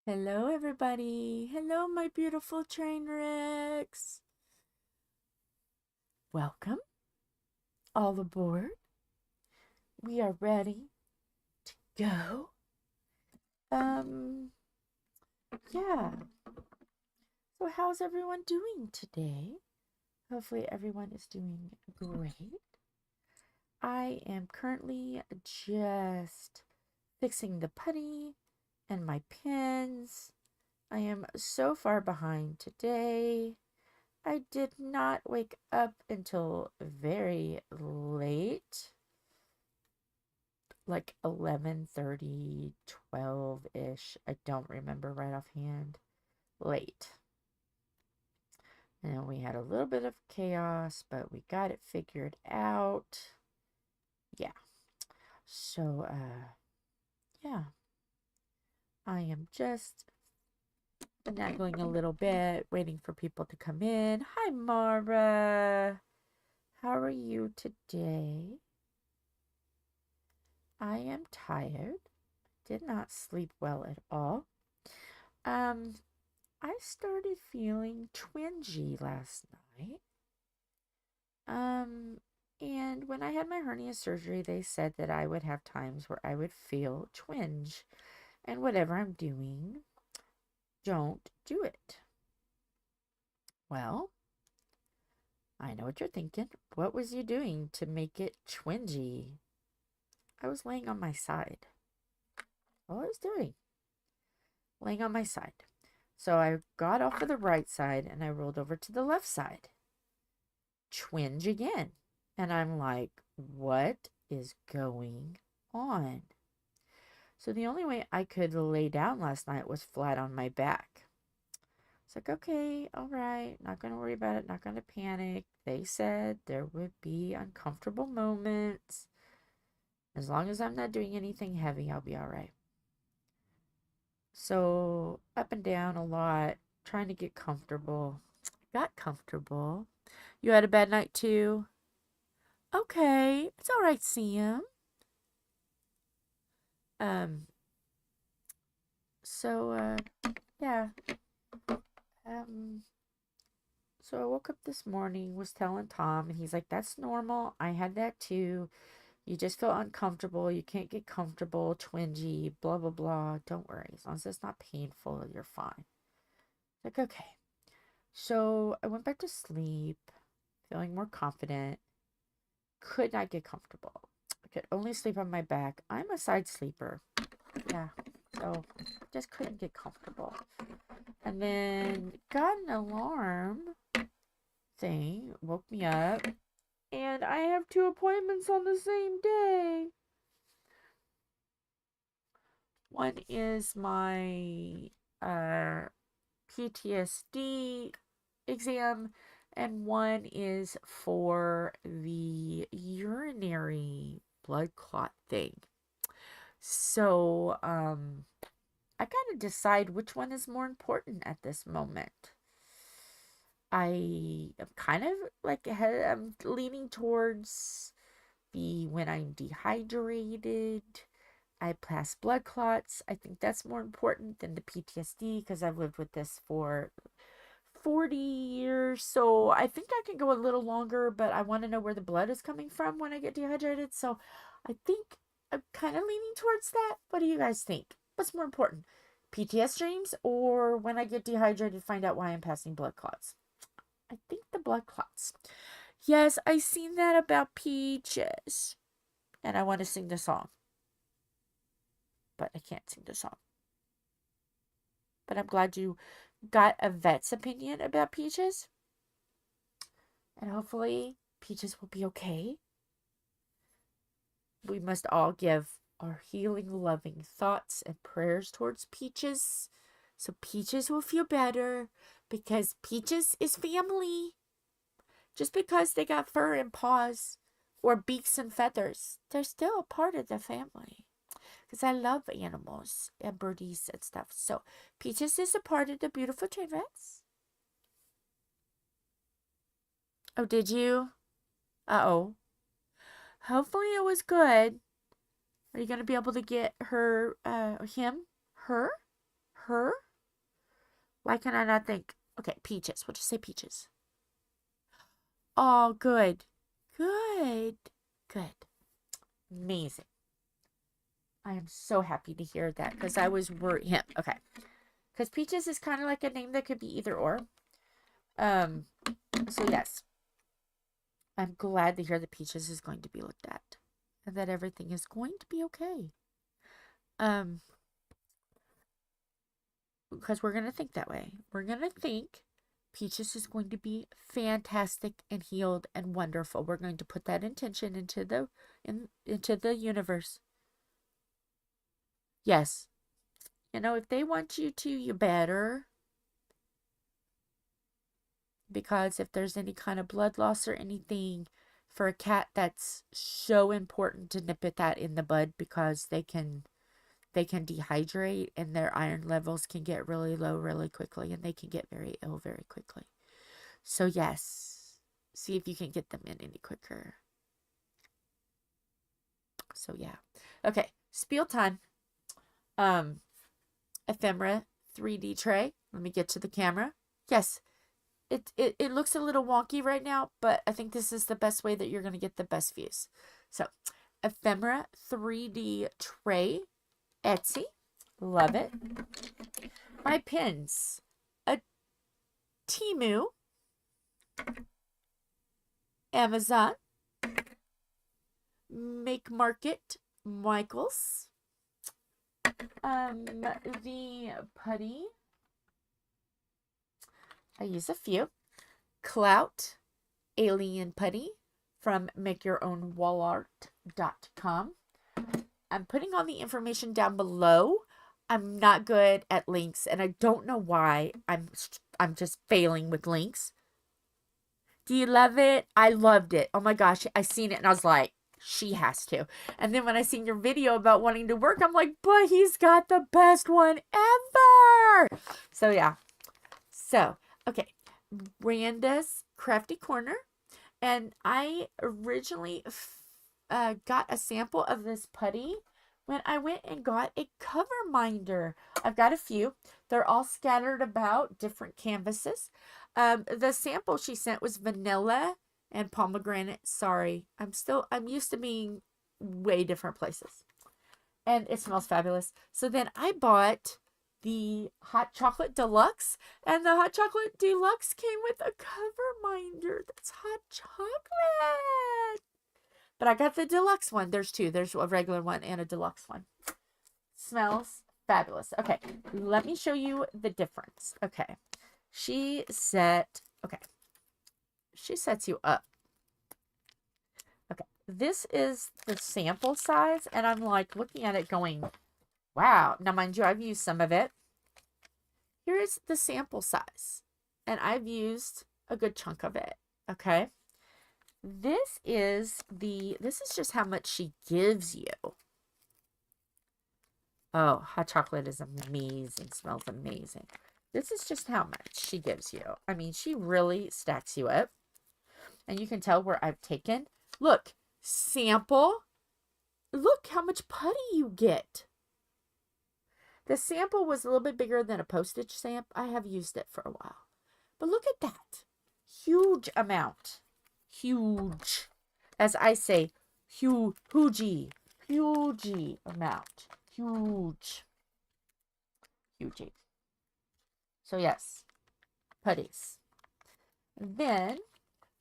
Hello, everybody. Hello, my beautiful train wrecks. Welcome. All aboard. We are ready to go. Um, yeah. So, how's everyone doing today? Hopefully, everyone is doing great. I am currently just fixing the putty and my pins. I am so far behind today. I did not wake up until very late, like 11:30, 12-ish. I don't remember right offhand. Late. And we had a little bit of chaos, but we got it figured out. Yeah. So, yeah. I am just finagling a little bit, waiting for people to come in. Hi, Mara. How are you today? I am tired. Did not sleep well at all. Um, I started feeling twingy last night. Um, and when I had my hernia surgery, they said that I would have times where I would feel twinge. And whatever I'm doing, don't do it. Well, I know what you're thinking. What was you doing to make it twingy? I was laying on my side. All I was doing, laying on my side. So I got off of the right side and I rolled over to the left side. Twinge again. And I'm like, what is going on? So the only way I could lay down last night was flat on my back. It's like, okay, all right, not going to worry about it, not going to panic. They said there would be uncomfortable moments. As long as I'm not doing anything heavy, I'll be all right. So up and down a lot, trying to get comfortable. Got comfortable. You had a bad night too? Okay, it's all right, Sam. Um, so, yeah. Um, so I woke up this morning, was telling Tom, and he's like, that's normal. I had that too. You just feel uncomfortable. You can't get comfortable, twingy, blah, blah, blah. Don't worry. As long as it's not painful, you're fine. Like, okay. So I went back to sleep, feeling more confident. Could not get comfortable. I could only sleep on my back. I'm a side sleeper. Yeah. So just couldn't get comfortable. And then got an alarm thing, woke me up, and I have 2 appointments on the same day. One is my PTSD exam, and one is for the urinary blood clot thing. So, I gotta decide which one is more important at this moment. I am kind of like I'm leaning towards the when I'm dehydrated, I pass blood clots. I think that's more important than the PTSD because I've lived with this for 40 years. So I think I can go a little longer, but I want to know where the blood is coming from when I get dehydrated. So I think I'm kind of leaning towards that. What do you guys think? What's more important? PTS dreams or when I get dehydrated, find out why I'm passing blood clots? I think the blood clots. Yes, I seen that about peaches. And I want to sing the song. But I can't sing the song. But I'm glad you got a vet's opinion about peaches. And hopefully peaches will be okay. We must all give our healing, loving thoughts and prayers towards peaches. So peaches will feel better because peaches is family. Just because they got fur and paws or beaks and feathers, they're still a part of the family. Because I love animals and birdies and stuff. So Peaches is a part of the beautiful train wrecks. Oh, did you? Uh-oh. Hopefully it was good. Are you going to be able to get her, him? Her? Her? Why can I not think? Okay, peaches. We'll just say peaches. Oh, good. Good. Good. Amazing. I am so happy to hear that because I was worried. Yeah, okay. Because peaches is kind of like a name that could be either or. So yes. I'm glad to hear that peaches is going to be looked at. And that everything is going to be okay. Because we're going to think that way. We're going to think Peaches is going to be fantastic and healed and wonderful. We're going to put that intention into the universe. Yes. You know, if they want you to, you better. Because if there's any kind of blood loss or anything for a cat, that's so important to nip it that in the bud because they can dehydrate and their iron levels can get really low really quickly and they can get very ill very quickly. So yes, see if you can get them in any quicker. So yeah. Okay, spiel time. Ephemera3d tray. Let me get to the camera. Yes, it looks a little wonky right now, but I think this is the best way that you're going to get the best views. So, Ephemera3d tray. Etsy. Love it. My pins. A Temu. Amazon. Make Market. Michaels. The Putty. I use a few. CLOUT. Alien Putty from MakeYourOwnWallArt.com. I'm putting all the information down below. I'm not good at links, and I don't know why. I'm just failing with links. Do you love it? I loved it. Oh my gosh, I seen it, and I was like, she has to. And then when I seen your video about wanting to work, I'm like, but he's got the best one ever. So yeah. So, okay. Randa's Crafty Corner. And I originally got a sample of this putty when I went and got a cover minder. I've got a few. They're all scattered about different canvases. The sample she sent was vanilla and pomegranate. Sorry, I'm used to being way different places. And it smells fabulous. So then I bought the hot chocolate deluxe, and the hot chocolate deluxe came with a cover minder that's hot chocolate. But I got the deluxe one. There's two. There's a regular one and a deluxe one. Smells fabulous. Okay, let me show you the difference. Okay, she sets you up. Okay, this is the sample size, and I'm like looking at it going, wow. Now, mind you, I've used some of it. Here is the sample size, and I've used a good chunk of it. Okay. This is just how much she gives you. Oh, hot chocolate is amazing. Smells amazing. This is just how much she gives you. I mean, she really stacks you up. And you can tell where I've taken. Look, sample. Look how much putty you get. The sample was a little bit bigger than a postage stamp. I have used it for a while. But look at that. Huge amount. Huge. As I say, huge amount. Huge. So yes, putties. Then,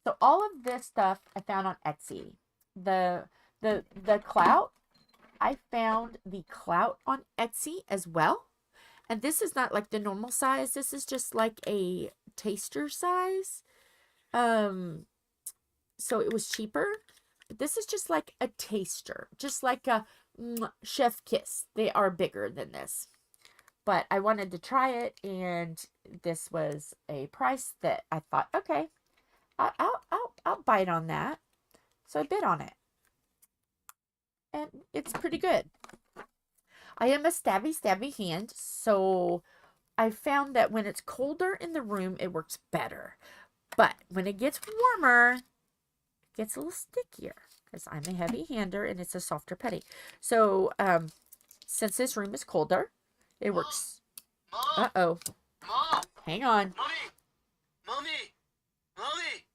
so all of this stuff I found on Etsy. The CLOUT, I found the CLOUT on Etsy as well. And this is not like the normal size. This is just like a taster size. So it was cheaper. But this is just like a taster. Just like a chef kiss. They are bigger than this. But I wanted to try it, and this was a price that I thought, okay, I'll bite on that. So I bid on it. And it's pretty good. I am a stabby hand, so I found that when it's colder in the room, it works better. But when it gets warmer, it gets a little stickier because I'm a heavy hander and it's a softer putty. So since this room is colder, it works Mom! Uh-oh. Mom! Hang on. Mommy! Mommy! Mommy!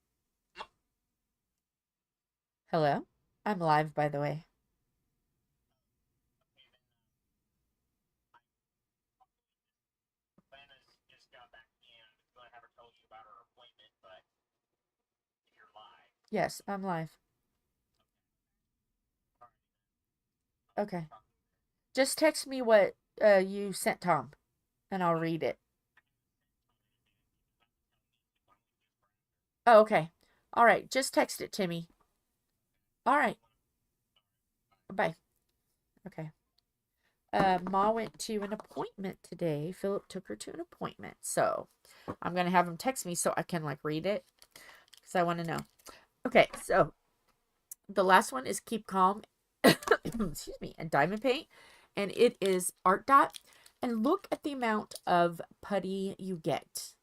Hello? I'm live, by the way. Lana's just got back in. I haven't told you about her appointment, but you're live. Yes, I'm live. Okay. Just text me what you sent Tom, and I'll read it. Oh, okay. All right. Just text it to me. All right. Bye. Okay. Ma went to an appointment today. Philip took her to an appointment. So I'm going to have him text me so I can like read it because I want to know. Okay. So the last one is Keep Calm. Excuse me. And Diamond Paint. And it is Art Dot. And look at the amount of putty you get.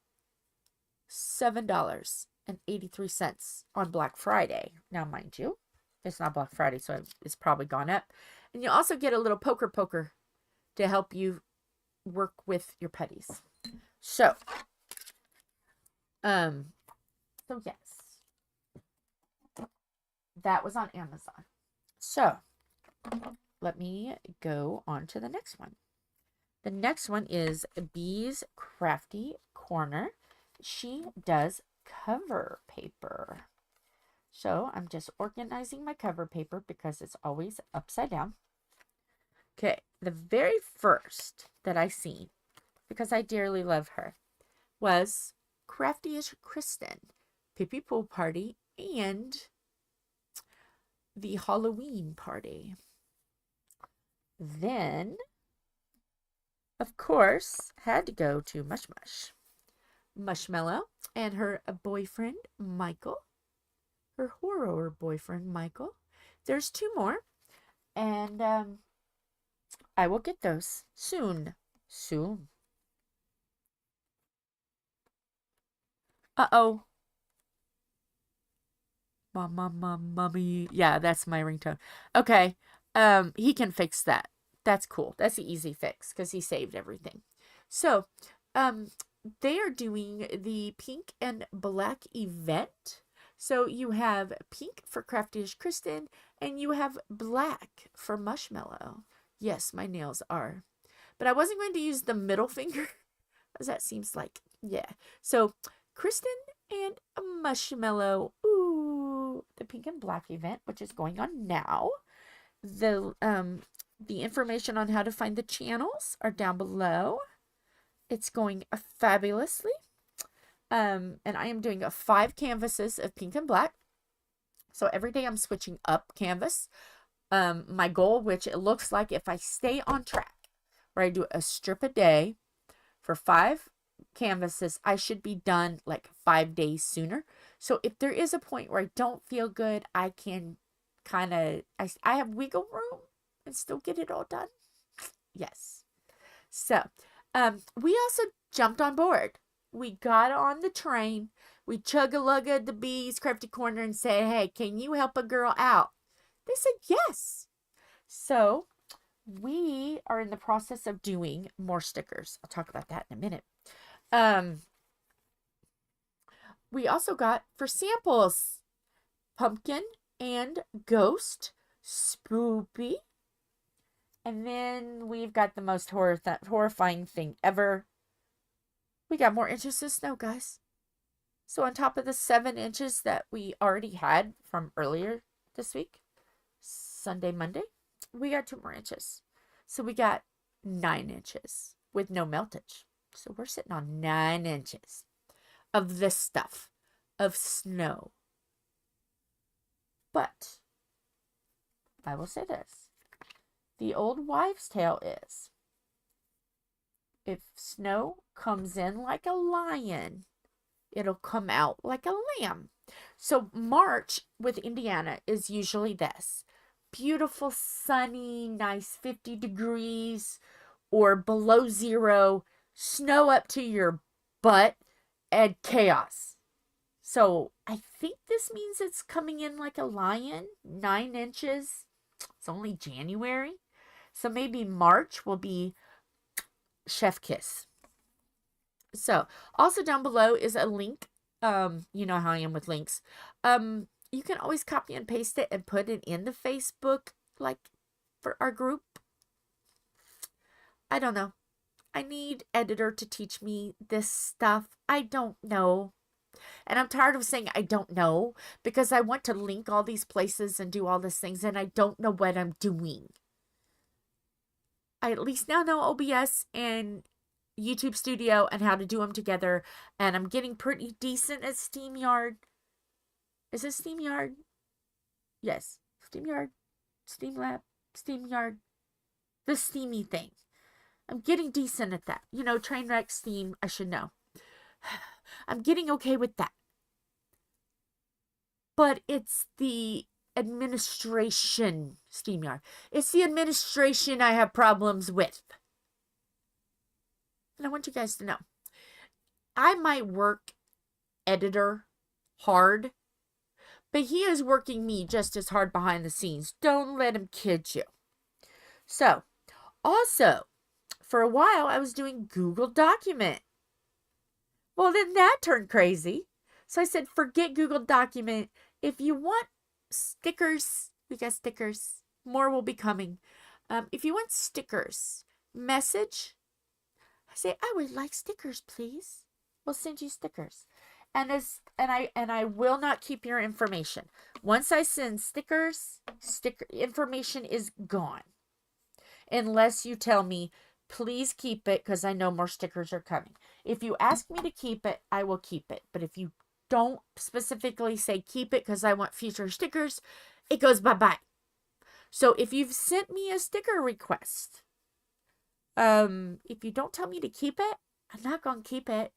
$7.83 on Black Friday. Now, mind you, it's not Black Friday, so it's probably gone up. And you also get a little poker to help you work with your putties. So yes, that was on Amazon. So let me go on to the next one. The next one is Bee's Crafty Corner. She does cover paper. So I'm just organizing my cover paper because it's always upside down. Okay, the very first that I seen, because I dearly love her, was Crafty-ishKristyn, Pippy Pool Party, and the Halloween Party. Then, of course, had to go to Mushmallow and her boyfriend, Micheal. Her horror boyfriend, Micheal. There's two more. And I will get those soon. Soon. Uh-oh. Mommy. Yeah, that's my ringtone. Okay. He can fix that. That's cool. That's an easy fix because he saved everything. So, they are doing the pink and black event. So you have pink for Crafty-ishKristyn and you have black for Mushmallow. Yes, my nails are. But I wasn't going to use the middle finger as that seems like, yeah. So Kristyn and Mushmallow. Ooh, the pink and black event, which is going on now. The information on how to find the channels are down below. It's going fabulously. And I am doing 5 canvases of pink and black. So every day I'm switching up canvas. My goal, which it looks like if I stay on track, where I do a strip a day for 5 canvases, I should be done like 5 days sooner. So if there is a point where I don't feel good, I can kind of, I have wiggle room and still get it all done. Yes. So, we also jumped on board. We got on the train. We chug-a-lugga the Bees Crafty Corner and said, hey, can you help a girl out? They said yes. So we are in the process of doing more stickers. I'll talk about that in a minute. We also got for samples pumpkin and ghost, spoopy. And then we've got the most horrifying thing ever. We got more inches of snow, guys. So on top of the 7 inches that we already had from earlier this week, Sunday, Monday, we got 2 more inches. So we got 9 inches with no meltage. So we're sitting on 9 inches of this stuff, of snow. But I will say this. The old wives' tale is, if snow comes in like a lion, it'll come out like a lamb. So March with Indiana is usually this. Beautiful, sunny, nice 50 degrees or below 0, snow up to your butt, and chaos. So I think this means it's coming in like a lion, 9 inches. It's only January. So maybe March will be chef kiss. So also down below is a link. You know how I am with links. You can always copy and paste it and put it in the Facebook, like for our group. I don't know. I need editor to teach me this stuff. I don't know. And I'm tired of saying I don't know because I want to link all these places and do all these things and I don't know what I'm doing. I at least now know OBS and YouTube Studio and how to do them together. And I'm getting pretty decent at SteamYard. Is it SteamYard? Yes. SteamYard, SteamLab, SteamYard. The steamy thing. I'm getting decent at that. You know, trainwreck, Steam, I should know. I'm getting okay with that. But it's the administration, SteamYard. It's the administration I have problems with. And I want you guys to know. I might work editor hard, but he is working me just as hard behind the scenes. Don't let him kid you. So, also, for a while, I was doing Google Document. Well, then that turned crazy. So I said, forget Google Document. If you want stickers, we got stickers. More will be coming. If you want stickers, message. I say, I would like stickers, please. We'll send you stickers. And I will not keep your information. Once I send stickers, sticker information is gone. Unless you tell me, please keep it because I know more stickers are coming. If you ask me to keep it, I will keep it. But if you don't specifically say keep it because I want future stickers, it goes bye-bye. So if you've sent me a sticker request, if you don't tell me to keep it, I'm not going to keep it.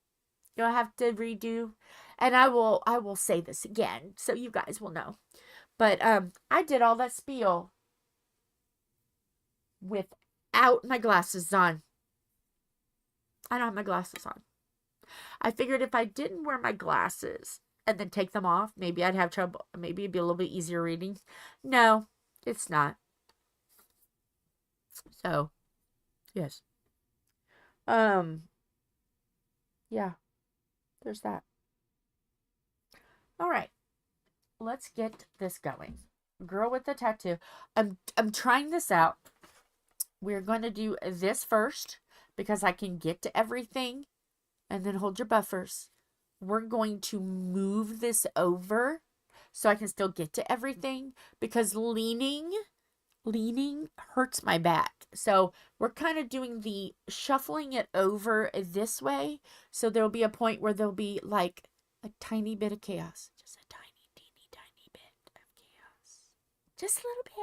You'll have to redo. And I will say this again so you guys will know. But I did all that spiel without my glasses on. I don't have my glasses on. I figured if I didn't wear my glasses and then take them off, maybe I'd have trouble. Maybe it'd be a little bit easier reading. No, it's not. So, yes. Yeah, there's that. All right, let's get this going. Girl with the tattoo. I'm trying this out. We're going to do this first because I can get to everything and then hold your buffers. We're going to move this over so I can still get to everything because leaning hurts my back. So we're kind of doing the shuffling it over this way. So there'll be a point where there'll be like a tiny bit of chaos. Just a tiny, teeny, tiny bit of chaos. Just a little bit.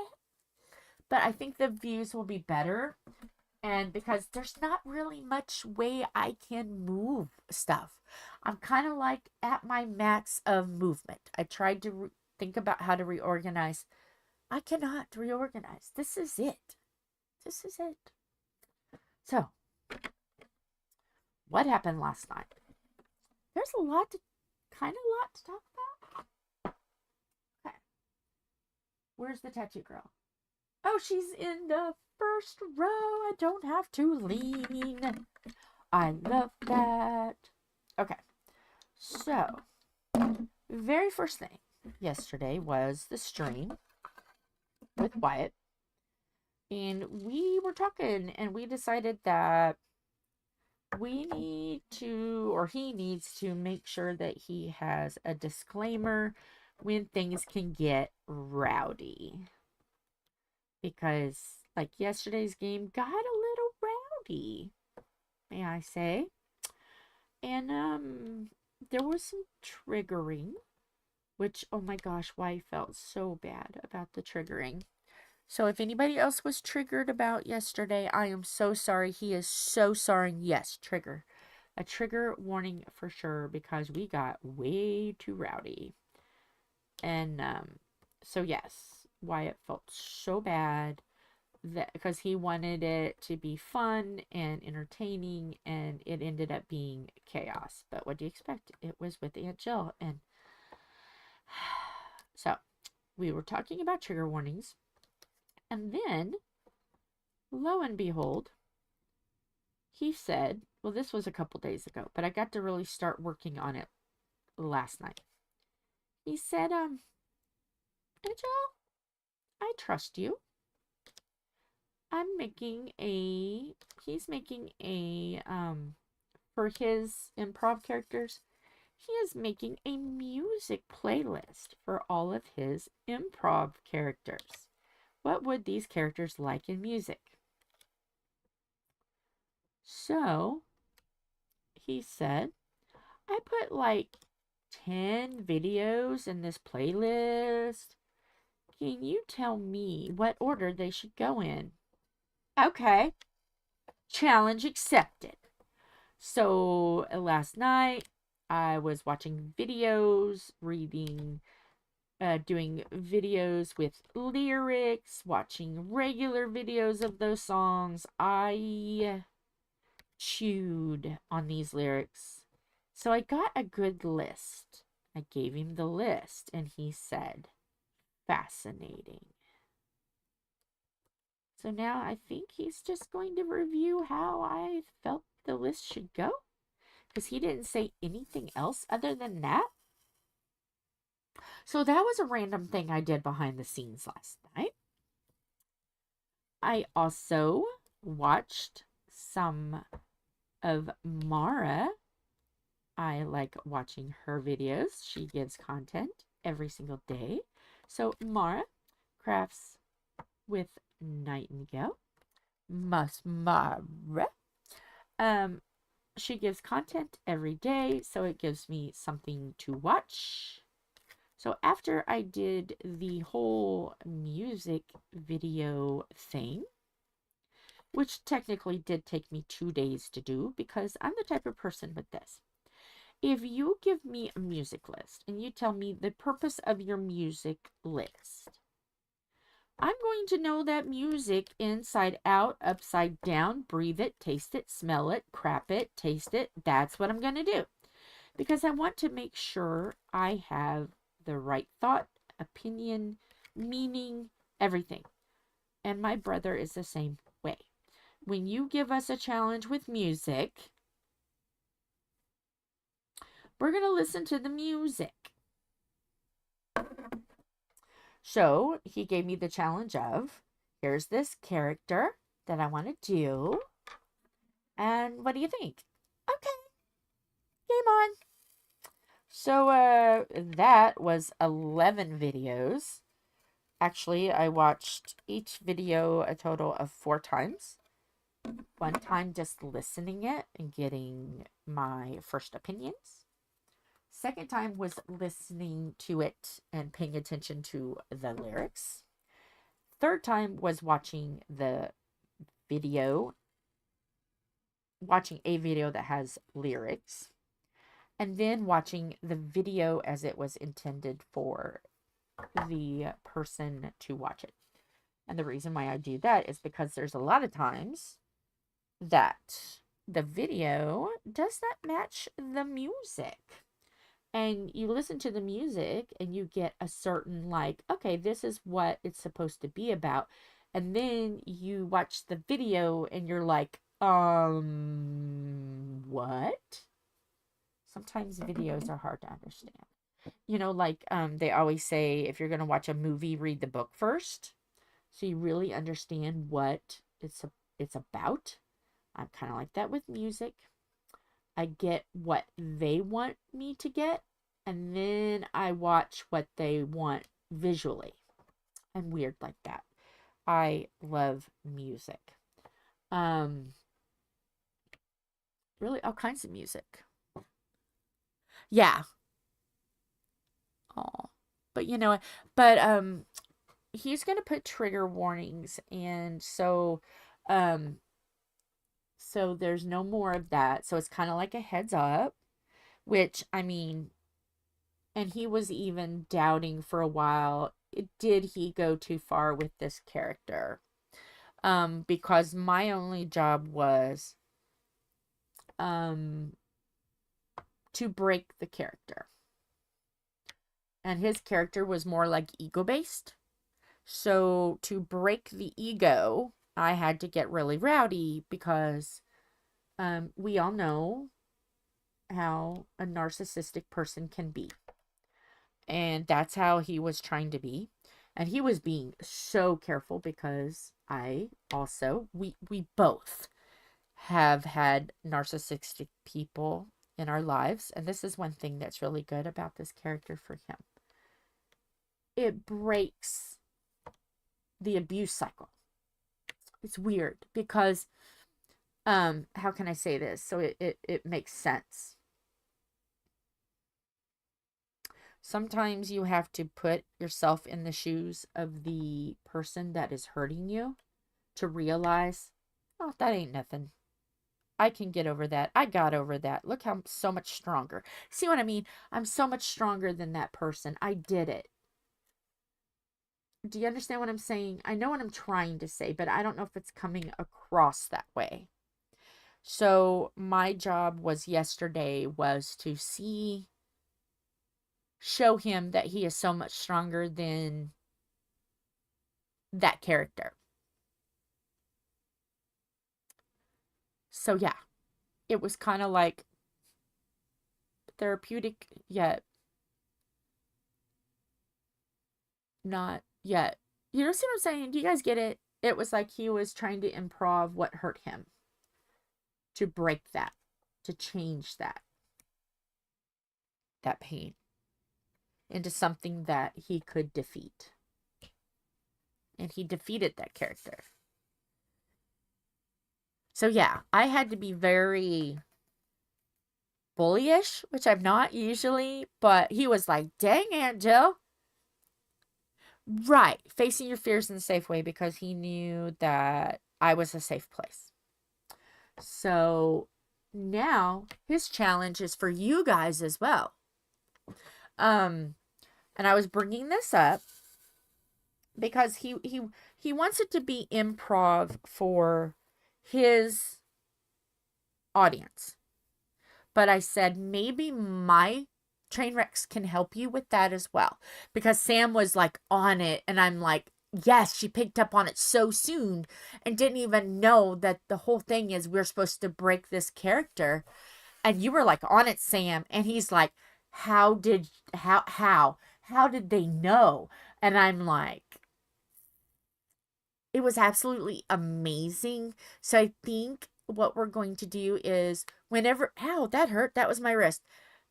But I think the views will be better. And because there's not really much way I can move stuff. I'm kind of like at my max of movement. I tried to think about how to reorganize. I cannot reorganize. This is it. This is it. So, what happened last night? There's a lot to talk about. Okay. Where's the tattoo girl? Oh, she's in the first row. I don't have to lean. I love that. Okay. So, very first thing yesterday was the stream with Wyatt. And we were talking and we decided that we need to, or he needs to make sure that he has a disclaimer when things can get rowdy. Because, like, yesterday's game got a little rowdy, may I say. And, there was some triggering, which, oh my gosh, why I felt so bad about the triggering. So if anybody else was triggered about yesterday, I am so sorry. He is so sorry. Yes, trigger. A trigger warning for sure because we got way too rowdy. And so yes, Wyatt felt so bad that because he wanted it to be fun and entertaining and it ended up being chaos. But what do you expect? It was with Aunt Jill. And so we were talking about trigger warnings. And then, lo and behold, he said, well, this was a couple days ago, but I got to really start working on it last night. He said, Micheal, I trust you. He's making a, for his improv characters, he is making a music playlist for all of his improv characters. What would these characters like in music? So, he said, I put like 10 videos in this playlist. Can you tell me what order they should go in? Okay. Challenge accepted. So last night I was watching videos, reading, doing videos with lyrics, watching regular videos of those songs. I chewed on these lyrics. So I got a good list. I gave him the list and he said, fascinating. So now I think he's just going to review how I felt the list should go. Because he didn't say anything else other than that. So that was a random thing I did behind the scenes last night. I also watched some of Mara. I like watching her videos. She gives content every single day. So Mara crafts with Nightingale. Mara. She gives content every day, so it gives me something to watch. So after I did the whole music video thing, which technically did take me 2 days to do because I'm the type of person with this. If you give me a music list and you tell me the purpose of your music list, I'm going to know that music inside out, upside down, breathe it, taste it, smell it, crap it, taste it. That's what I'm going to do. Because I want to make sure I have the right thought, opinion, meaning, everything. And my brother is the same way. When you give us a challenge with music, we're going to listen to the music. So he gave me the challenge of, here's this character that I want to do. And what do you think? Okay, game on. So that was 11 videos. Actually, I watched each video a total of 4 times. One time just listening it and getting my first opinions. Second time was listening to it and paying attention to the lyrics. Third time was watching the video, watching a video that has lyrics, and then watching the video as it was intended for the person to watch it. And the reason why I do that is because there's a lot of times that the video does not match the music. And you listen to the music and you get a certain, like, okay, this is what it's supposed to be about. And then you watch the video and you're like, what? Sometimes videos are hard to understand. You know, like they always say, if you're going to watch a movie, read the book first. So you really understand what it's about. I'm kind of like that with music. I get what they want me to get, and then I watch what they want visually. I'm weird like that. I love music. Really all kinds of music. Yeah. Oh. But he's going to put trigger warnings, and so there's no more of that. So it's kind of like a heads up, which, I mean, and he was even doubting for a while, did he go too far with this character? Because my only job was to break the character. And his character was more like ego-based. So to break the ego, I had to get really rowdy because We all know how a narcissistic person can be. And that's how he was trying to be. And he was being so careful because we both have had narcissistic people in our lives. And this is one thing that's really good about this character for him. It breaks the abuse cycle. It's weird because how can I say this so it makes sense? Sometimes you have to put yourself in the shoes of the person that is hurting you to realize, oh, that ain't nothing. I can get over that. I got over that. Look how I'm so much stronger. See what I mean? I'm so much stronger than that person. I did it. Do you understand what I'm saying? I know what I'm trying to say, but I don't know if it's coming across that way. So my job was yesterday was to show him that he is so much stronger than that character. So yeah, it was kind of like therapeutic, yet not yet. You know, see what I'm saying? Do you guys get it? It was like he was trying to improv what hurt him, to break that, to change that pain into something that he could defeat. And he defeated that character. So yeah, I had to be very bullyish, which I'm not usually, but he was like, dang, Aunt Jill. Right, facing your fears in a safe way because he knew that I was a safe place. So now his challenge is for you guys as well. And I was bringing this up because he wants it to be improv for his audience. But I said maybe my train wrecks can help you with that as well, because Sam was like on it and I'm like, yes, she picked up on it so soon and didn't even know that the whole thing is we're supposed to break this character. And you were like on it, Sam, and he's like, how did they know? And I'm like, it was absolutely amazing. So I think what we're going to do is whenever, ow, that hurt, that was my wrist.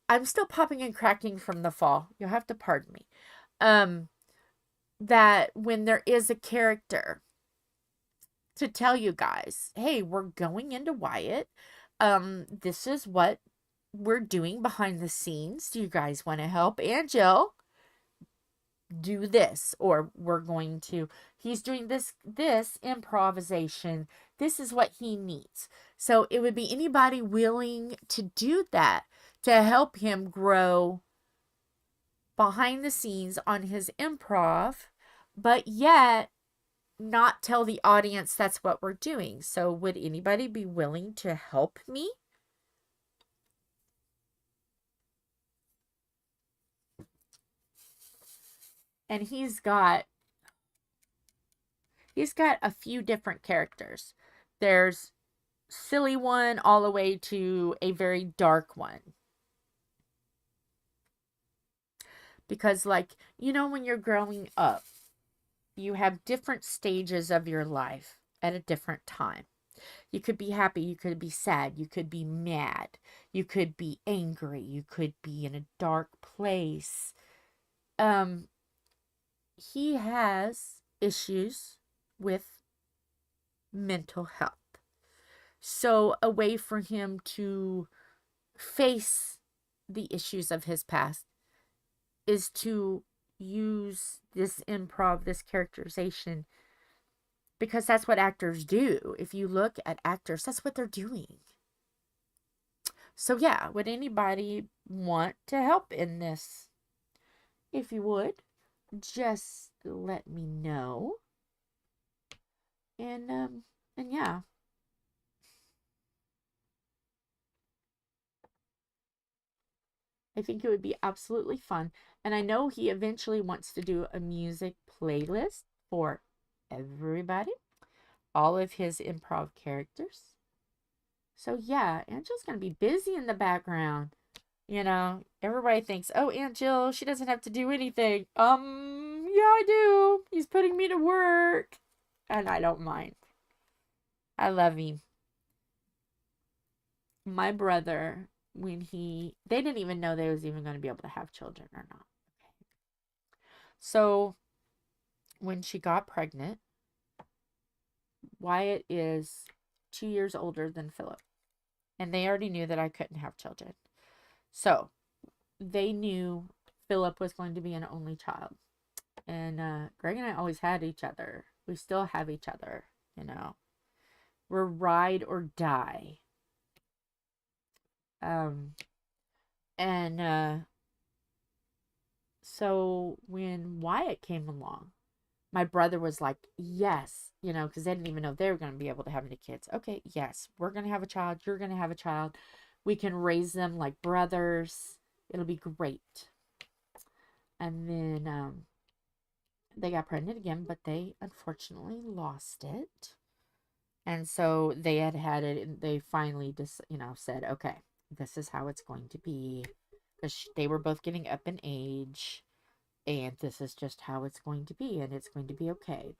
I'm still popping and cracking from the fall. You'll have to pardon me. That when there is a character, to tell you guys, hey, we're going into Wyatt. This is what we're doing behind the scenes. Do you guys want to help? And Jill, do this, or he's doing this improvisation. This is what he needs. So it would be anybody willing to do that to help him grow behind the scenes on his improv, but yet not tell the audience that's what we're doing. So would anybody be willing to help me? And he's got a few different characters. There's silly one all the way to a very dark one. Because, like, you know, when you're growing up, you have different stages of your life at a different time. You could be happy, you could be sad, you could be mad, you could be angry, you could be in a dark place. He has issues with mental health. So a way for him to face the issues of his past is to use this improv, this characterization, because that's what actors do. If you look at actors, that's what they're doing. So yeah, would anybody want to help in this? If you would, just let me know. And yeah. I think it would be absolutely fun. And I know he eventually wants to do a music playlist for everybody, all of his improv characters. So yeah, Angela's gonna be busy in the background. You know, everybody thinks, oh, Aunt Jill, she doesn't have to do anything. Yeah, I do. He's putting me to work. And I don't mind. I love him. My brother, they didn't even know they was even going to be able to have children or not. So when she got pregnant, Wyatt is 2 years older than Philip. And they already knew that I couldn't have children. So they knew Philip was going to be an only child. And Greg and I always had each other. We still have each other, you know. We're ride or die. Um, and so when Wyatt came along, my brother was like, yes, you know, because they didn't even know they were going to be able to have any kids. Okay, yes, we're going to have a child. You're going to have a child. We can raise them like brothers. It'll be great. And then they got pregnant again, but they unfortunately lost it. And so they had it, and they finally just, you know, said, okay, this is how it's going to be. Because they were both getting up in age, and this is just how it's going to be, and it's going to be okay.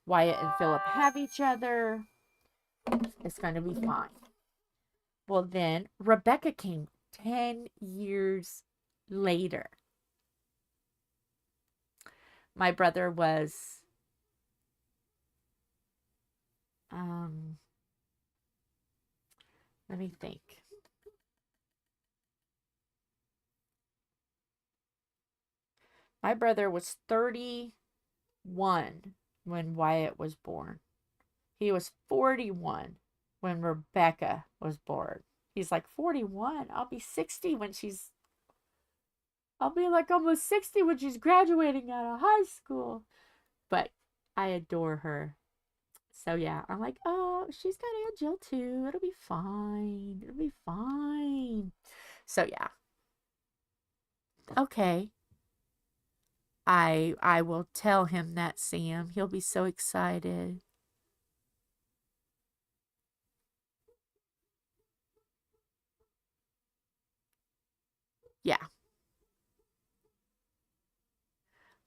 Wyatt and Philip have each other. It's going to be fine. Well, then Rebecca came 10 years later. My brother was, let me think. My brother was 31 when Wyatt was born. He was 41 when Rebecca was born. He's like, 41? I'll be 60 when I'll be like almost 60 when she's graduating out of high school. But I adore her. So yeah, I'm like, oh, she's got Aunt Jill too. It'll be fine. It'll be fine. So yeah. Okay. I will tell him that, Sam. He'll be so excited. Yeah.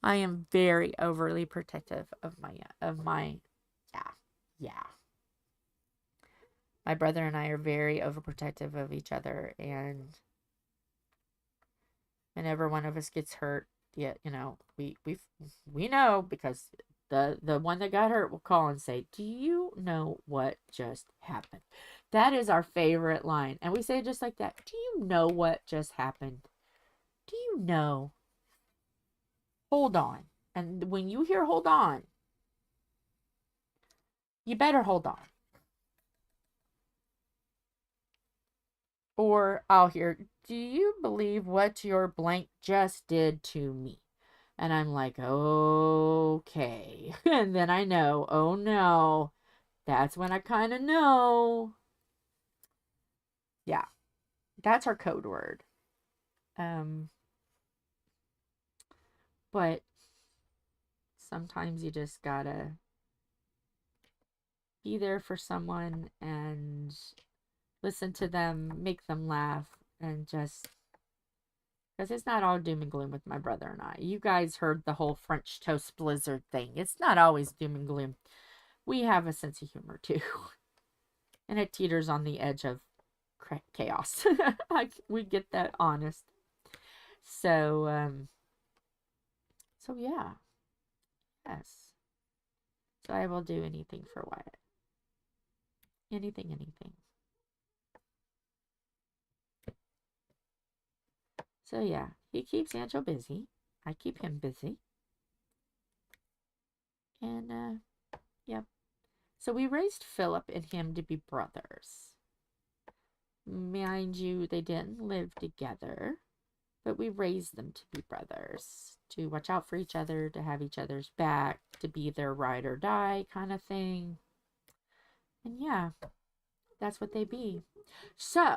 I am very overly protective of my yeah. Yeah. My brother and I are very overprotective of each other, and whenever one of us gets hurt, yeah, you know, we know, because the one that got hurt will call and say, "Do you know what just happened?" That is our favorite line, and we say it just like that. Do you know what just happened? Do you know? Hold on. And when you hear "hold on," you better hold on. Or I'll hear, "Do you believe what your blank just did to me?" And I'm like, okay. And then I know, oh no. That's when I kind of know. Yeah, that's our code word. Um, but sometimes you just gotta be there for someone and listen to them, make them laugh, and just because it's not all doom and gloom with my brother and I. You guys heard the whole French toast blizzard thing. It's not always doom and gloom. We have a sense of humor too, and it teeters on the edge of chaos. We get that honest. So, so yeah, yes. So I will do anything for Wyatt. Anything, anything. So yeah, he keeps Angel busy. I keep him busy. And yep. So we raised Philip and him to be brothers. Mind you, they didn't live together, but we raised them to be brothers, to watch out for each other, to have each other's back, to be their ride or die kind of thing. And yeah, that's what they be. So,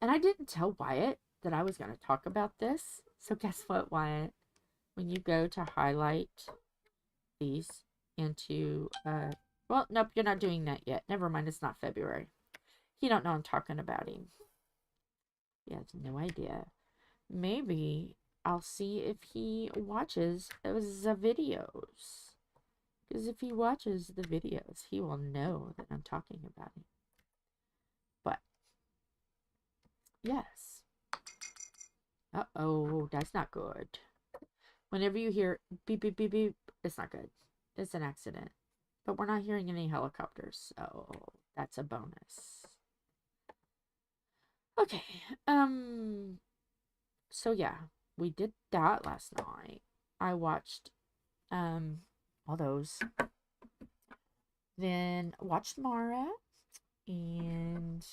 and I didn't tell Wyatt that I was going to talk about this. So guess what, Wyatt? When you go to highlight these into, well, nope, you're not doing that yet. Never mind, it's not February. He don't know I'm talking about him. He has no idea. Maybe I'll see if he watches the videos. Because if he watches the videos, he will know that I'm talking about him. But, yes. Uh-oh, that's not good. Whenever you hear beep, beep, beep, beep, it's not good. It's an accident. But we're not hearing any helicopters, so that's a bonus. Okay, so yeah, we did that last night. I watched, all those. Then watched Mara, and,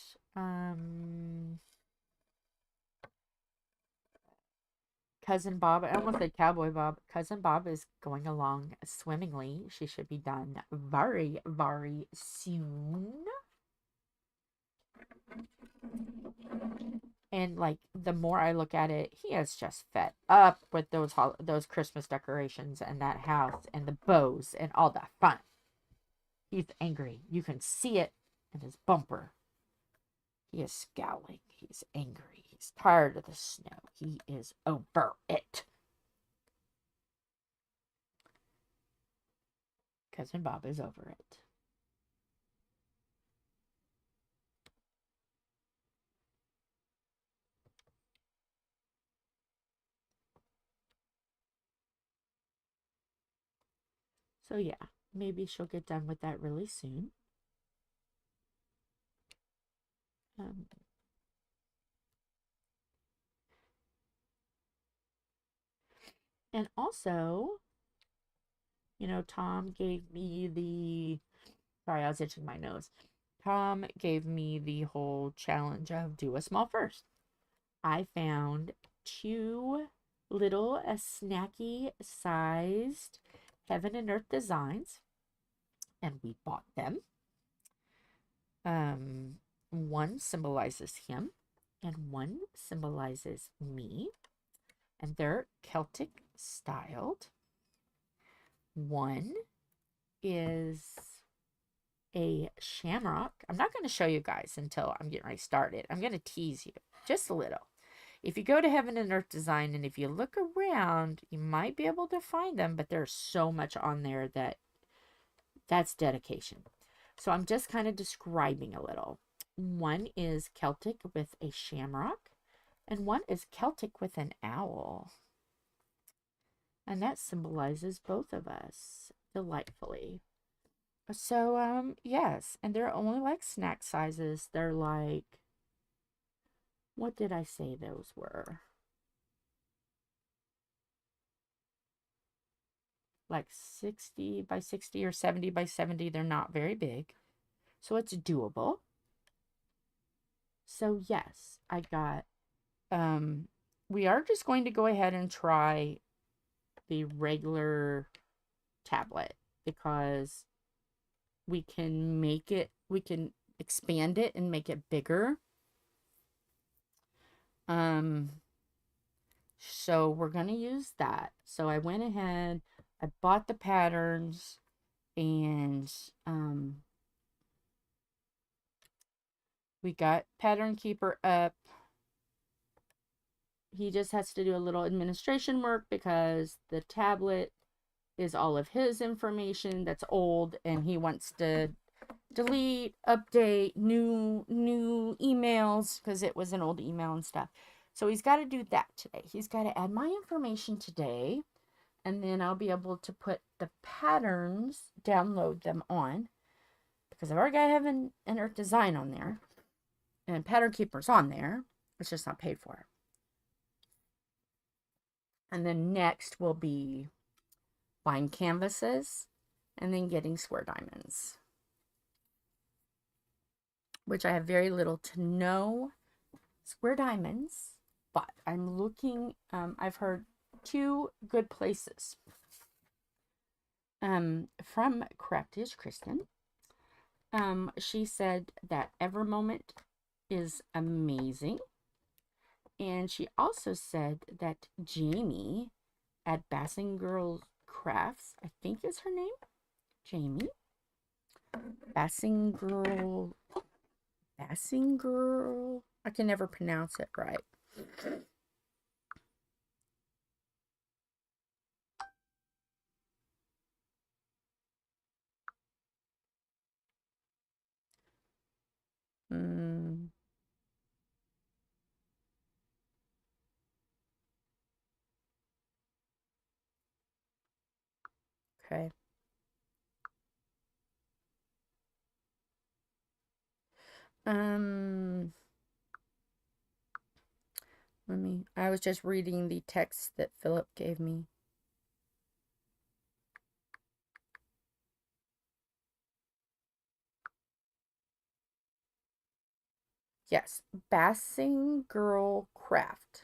Cousin Bob, I almost said Cowboy Bob. Cousin Bob is going along swimmingly. She should be done very, very soon. And like the more I look at it, he is just fed up with those Christmas decorations and that house and the bows and all that fun. He's angry. You can see it in his bumper. He is scowling. He's angry. He's tired of the snow. He is over it. Cousin Bob is over it. So yeah, maybe she'll get done with that really soon. And also, you know, Tom gave me the... Sorry, I was itching my nose. Tom gave me the whole challenge of do a small first. I found 2 little snacky sized Heaven and Earth designs, and we bought them. One symbolizes him, and one symbolizes me, and they're Celtic styled. One is a shamrock. I'm not going to show you guys until I'm getting ready started. I'm going to tease you just a little. If you go to Heaven and Earth Design and if you look around, you might be able to find them, but there's so much on there that's dedication. So I'm just kind of describing a little. One is Celtic with a shamrock, and one is Celtic with an owl. And that symbolizes both of us delightfully. So, yes, and they're only like snack sizes. They're like, what did I say those were? Like 60 by 60 or 70 by 70. They're not very big. So it's doable. So yes, I got, we are just going to go ahead and try the regular tablet because we can expand it and make it bigger. So we're going to use that. So I went ahead, I bought the patterns, and we got Pattern Keeper up. He just has to do a little administration work because the tablet is all of his information that's old, and he wants to delete, update, new emails because it was an old email and stuff. So he's got to do that today. He's got to add my information today, and then I'll be able to put the patterns, download them on, because I've already got Heaven and Earth Design on there, and Pattern Keeper's on there. It's just not paid for. And then next will be buying canvases and then getting square diamonds, which I have very little to no square diamonds, but I'm looking. I've heard 2 good places from Crafty-ishKristyn. She said that Ever Moment is amazing, and she also said that Jamie at Basing Girl Crafts, I think is her name, Jamie, Basing Girl Passing Girl. I can never pronounce it right. Okay. I was just reading the text that Philip gave me. Yes, Passing Girl Crafts.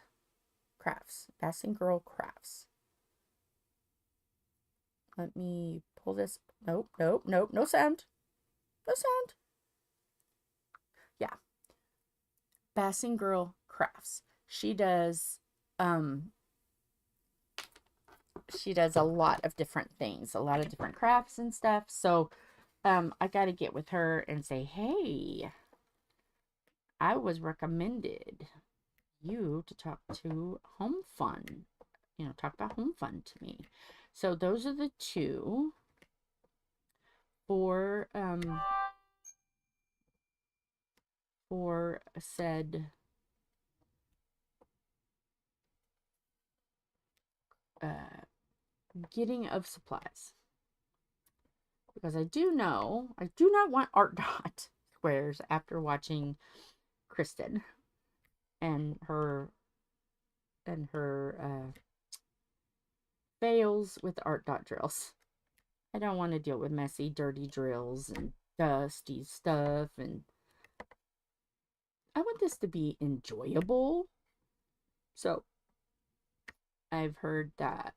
Passing Girl Crafts. Let me pull this. Nope, nope, nope. No sound. No sound. Yeah. Passing Girl Crafts. She does a lot of different things, a lot of different crafts and stuff. So I got to get with her and say, hey, I was recommended you to talk to Home Fun. Talk about Home Fun to me. So those are the two for said getting of supplies. Because I do not want art dot squares after watching Kristyn and her fails with art dot drills. I don't want to deal with messy, dirty drills and dusty stuff, and I want this to be enjoyable. So I've heard that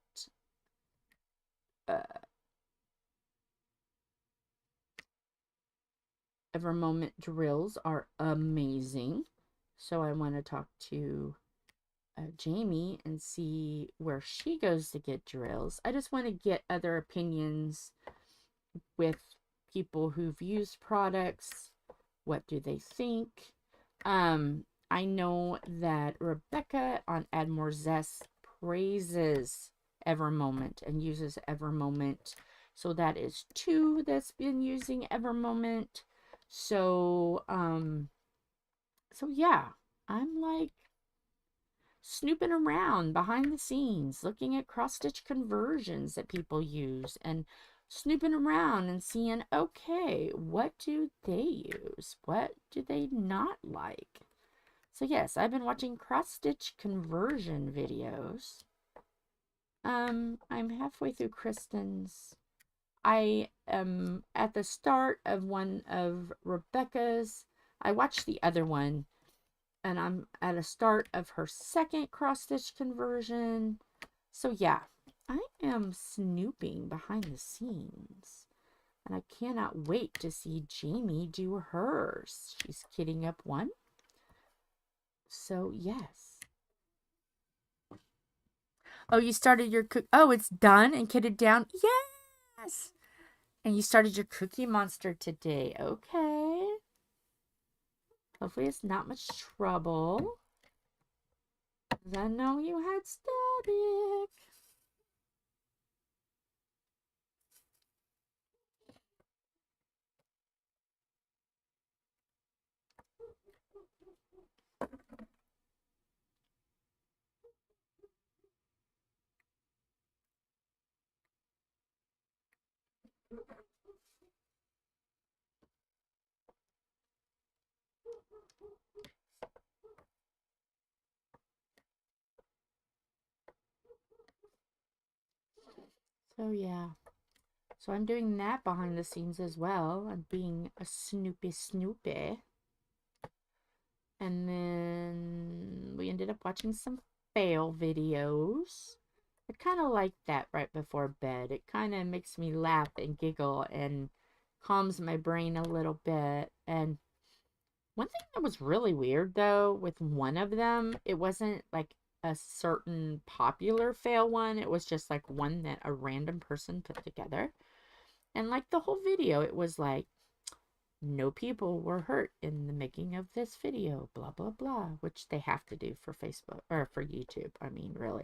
Ever Moment drills are amazing. So I want to talk to Jamie and see where she goes to get drills. I just want to get other opinions with people who've used products. What do they think? I know that Rebecca on Add More Zest praises Ever Moment and uses Ever Moment. So that is 2 that's been using Ever Moment. So yeah, I'm like snooping around behind the scenes, looking at cross-stitch conversions that people use and snooping around and seeing, okay, what do they use? What do they not like? So yes, I've been watching cross-stitch conversion videos. I'm halfway through Kristyn's. I am at the start of one of Rebecca's. I watched the other one, and I'm at a start of her second cross-stitch conversion. So yeah, I am snooping behind the scenes. And I cannot wait to see Jamie do hers. She's kitting up one. So yes. Oh, you started your cook. Oh, it's done and kitted down. Yes. And you started your Cookie Monster today. Okay. Hopefully it's not much trouble. I know you had static. So yeah. So I'm doing that behind the scenes as well. I'm being a snoopy. And then we ended up watching some fail videos. I kind of like that right before bed. It kind of makes me laugh and giggle and calms my brain a little bit. And one thing that was really weird though, with one of them, it wasn't like a certain popular fail one. It was just like one that a random person put together. And like the whole video, it was like no people were hurt in the making of this video, blah, blah, blah, which they have to do for Facebook or for YouTube. I mean, really.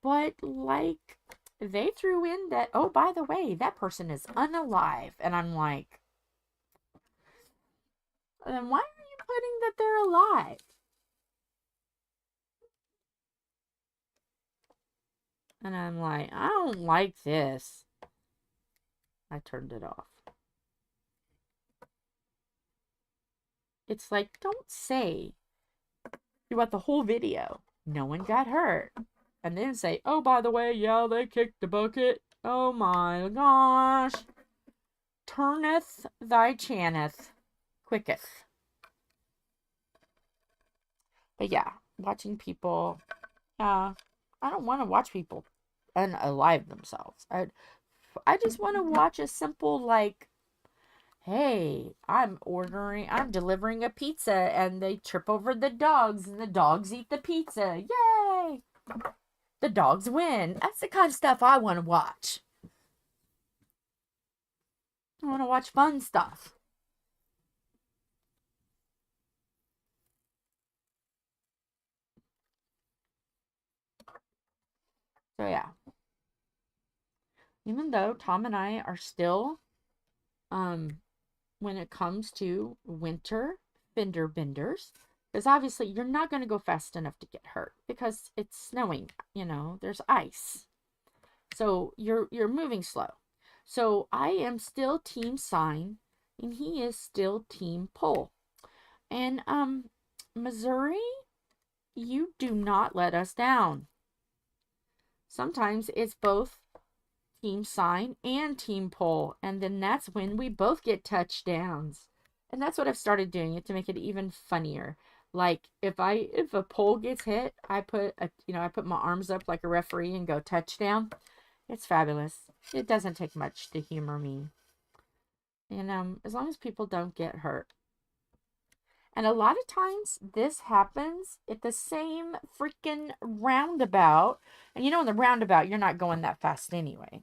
But, like, they threw in that, oh, by the way, that person is unalive. And I'm like, then why are you putting that they're alive? And I'm like, I don't like this. I turned it off. It's like, don't say throughout the whole video, no one got hurt. And then say, oh, by the way, yeah, they kicked the bucket. Oh my gosh. Turneth thy channeth quicketh. But yeah, watching people, I don't want to watch people unalive themselves. I just want to watch a simple, like, hey, I'm delivering a pizza, and they trip over the dogs, and the dogs eat the pizza. Yay! The dogs win. That's the kind of stuff I want to watch. I want to watch fun stuff. So yeah. Even though Tom and I are still, when it comes to winter fender benders, because obviously you're not going to go fast enough to get hurt because it's snowing, there's ice. So you're moving slow. So I am still team sign and he is still team pull. And Missouri, you do not let us down. Sometimes it's both team sign and team pull, and then that's when we both get touchdowns. And that's what I've started doing it to make it even funnier. Like if a pole gets hit, I put my arms up like a referee and go touchdown. It's fabulous. It doesn't take much to humor me. And as long as people don't get hurt. And a lot of times this happens at the same freaking roundabout. And in the roundabout, you're not going that fast anyway.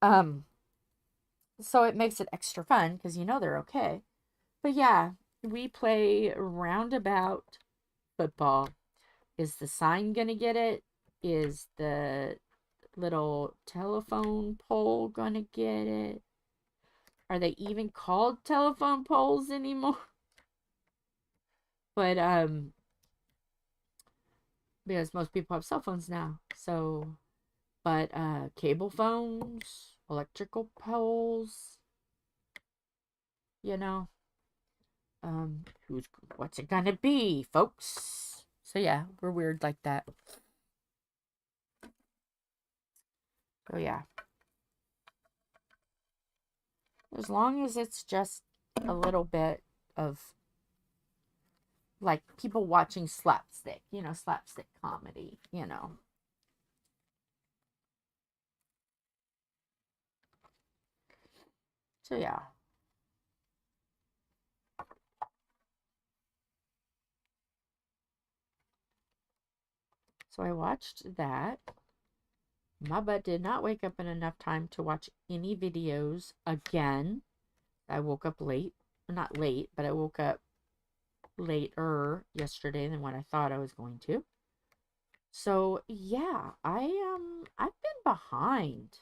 So it makes it extra fun because they're okay. But yeah, we play roundabout football. Is the sign gonna get it? Is the little telephone pole gonna get it? Are they even called telephone poles anymore? But because most people have cell phones now. So, but cable phones, electrical poles, what's it gonna be, folks? So yeah, we're weird like that. So yeah. As long as it's just a little bit of like people watching slapstick, slapstick comedy, So yeah. So I watched that. My butt did not wake up in enough time to watch any videos again. I woke up late. Not late, but I woke up later yesterday than what I thought I was going to. So yeah, I've been behind.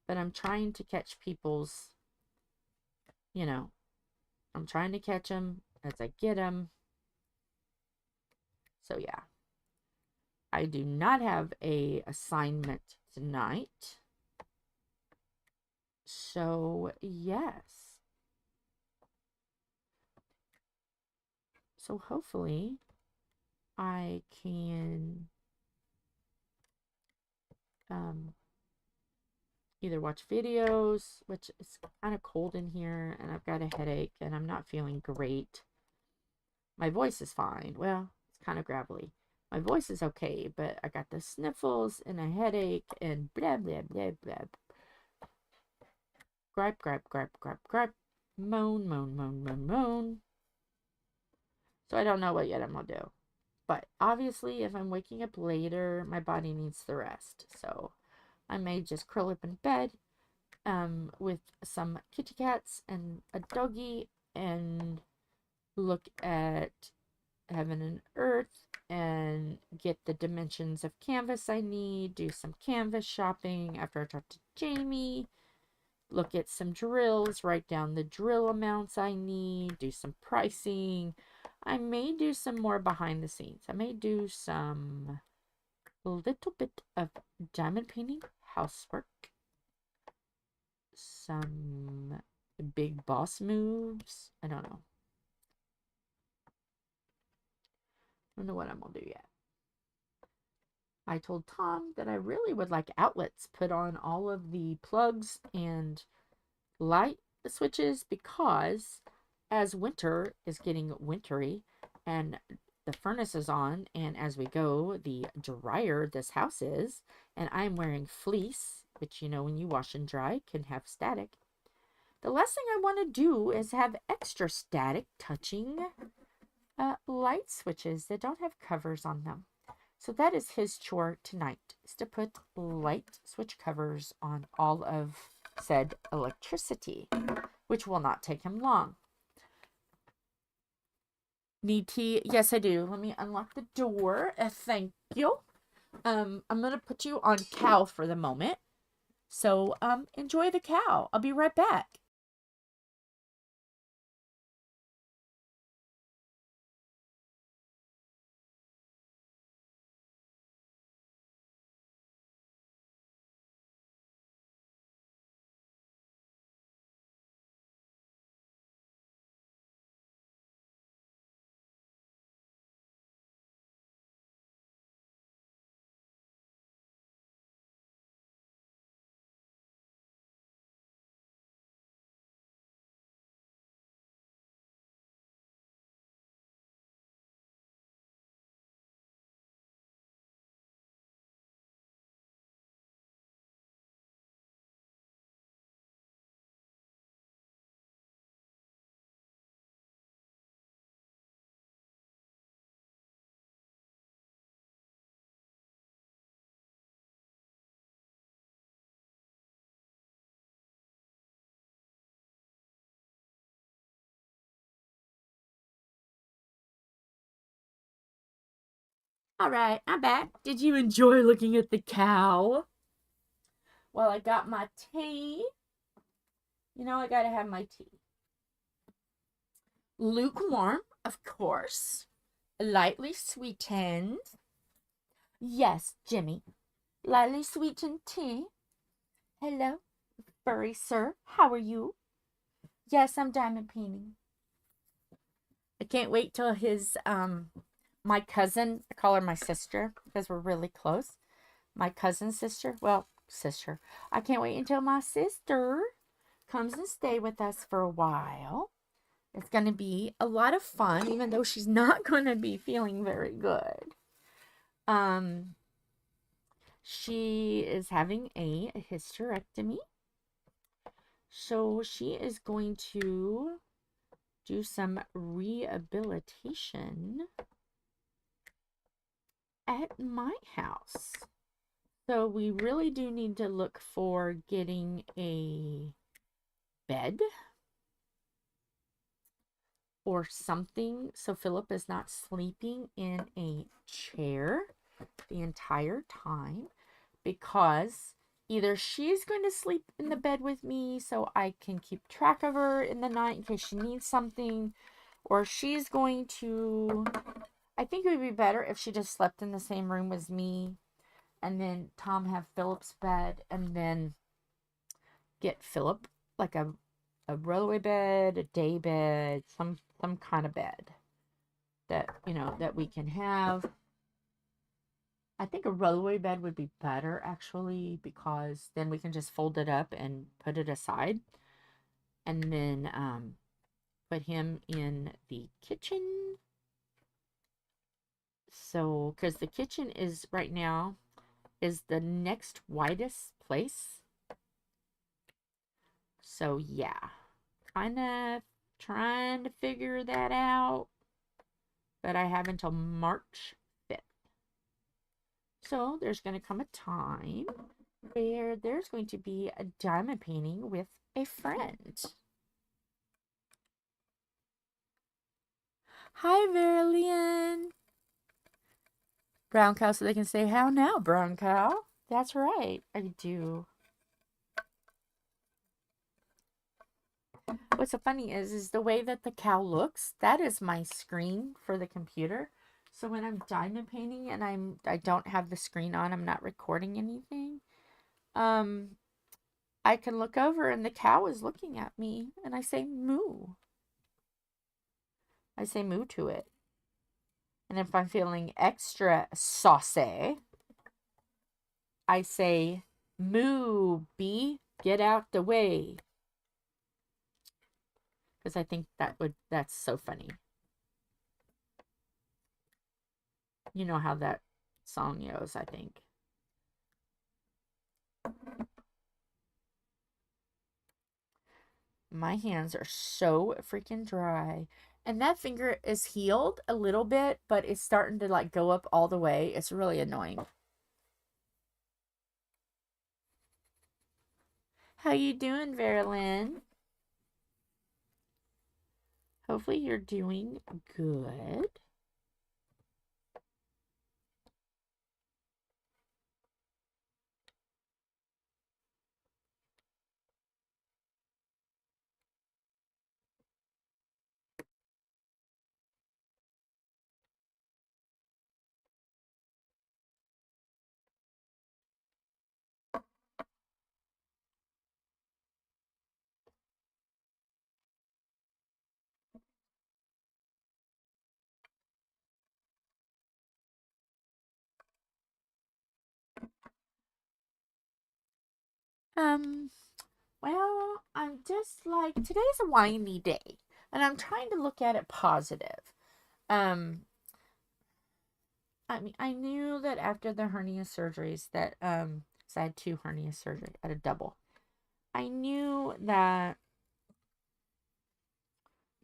But I'm trying to catch people's, I'm trying to catch them as I get them. So yeah, I do not have a assignment tonight. So yes. So hopefully I can either watch videos, which is kind of cold in here, and I've got a headache, and I'm not feeling great. My voice is fine. Well, it's kind of gravelly. My voice is okay, but I got the sniffles and a headache and blah, blah, blah, blah. Gripe, gripe, gripe, gripe, gripe. Moan, moan, moan, moan, moan. So I don't know what yet I'm going to do. But obviously, if I'm waking up later, my body needs the rest. So I may just curl up in bed with some kitty cats and a doggy, and look at heaven and earth and get the dimensions of canvas I need, do some canvas shopping after I talk to Jamie, look at some drills, write down the drill amounts I need, do some pricing. I may do some more behind the scenes. I may do some little bit of diamond painting housework, some big boss moves. I don't know. I don't know what I'm gonna do yet. I told Tom that I really would like outlets put on all of the plugs and light switches, because as winter is getting wintry and the furnace is on, and as we go, the drier this house is, and I'm wearing fleece, which, you know, when you wash and dry can have static. The last thing I want to do is have extra static touching light switches that don't have covers on them. So that is his chore tonight, is to put light switch covers on all of said electricity, which will not take him long. Need tea? Yes, I do. Let me unlock the door. Thank you. I'm going to put you on cow for the moment. So, enjoy the cow. I'll be right back. All right, I'm back. Did you enjoy looking at the cow? Well, I got my tea. You know, I gotta have my tea. Lukewarm, of course. Lightly sweetened. Yes, Jimmy. Lightly sweetened tea. Hello, furry sir. How are you? Yes, I'm diamond painting. I can't wait till his, my cousin, I call her my sister because we're really close. My cousin's sister, well, sister. I can't wait until my sister comes and stay with us for a while. It's going to be a lot of fun, even though she's not going to be feeling very good. She is having a hysterectomy. So she is going to do some rehabilitation at my house. So we really do need to look for getting a bed or something so Philip is not sleeping in a chair the entire time, because either she's going to sleep in the bed with me so I can keep track of her in the night in case she needs something, or she's going to, I think it would be better if she just slept in the same room as me, and then Tom have Philip's bed, and then get Philip like a rollaway bed, a day bed, some kind of bed that, you know, that we can have. I think a rollaway bed would be better, actually, because then we can just fold it up and put it aside, and then put him in the kitchen. So, because the kitchen is right now is the next widest place. So yeah, kind of trying to figure that out, but I have until March 5th. So there's going to come a time where there's going to be a diamond painting with a friend. Hi, Verilian. Brown cow, so they can say, how now, brown cow? That's right, I do. What's so funny is the way that the cow looks, that is my screen for the computer. So when I'm diamond painting and I don't have the screen on, I'm not recording anything. I can look over and the cow is looking at me and I say moo. I say moo to it. And if I'm feeling extra saucy, I say moo, bee, get out the way. Because I think that's so funny. You know how that song goes, I think. My hands are so freaking dry. And that finger is healed a little bit, but it's starting to like go up all the way. It's really annoying. How you doing, Verlyn? Hopefully you're doing good. Well, I'm just like, today's a whiny day, and I'm trying to look at it positive. Um, I mean, I knew that after the hernia surgeries that, so I had 2 hernia surgeries at a double. I knew that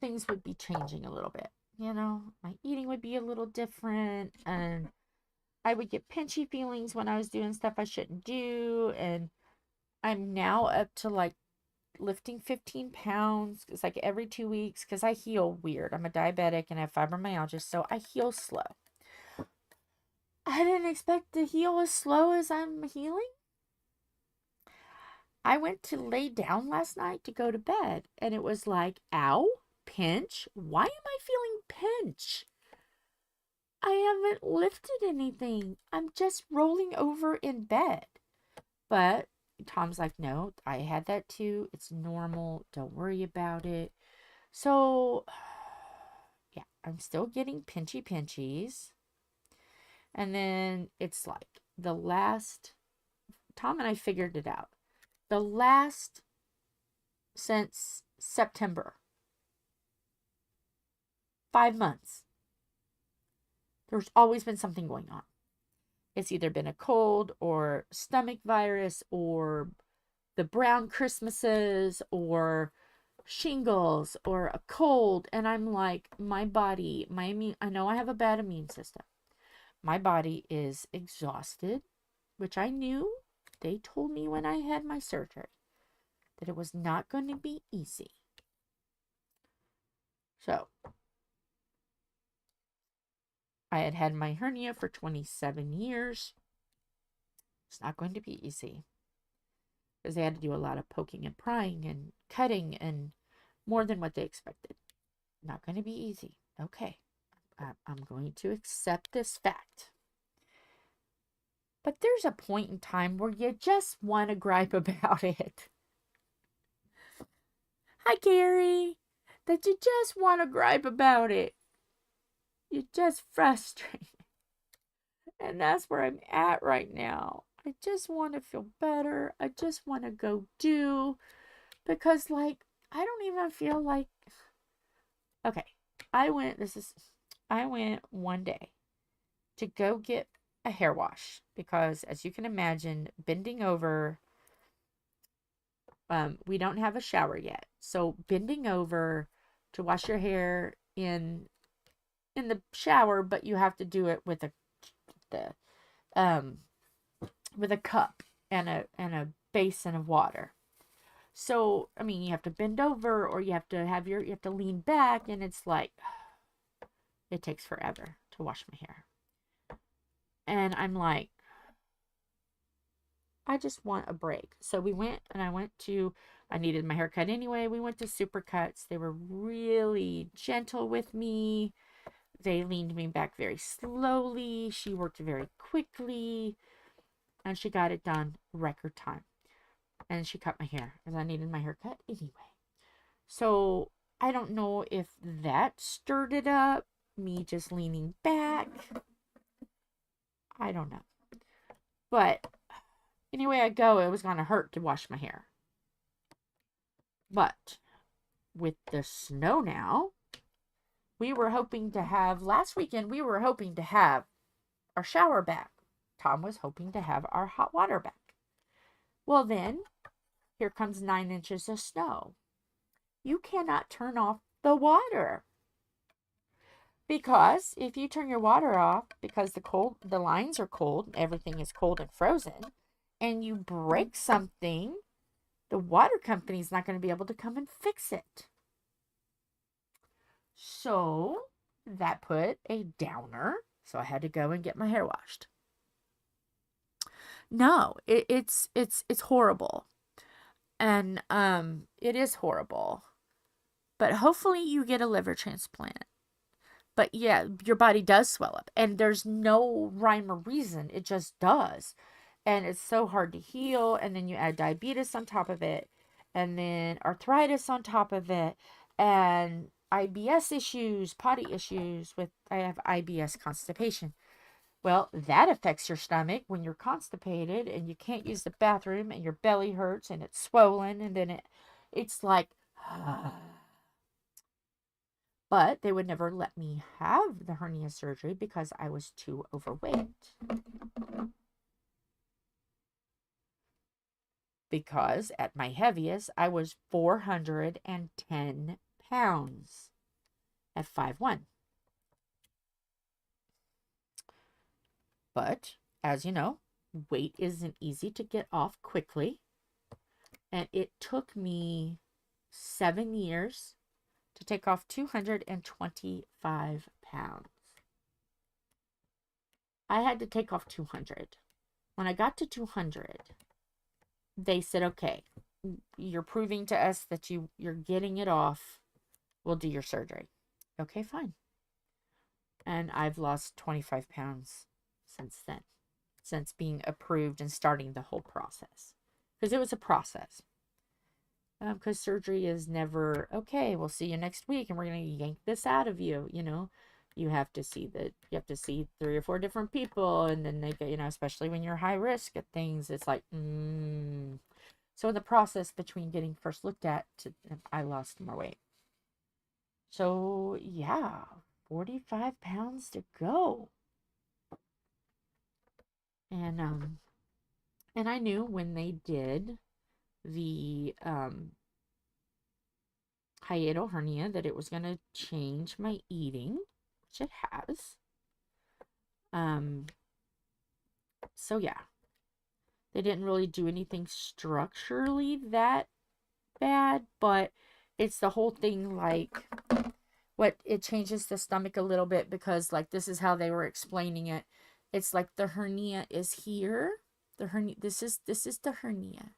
things would be changing a little bit. You know, my eating would be a little different, and I would get pinchy feelings when I was doing stuff I shouldn't do, and I'm now up to like lifting 15 pounds. It's like every 2 weeks because I heal weird. I'm a diabetic and I have fibromyalgia, so I heal slow. I didn't expect to heal as slow as I'm healing. I went to lay down last night to go to bed, and it was like, ow, pinch. Why am I feeling pinch? I haven't lifted anything. I'm just rolling over in bed. But Tom's like, no, I had that too. It's normal. Don't worry about it. So, yeah, I'm still getting pinchy pinchies. And then it's like the last, Tom and I figured it out. The last since September, 5 months, there's always been something going on. It's either been a cold or stomach virus or the brown Christmases or shingles or a cold. And I'm like, my body, I know I have a bad immune system. My body is exhausted, which I knew. They told me when I had my surgery that it was not going to be easy. So, I had had my hernia for 27 years. It's not going to be easy because they had to do a lot of poking and prying and cutting and more than what they expected. Not going to be easy. Okay, I'm going to accept this fact. But there's a point in time where you just want to gripe about it. Hi, Gary. That you just want to gripe about it. You're just frustrated. And that's where I'm at right now. I just want to feel better. I just want to go do. Because, like, I don't even feel like. Okay. I went one day to go get a hair wash. Because, as you can imagine, bending over. We don't have a shower yet. So, bending over to wash your hair in the shower, but you have to do it with the with a cup, and a basin of water. So, I mean, you have to bend over, or you have to lean back, and it's like, it takes forever to wash my hair. And I'm like, I just want a break. So we went, and I needed my haircut anyway. We went to Supercuts. They were really gentle with me. They leaned me back very slowly. She worked very quickly, and she got it done record time. And she cut my hair, because I needed my haircut anyway. So I don't know if that stirred it up, me just leaning back. I don't know. But anyway I go, it was going to hurt to wash my hair. But with the snow now, last weekend, we were hoping to have our shower back. Tom was hoping to have our hot water back. Well, then, here comes 9 inches of snow. You cannot turn off the water. Because if you turn your water off, because the lines are cold, everything is cold and frozen, and you break something, the water company's not going to be able to come and fix it. So that put a downer. So I had to go and get my hair washed. No, it's horrible. And it is horrible. But hopefully you get a liver transplant. But yeah, your body does swell up. And there's no rhyme or reason. It just does. And it's so hard to heal. And then you add diabetes on top of it. And then arthritis on top of it. And IBS issues, potty issues. I have IBS, constipation. Well, that affects your stomach when you're constipated and you can't use the bathroom and your belly hurts and it's swollen. And then it's like... But they would never let me have the hernia surgery because I was too overweight. Because at my heaviest, I was 410 pounds at 5'1". But, as you know, weight isn't easy to get off quickly. And it took me 7 years to take off 225 pounds. I had to take off 200. When I got to 200, they said, okay, you're proving to us that you're getting it off. We'll do your surgery. Okay, fine. And I've lost 25 pounds since then, since being approved and starting the whole process. Because it was a process. Because surgery is never, okay, we'll see you next week and we're going to yank this out of you, you know. You have to see 3 or 4 different people, and then they get, you know, especially when you're high risk at things, it's like, So in the process between getting first looked at, I lost more weight. So, yeah, 45 pounds to go. And I knew when they did the hiatal hernia that it was going to change my eating, which it has. So yeah, they didn't really do anything structurally that bad, but it's the whole thing, like, it changes the stomach a little bit, because like this is how they were explaining it. It's like the hernia is here. The hernia, this is the hernia.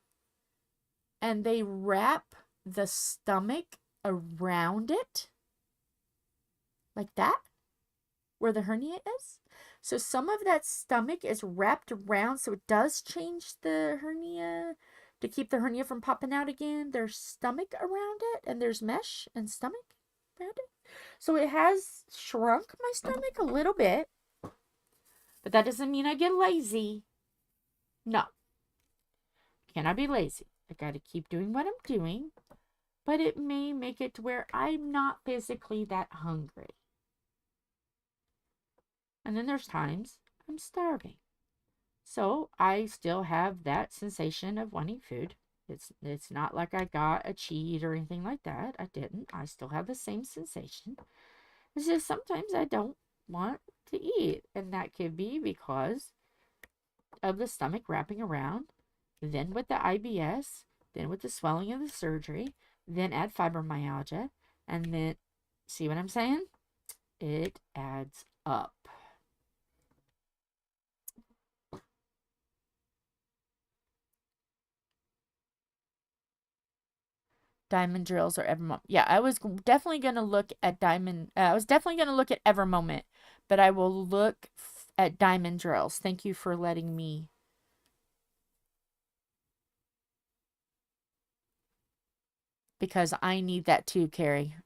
And they wrap the stomach around it. Like that. Where the hernia is. So some of that stomach is wrapped around. So it does change the hernia. To keep the hernia from popping out again. There's stomach around it. And there's mesh and stomach around it. So it has shrunk my stomach a little bit. But that doesn't mean I get lazy. No. Can I be lazy? I gotta keep doing what I'm doing. But it may make it to where I'm not physically that hungry. And then there's times I'm starving. So I still have that sensation of wanting food. It's not like I got a cheat or anything like that. I didn't. I still have the same sensation. It's just sometimes I don't want to eat. And that could be because of the stomach wrapping around. then with the IBS, then with the swelling of the surgery, then add fibromyalgia, and then, see what I'm saying? It adds up. Diamond drills or Evermoment. Yeah, I was definitely going to look at diamond. I was definitely going to look at Evermoment, but I will look at diamond drills. Thank you for letting me. Because I need that too, Carrie.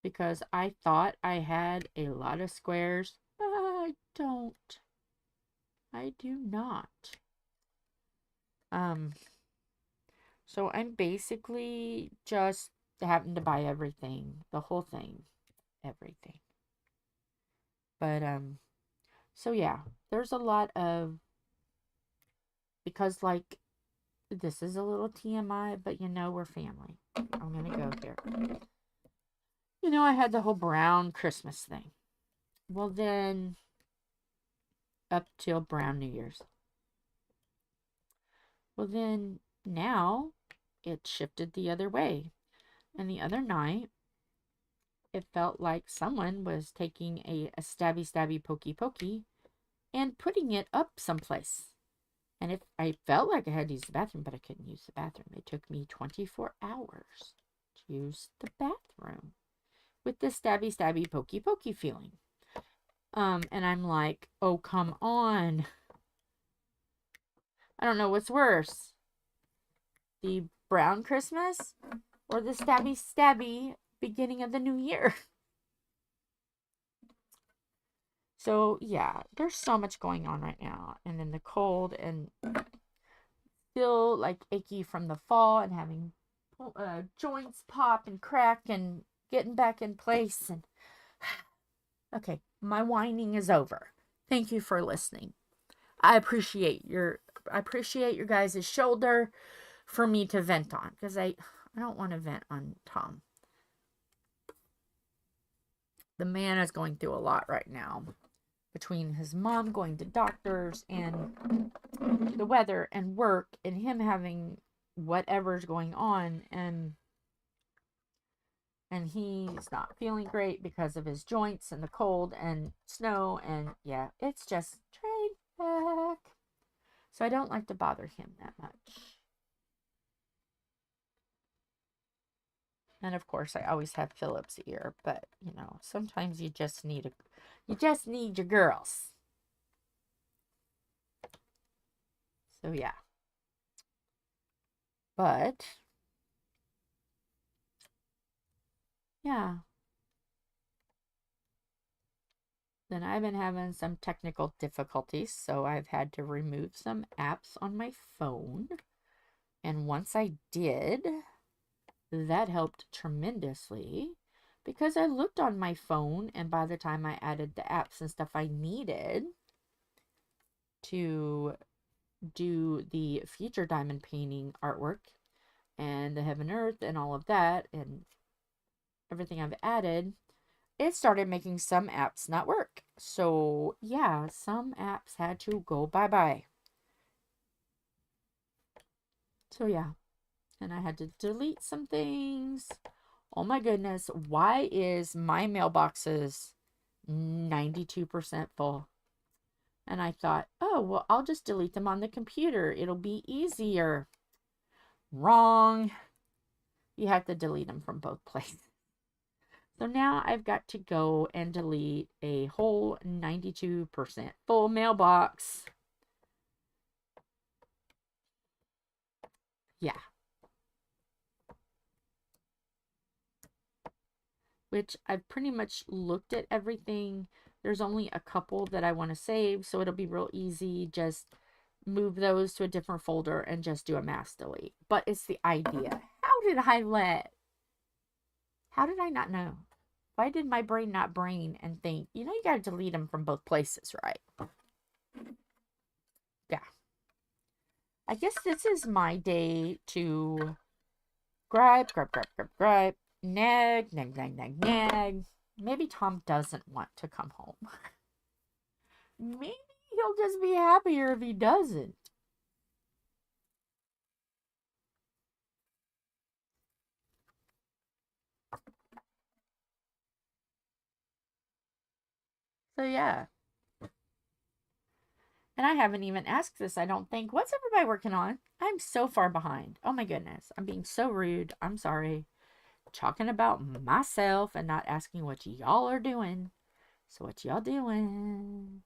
Because I thought I had a lot of squares. I don't. I do not. So I'm basically just having to buy everything, the whole thing, everything. But so yeah, there's a lot of, because like, this is a little TMI, but you know, we're family. I'm gonna go here. You know, I had the whole brown Christmas thing. Well, then up till brown New Year's. Well, then now it shifted the other way. And the other night, it felt like someone was taking a stabby, stabby, pokey, pokey and putting it up someplace. And if I felt like I had to use the bathroom, but I couldn't use the bathroom. It took me 24 hours to use the bathroom with the stabby, stabby, pokey, pokey feeling. And I'm like, oh, come on. I don't know what's worse. The brown Christmas or the stabby, stabby beginning of the new year. So, yeah, there's so much going on right now. And then the cold and still like achy from the fall and having joints pop and crack and getting back in place. And okay, my whining is over. Thank you for listening. I appreciate your guys' shoulder for me to vent on, because I don't want to vent on Tom. The man is going through a lot right now, between his mom going to doctors and the weather and work and him having whatever's going on, and he's not feeling great because of his joints and the cold and snow, and yeah, it's just trainwreck. So I don't like to bother him that much. And of course, I always have Philip's ear, but you know, sometimes you just need your girls. So yeah. But yeah. Then I've been having some technical difficulties, so I've had to remove some apps on my phone. And once I did, that helped tremendously, because I looked on my phone, and by the time I added the apps and stuff I needed to do the future diamond painting artwork and the heaven earth and all of that and everything I've added, it started making some apps not work. So yeah, some apps had to go bye-bye. So yeah, and I had to delete some things. Oh my goodness, why is my mailboxes 92% full? And I thought, oh, well, I'll just delete them on the computer. It'll be easier. Wrong. You have to delete them from both places. So now I've got to go and delete a whole 92% full mailbox. Yeah. Which I've pretty much looked at everything. There's only a couple that I want to save, so it'll be real easy. Just move those to a different folder and just do a mass delete. But it's the idea. How did I not know? Why did my brain not brain and think, you know, you got to delete them from both places, right? Yeah. I guess this is my day to gripe, gripe, gripe, gripe, gripe, nag, nag, nag, nag, nag. Maybe Tom doesn't want to come home. Maybe he'll just be happier if he doesn't. So yeah. And I haven't even asked this, I don't think. What's everybody working on? I'm so far behind. Oh my goodness. I'm being so rude. I'm sorry. Talking about myself and not asking what y'all are doing. So what y'all doing?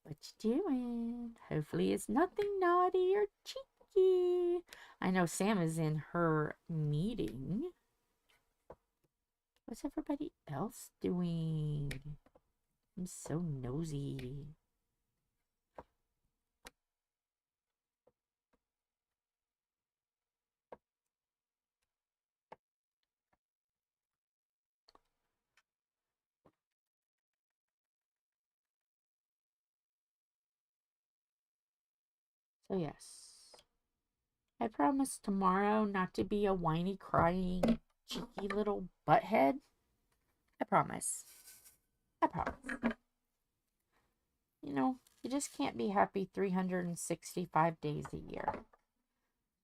What you doing? Hopefully it's nothing naughty or cheeky. I know Sam is in her meeting. What's everybody else doing? I'm so nosy. So yes, I promise tomorrow not to be a whiny, crying, cheeky little butthead. I promise. I promise. You know, you just can't be happy 365 days a year.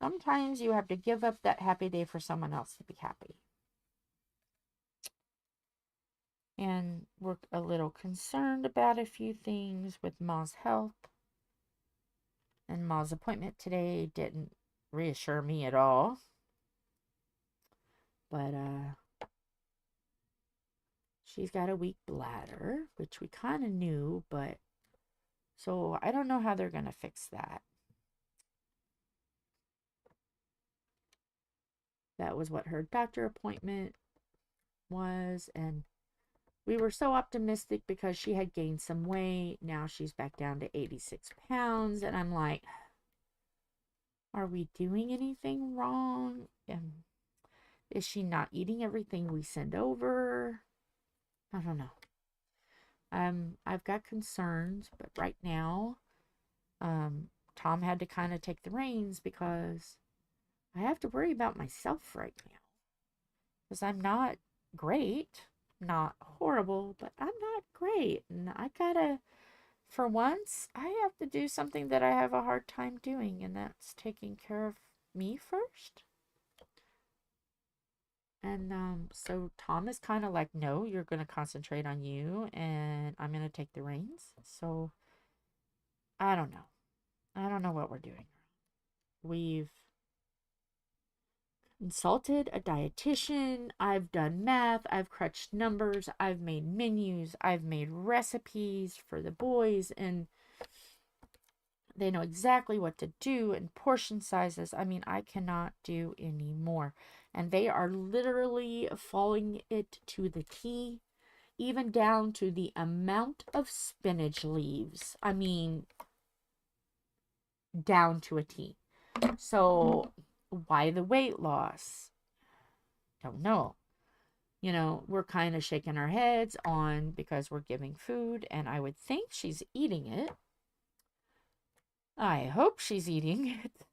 Sometimes you have to give up that happy day for someone else to be happy. And we're a little concerned about a few things with Ma's health. And Ma's appointment today didn't reassure me at all. But she's got a weak bladder, which we kind of knew, but so I don't know how they're going to fix that. That was what her doctor appointment was, and we were so optimistic because she had gained some weight. Now she's back down to 86 pounds, and I'm like, are we doing anything wrong? Is she not eating everything we send over? I don't know. I've got concerns, but right now, Tom had to kind of take the reins because I have to worry about myself right now. Because I'm not great, not horrible, but I'm not great. And I gotta, for once, I have to do something that I have a hard time doing, and that's taking care of me first. And so Tom is kind of like, no, you're going to concentrate on you, and I'm going to take the reins. So I don't know. I don't know what we're doing. We've consulted a dietitian. I've done math. I've crunched numbers. I've made menus. I've made recipes for the boys, and they know exactly what to do and portion sizes. I mean, I cannot do any more. And they are literally following it to the T, even down to the amount of spinach leaves. I mean, down to a T. So, why the weight loss? Don't know. You know, we're kind of shaking our heads on because we're giving food, and I would think she's eating it. I hope she's eating it.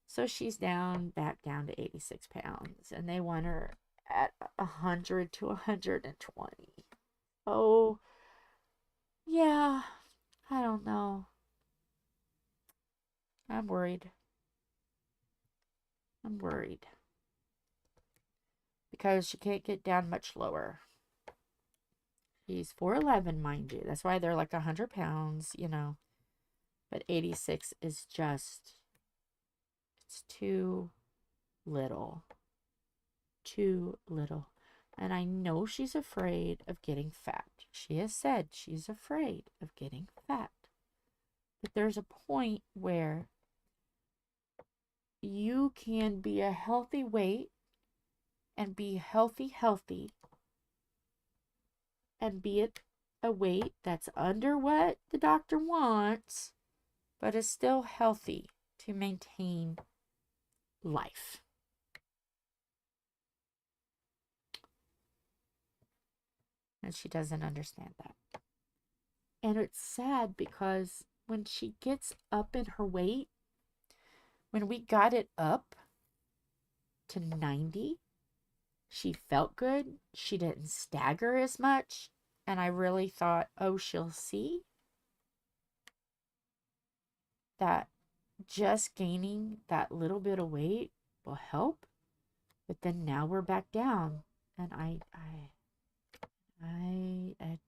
So she's back down to 86 pounds, and they want her at 100 to 120. Oh, yeah, I don't know. I'm worried. I'm worried. Because she can't get down much lower. She's 4'11", mind you. That's why they're like 100 pounds, you know. But 86 is just, it's too little. Too little. And I know she's afraid of getting fat. She has said she's afraid of getting fat. But there's a point where you can be a healthy weight and be healthy, and be at a weight that's under what the doctor wants, but is still healthy to maintain life. And she doesn't understand that. And it's sad because when she gets up in her weight, when we got it up to 90. She felt good. She didn't stagger as much. And I really thought, oh, she'll see that just gaining that little bit of weight will help. But then now we're back down. And I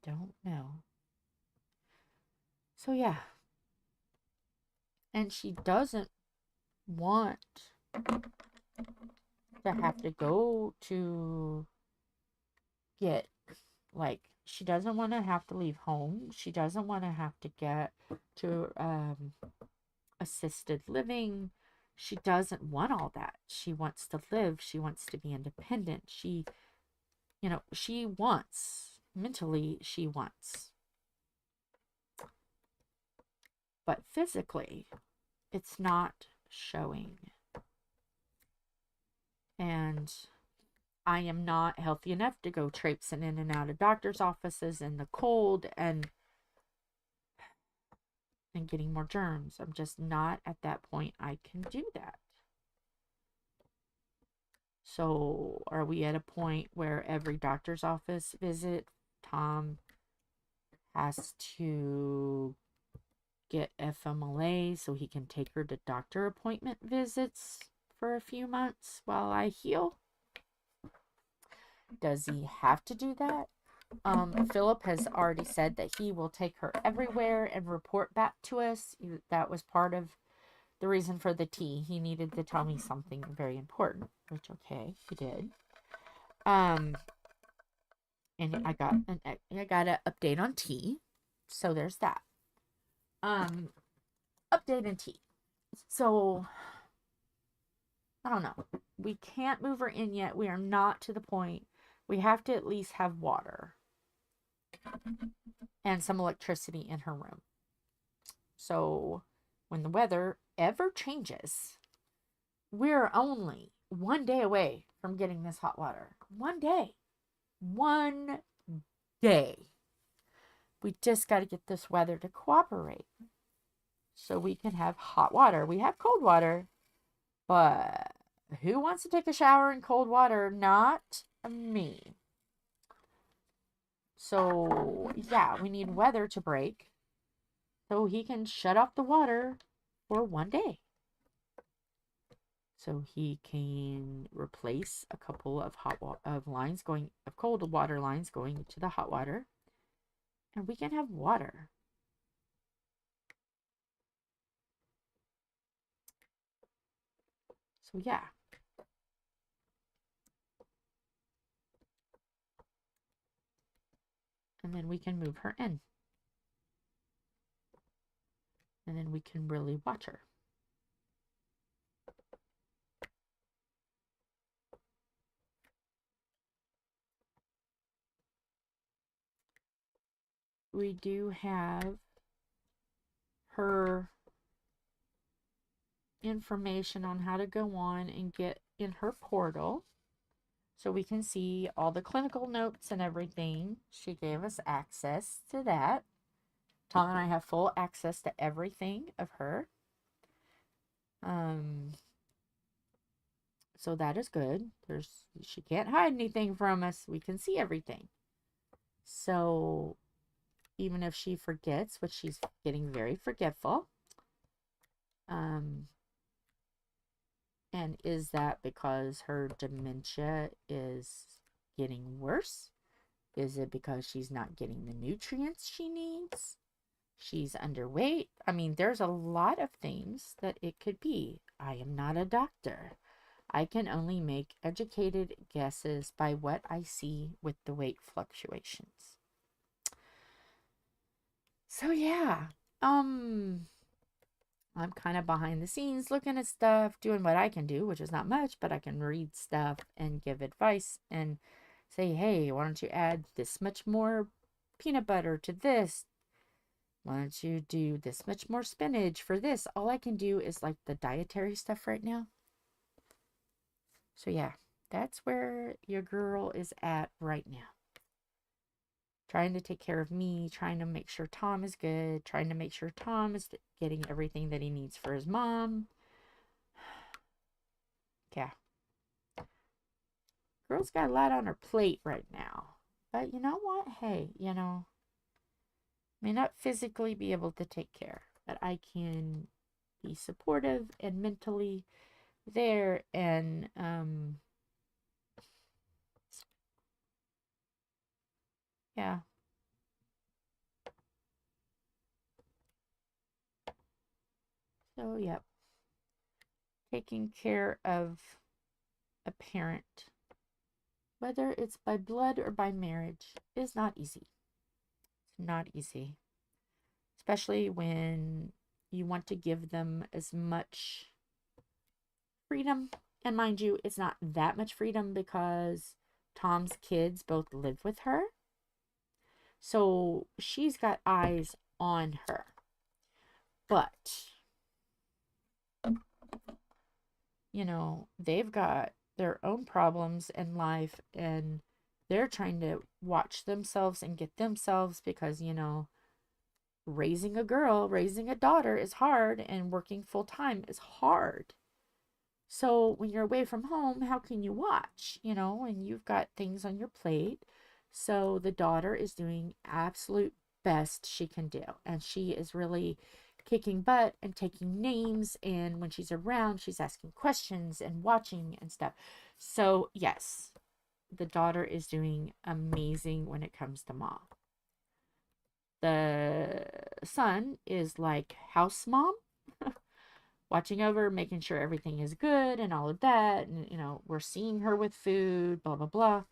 don't know. So yeah. And she doesn't want to have to go to get, like, she doesn't want to have to leave home. She doesn't want to have to get to assisted living. She doesn't want all that. She wants to live. She wants to be independent. She, you know, she wants, mentally, she wants. But physically, it's not showing. And I am not healthy enough to go traipsing in and out of doctor's offices in the cold and getting more germs. I'm just not at that point I can do that. So are we at a point where every doctor's office visit, Tom has to get FMLA so he can take her to doctor appointment visits for a few months while I heal? Does he have to do that? Philip has already said that he will take her everywhere and report back to us. That was part of the reason for the tea. He needed to tell me something very important, which, okay, he did. And I got an update on tea. So there's that. Update on tea. So I don't know. We can't move her in yet. We are not to the point. We have to at least have water and some electricity in her room. So when the weather ever changes, we're only one day away from getting this hot water. One day. One day. We just got to get this weather to cooperate so we can have hot water. We have cold water, but who wants to take a shower in cold water? Not me. So, yeah, we need weather to break so he can shut off the water for one day. So he can replace a couple of cold water lines going to the hot water, and we can have water. So yeah. And then we can move her in. And then we can really watch her. We do have her information on how to go on and get in her portal. So we can see all the clinical notes and everything. She gave us access to that. Tom and I have full access to everything of her. So that is good. She can't hide anything from us. We can see everything. So even if she forgets, which she's getting very forgetful, and is that because her dementia is getting worse? Is it because she's not getting the nutrients she needs? She's underweight? I mean, there's a lot of things that it could be. I am not a doctor. I can only make educated guesses by what I see with the weight fluctuations. So yeah, I'm kind of behind the scenes looking at stuff, doing what I can do, which is not much, but I can read stuff and give advice and say, hey, why don't you add this much more peanut butter to this? Why don't you do this much more spinach for this? All I can do is like the dietary stuff right now. So yeah, that's where your girl is at right now. Trying to take care of me, trying to make sure Tom is good, trying to make sure Tom is getting everything that he needs for his mom. Yeah. Girl's got a lot on her plate right now. But you know what? Hey, you know, may not physically be able to take care, but I can be supportive and mentally there. And yeah. So yeah, taking care of a parent, whether it's by blood or by marriage, is not easy. It's not easy, especially when you want to give them as much freedom. And mind you, it's not that much freedom because Tom's kids both live with her. So she's got eyes on her. But, you know, they've got their own problems in life and they're trying to watch themselves and get themselves because, you know, raising a girl, raising a daughter is hard and working full time is hard. So when you're away from home, how can you watch? You know, and you've got things on your plate. So the daughter is doing absolute best she can do. And she is really kicking butt and taking names. And when she's around, she's asking questions and watching and stuff. So yes, the daughter is doing amazing when it comes to mom. The son is like house mom. Watching over, making sure everything is good and all of that. And, you know, we're seeing her with food, blah, blah, blah.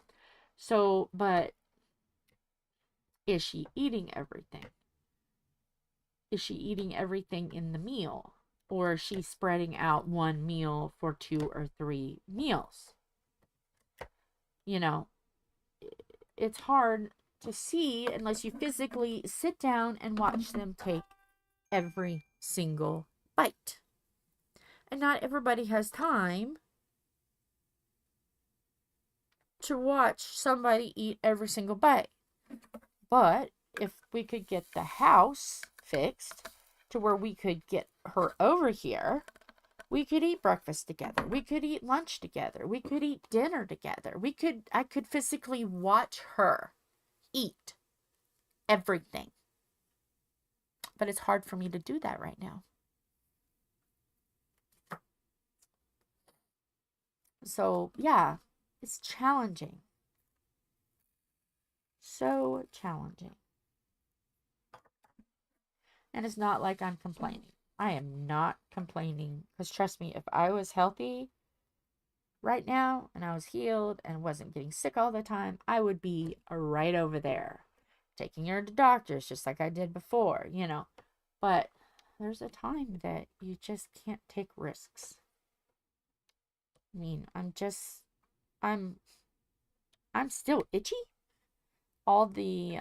So, but is she eating everything? Is she eating everything in the meal? Or is she spreading out one meal for 2 or 3 meals? You know, it's hard to see unless you physically sit down and watch them take every single bite. And not everybody has time to watch somebody eat every single bite. But if we could get the house fixed to where we could get her over here, we could eat breakfast together. We could eat lunch together. We could eat dinner together. I could physically watch her eat everything. But it's hard for me to do that right now. So, yeah, it's challenging. So challenging. And it's not like I'm complaining. I am not complaining. Because trust me, if I was healthy right now and I was healed and wasn't getting sick all the time, I would be right over there taking her to doctors just like I did before, you know. But there's a time that you just can't take risks. I mean, I'm still itchy. All the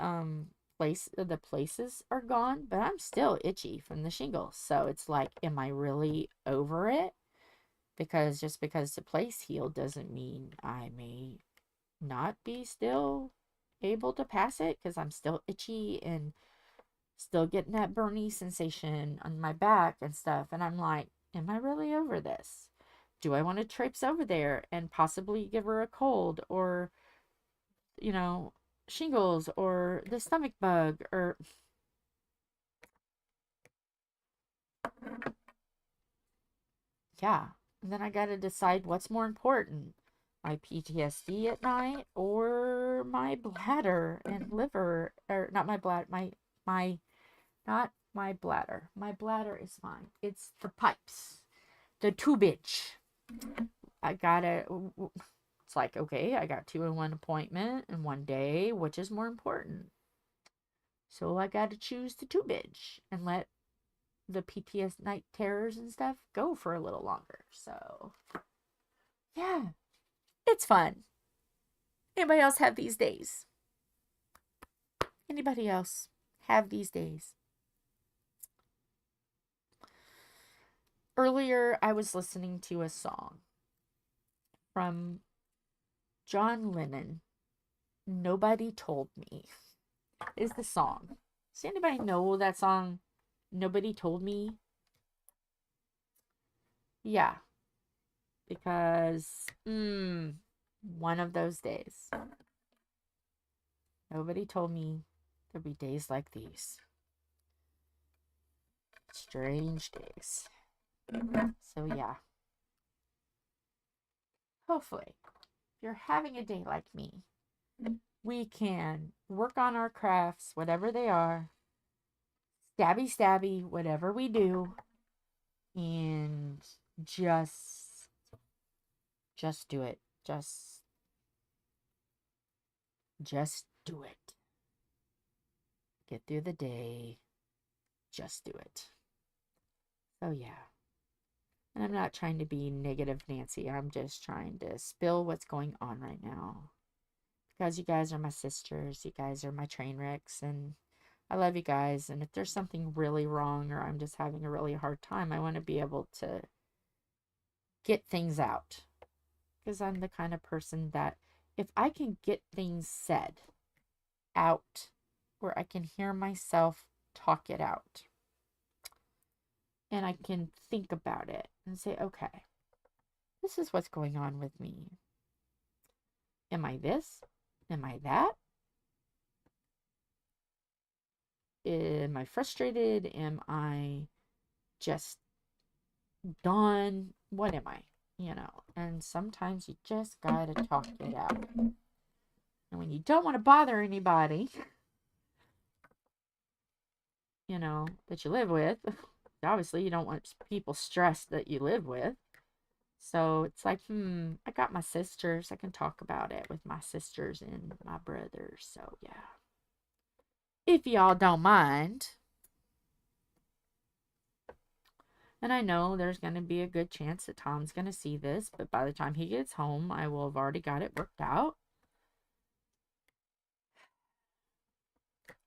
places are gone, but I'm still itchy from the shingles. So it's like, am I really over it? Because just because the place healed doesn't mean I may not be still able to pass it, because I'm still itchy and still getting that burny sensation on my back and stuff. And I'm like, am I really over this? Do I want to traipse over there and possibly give her a cold or, you know, shingles or the stomach bug or... Yeah. And then I got to decide what's more important, my PTSD at night or my bladder and liver, or not my bladder, not my bladder. My bladder is fine. It's the pipes, the tubage. I gotta, it's like, okay, I got 2 in 1 appointment in one day. Which is more important? So I got to choose the tubage and let the PTSD night terrors and stuff go for a little longer. So, yeah, it's fun. Anybody else have these days? Anybody else have these days? Earlier, I was listening to a song from John Lennon. Nobody Told Me is the song. Does anybody know that song? Nobody Told Me? Yeah. Because, one of those days. Nobody told me there'd be days like these. Strange days. So yeah. Hopefully, if you're having a day like me, we can work on our crafts, whatever they are, stabby stabby, whatever we do, and just do it. Just do it. Get through the day. Just do it. So yeah. And I'm not trying to be negative Nancy. I'm just trying to spill what's going on right now. Because you guys are my sisters. You guys are my train wrecks. And I love you guys. And if there's something really wrong or I'm just having a really hard time, I want to be able to get things out. Because I'm the kind of person that if I can get things said out, where I can hear myself talk it out, and I can think about it and say, okay, this is what's going on with me. Am I this? Am I that? Am I frustrated? Am I just done? What am I? You know, and sometimes you just gotta talk it out. And when you don't want to bother anybody, you know, that you live with, obviously you don't want people stressed that you live with. So it's like, I got my sisters. I can talk about it with my sisters and my brothers. So yeah. If y'all don't mind. And I know there's going to be a good chance that Tom's going to see this, but by the time he gets home, I will have already got it worked out.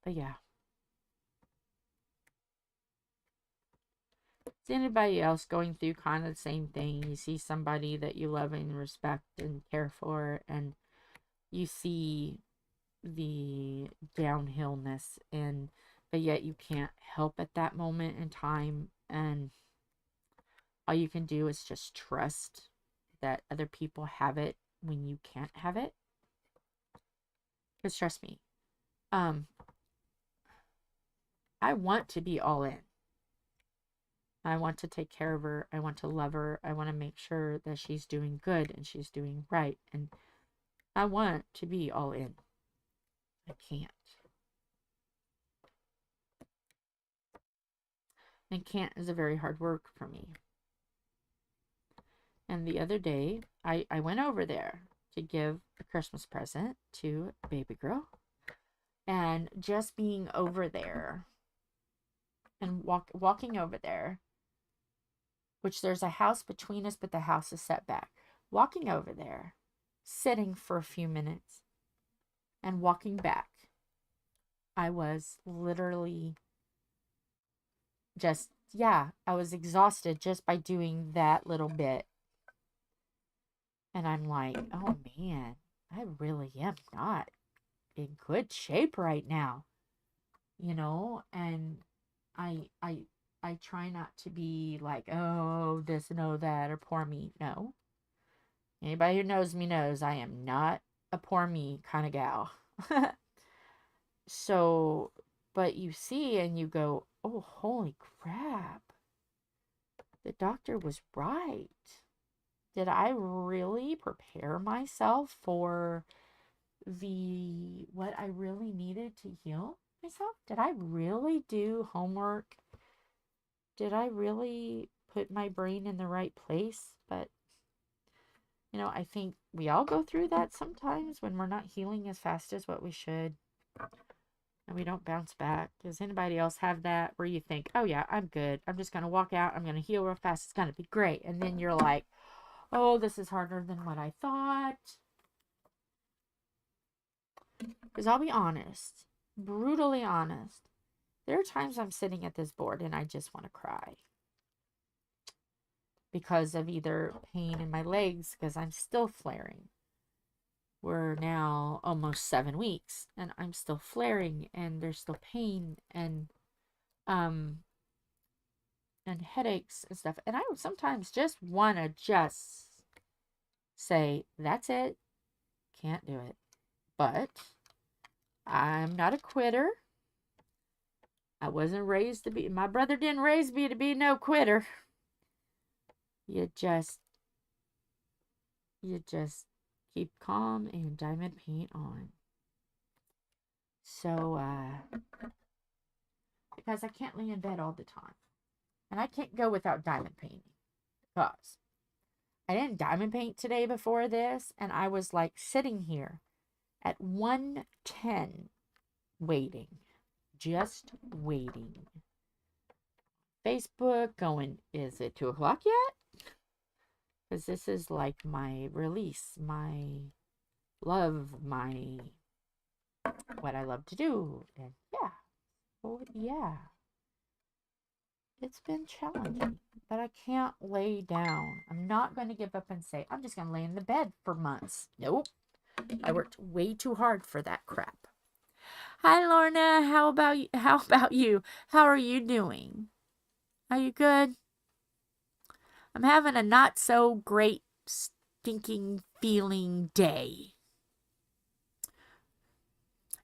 But yeah. Is anybody else going through kind of the same thing? You see somebody that you love and respect and care for, and you see the downhillness, and but yet you can't help at that moment in time, and all you can do is just trust that other people have it when you can't have it. Because trust me, I want to be all in. I want to take care of her. I want to love her. I want to make sure that she's doing good and she's doing right. And I want to be all in. I can't. And can't is a very hard word for me. And the other day, I went over there to give a Christmas present to baby girl. And just being over there and walking over there, which there's a house between us, but the house is set back. Walking over there, sitting for a few minutes, and walking back, I was literally just, yeah, I was exhausted just by doing that little bit. And I'm like, oh man, I really am not in good shape right now, you know? And I try not to be like, oh, this and oh, that, or poor me. No. Anybody who knows me knows I am not a poor me kind of gal. So, but you see and you go, oh, holy crap. The doctor was right. Did I really prepare myself for what I really needed to heal myself? Did I really do homework? Did I really put my brain in the right place? But, you know, I think we all go through that sometimes when we're not healing as fast as what we should. And we don't bounce back. Does anybody else have that where you think, oh yeah, I'm good. I'm just going to walk out. I'm going to heal real fast. It's going to be great. And then you're like, oh, this is harder than what I thought. Because I'll be honest, brutally honest. There are times I'm sitting at this board and I just want to cry. Because of either pain in my legs, because I'm still flaring. We're now almost 7 weeks and I'm still flaring and there's still pain and headaches and stuff. And I would sometimes just want to just say, that's it. can't do it. But I'm not a quitter. I wasn't raised to be, my brother didn't raise me to be no quitter. You just keep calm and diamond paint on. So, because I can't lay in bed all the time. And I can't go without diamond painting. Because I didn't diamond paint today before this, and I was like sitting here at 1:10 waiting. Just waiting. Facebook going, is it 2 o'clock yet? Because this is like my release, my love, my what I love to do. And yeah. Oh yeah. It's been challenging, but I can't lay down. I'm not going to give up and say, I'm just going to lay in the bed for months. Nope. I worked way too hard for that crap. Hi, Lorna. How about you? How are you doing? Are you good? I'm having a not so great stinking feeling day.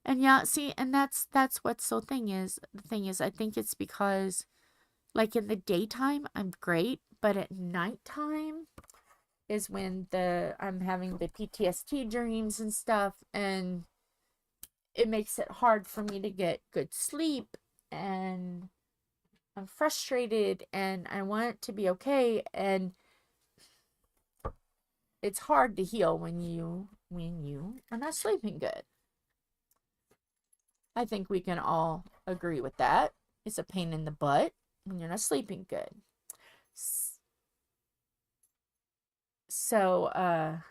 And yeah, see, and that's what's the thing is, I think it's because like in the daytime I'm great, but at nighttime is when I'm having the PTSD dreams and stuff, and it makes it hard for me to get good sleep, and I'm frustrated and I want it to be okay, and it's hard to heal when you are not sleeping good. I think we can all agree with that. It's a pain in the butt when you're not sleeping good. So, I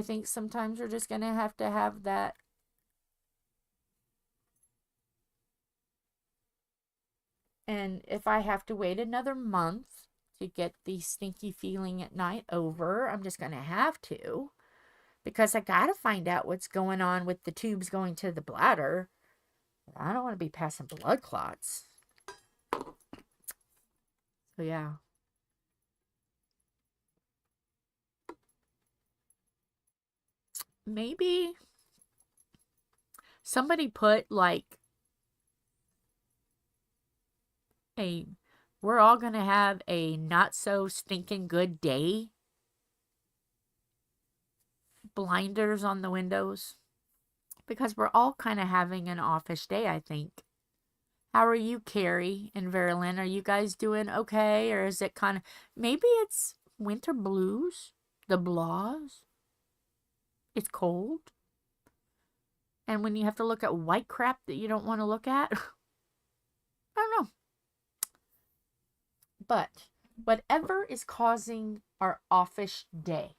think sometimes we're just going to have that. And if I have to wait another month to get the stinky feeling at night over, I'm just going to have to. Because I got to find out what's going on with the tubes going to the bladder. I don't want to be passing blood clots. So, yeah. Maybe somebody put like we're all going to have a not so stinking good day blinders on the windows. Because we're all kind of having an offish day, I think. How are you, Carrie and Verilyn? Are you guys doing okay? Or is it kind of, maybe it's winter blues? The blahs? It's cold? And when you have to look at white crap that you don't want to look at? I don't know. But whatever is causing our offish day,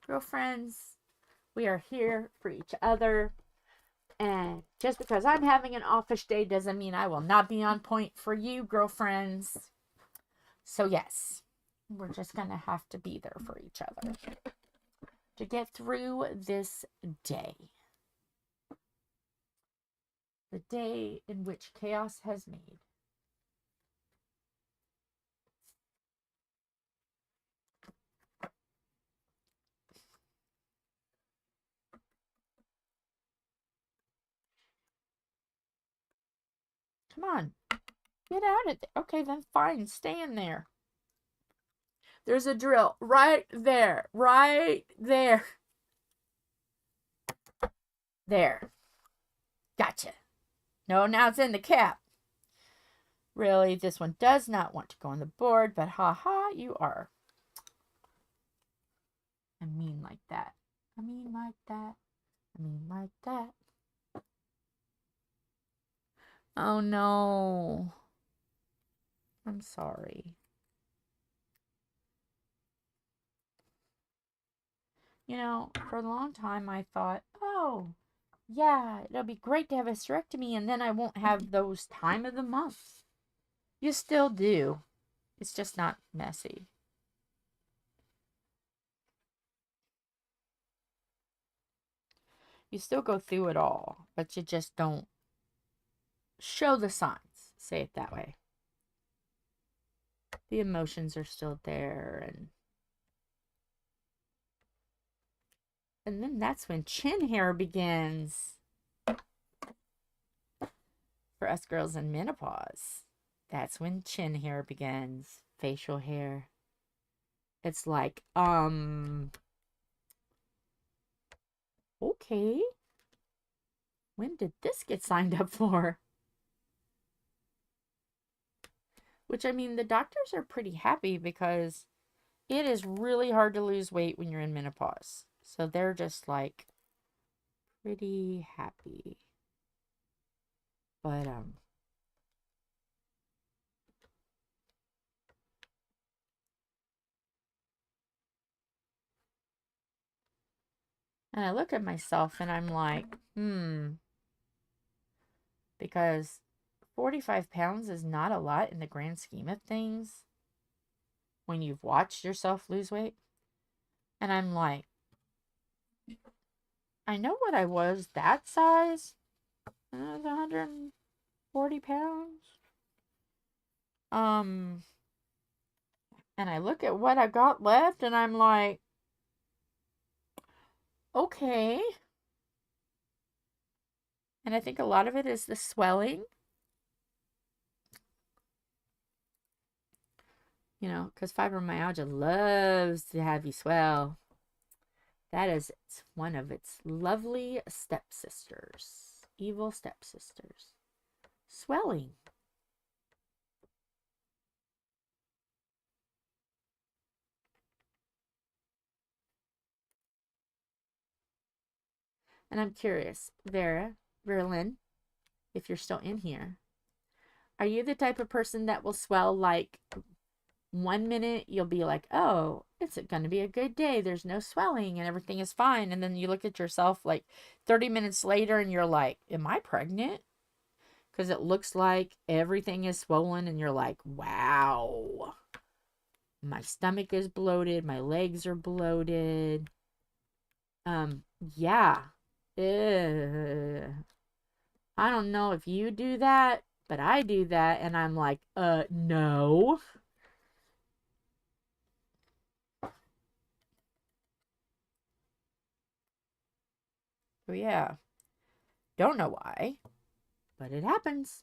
girlfriends, we are here for each other. And just because I'm having an offish day doesn't mean I will not be on point for you, girlfriends. So yes, we're just going to have to be there for each other to get through this day. The day in which chaos has made. Come on. Get out of there. Okay, then fine. Stay in there. There's a drill right there. Right there. There. Gotcha. No, now it's in the cap. Really, this one does not want to go on the board, but haha, you are. I mean like that. I mean like that. I mean like that. Oh no. I'm sorry. You know, for a long time I thought, oh, yeah, it'll be great to have a hysterectomy and then I won't have those time of the month. You still do. It's just not messy. You still go through it all, but you just don't show the signs. Say it that way. The emotions are still there, and And then that's when chin hair begins. For us girls in menopause, that's when chin hair begins. Facial hair. It's like, okay. When did this get signed up for? Which, I mean, the doctors are pretty happy because it is really hard to lose weight when you're in menopause. So they're just like pretty happy. But, and I look at myself and I'm like, because 45 pounds is not a lot in the grand scheme of things when you've watched yourself lose weight. And I'm like, I know what I was that size. I was 140 pounds. And I look at what I got left and I'm like, okay. And I think a lot of it is the swelling. You know, because fibromyalgia loves to have you swell. That is one of its lovely stepsisters. Evil stepsisters. Swelling. And I'm curious, Verlyn, if you're still in here, are you the type of person that will swell like 1 minute you'll be like, oh, it's going to be a good day. There's no swelling and everything is fine. And then you look at yourself like 30 minutes later and you're like, am I pregnant? Because it looks like everything is swollen and you're like, wow. My stomach is bloated. My legs are bloated. Yeah. Ugh. I don't know if you do that, but I do that. And I'm like, no. Oh, yeah. Don't know why, but it happens.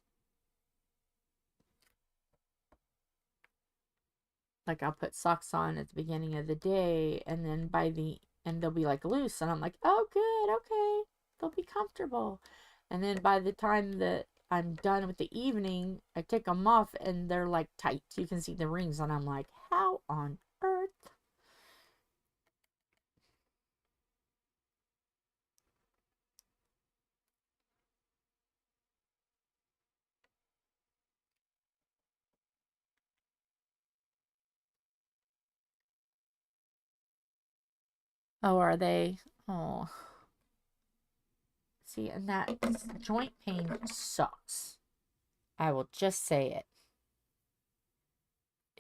Like I'll put socks on at the beginning of the day and then and they'll be like loose and I'm like, oh good, okay, they'll be comfortable. And then by the time that I'm done with the evening, I take them off and they're like tight. You can see the rings and I'm like, how on earth? Oh, are they? Oh, see, and that joint pain sucks. I will just say it.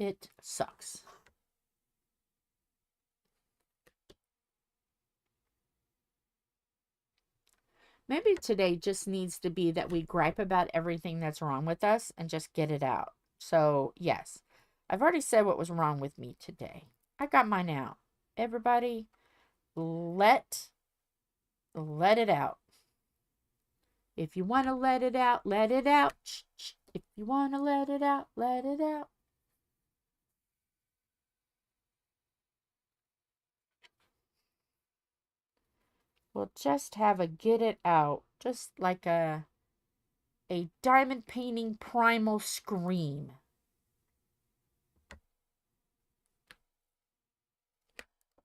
It sucks. Maybe today just needs to be that we gripe about everything that's wrong with us and just get it out. So, yes, I've already said what was wrong with me today. I got mine out. Everybody, let it out. If you want to let it out, let it out. If you want to let it out, let it out. We'll just have a get it out. Just like a diamond painting primal scream.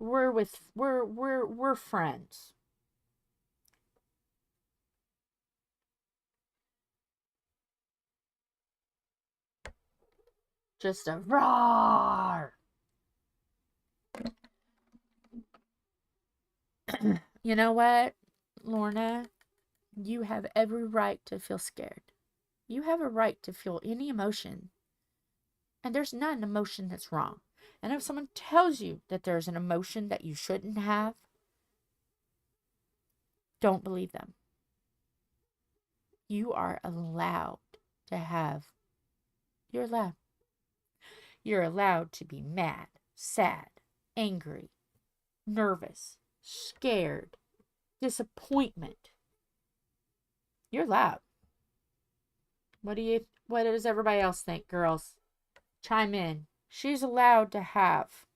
We're friends. Just a roar. You know what, Lorna? You have every right to feel scared. You have a right to feel any emotion. And there's not an emotion that's wrong. And if someone tells you that there's an emotion that you shouldn't have, don't believe them. You are allowed to have, you're allowed. You're allowed to be mad, sad, angry, nervous, scared, disappointment. You're loud. What does everybody else think, girls? Chime in. She's allowed to have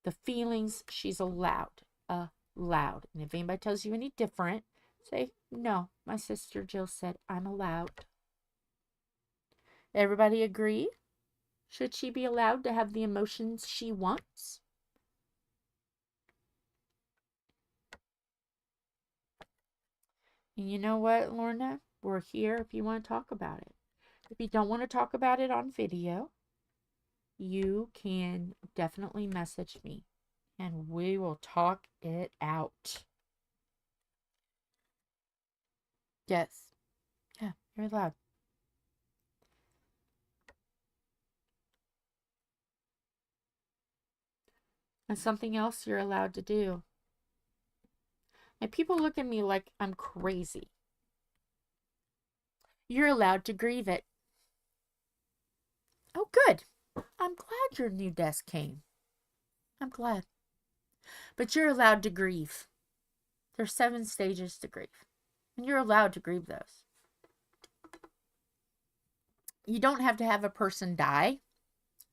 the feelings. She's allowed. Allowed. And if anybody tells you any different, say, no, my sister Jill said I'm allowed. Everybody agree? Should she be allowed to have the emotions she wants? And you know what, Lorna? We're here if you want to talk about it. If you don't want to talk about it on video, you can definitely message me and we will talk it out. Yes. Yeah, you're allowed. And something else you're allowed to do. And people look at me like I'm crazy. You're allowed to grieve it. Oh, good. I'm glad your new desk came. I'm glad. But you're allowed to grieve. There's 7 stages to grief. And you're allowed to grieve those. You don't have to have a person die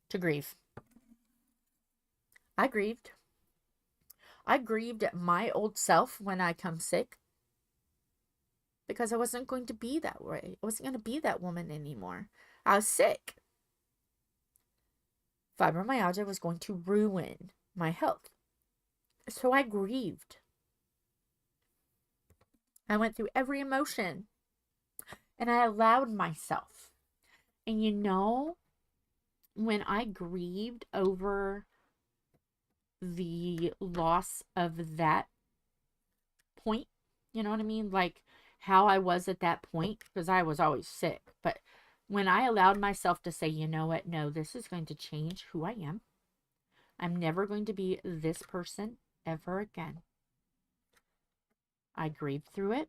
to grieve. I grieved. I grieved at my old self when I come sick. Because I wasn't going to be that way. I wasn't going to be that woman anymore. I was sick. Fibromyalgia was going to ruin my health. So I grieved. I went through every emotion. And I allowed myself. And you know, when I grieved over the loss of that point, you know what I mean? Like how I was at that point, because I was always sick. But when I allowed myself to say, you know what? No, this is going to change who I am. I'm never going to be this person ever again. I grieved through it.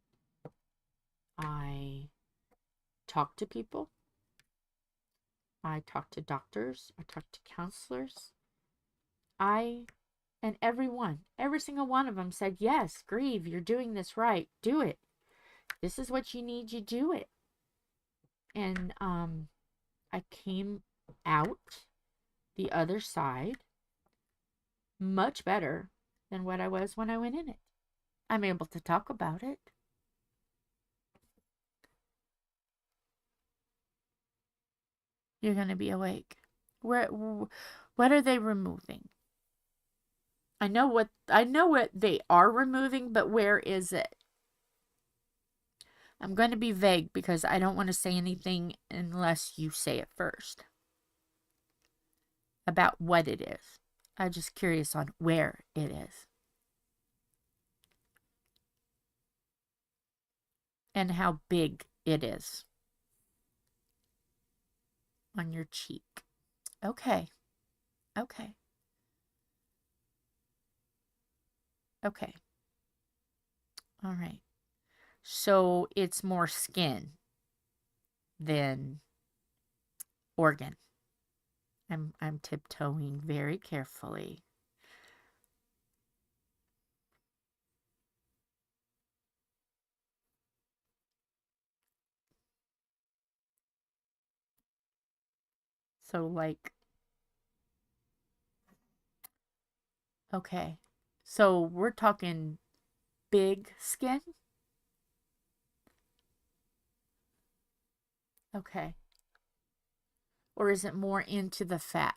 I talked to people. I talked to doctors. I talked to counselors. And every single one of them said, yes, grieve. You're doing this right. Do it. This is what you need. You do it. And I came out the other side much better than what I was when I went in it. I'm able to talk about it. You're going to be awake. What are they removing? I know what they are removing, but where is it? I'm going to be vague because I don't want to say anything unless you say it first. About what it is. I'm just curious on where it is. And how big it is. On your cheek. Okay. Okay. Okay. All right. So it's more skin than organ. I'm tiptoeing very carefully. So like, okay. So we're talking big skin? Okay. Or is it more into the fat?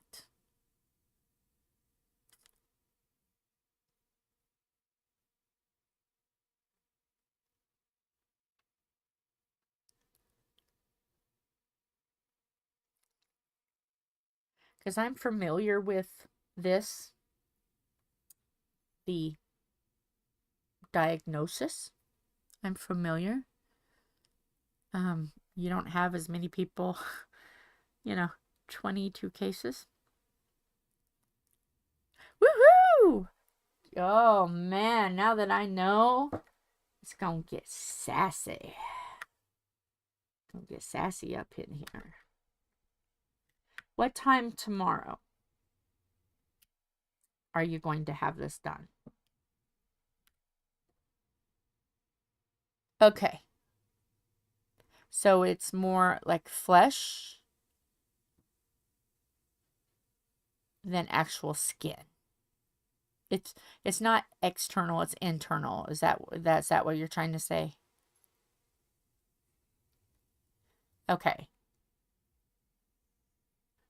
Because I'm familiar with this, the diagnosis. I'm familiar. You don't have as many people, 22 cases. Woohoo! Oh man, now that I know, it's gonna get sassy. Gonna get sassy up in here. What time tomorrow? are you going to have this done? Okay. So it's more like flesh than actual skin. It's not external, it's internal. Is that what you're trying to say? Okay.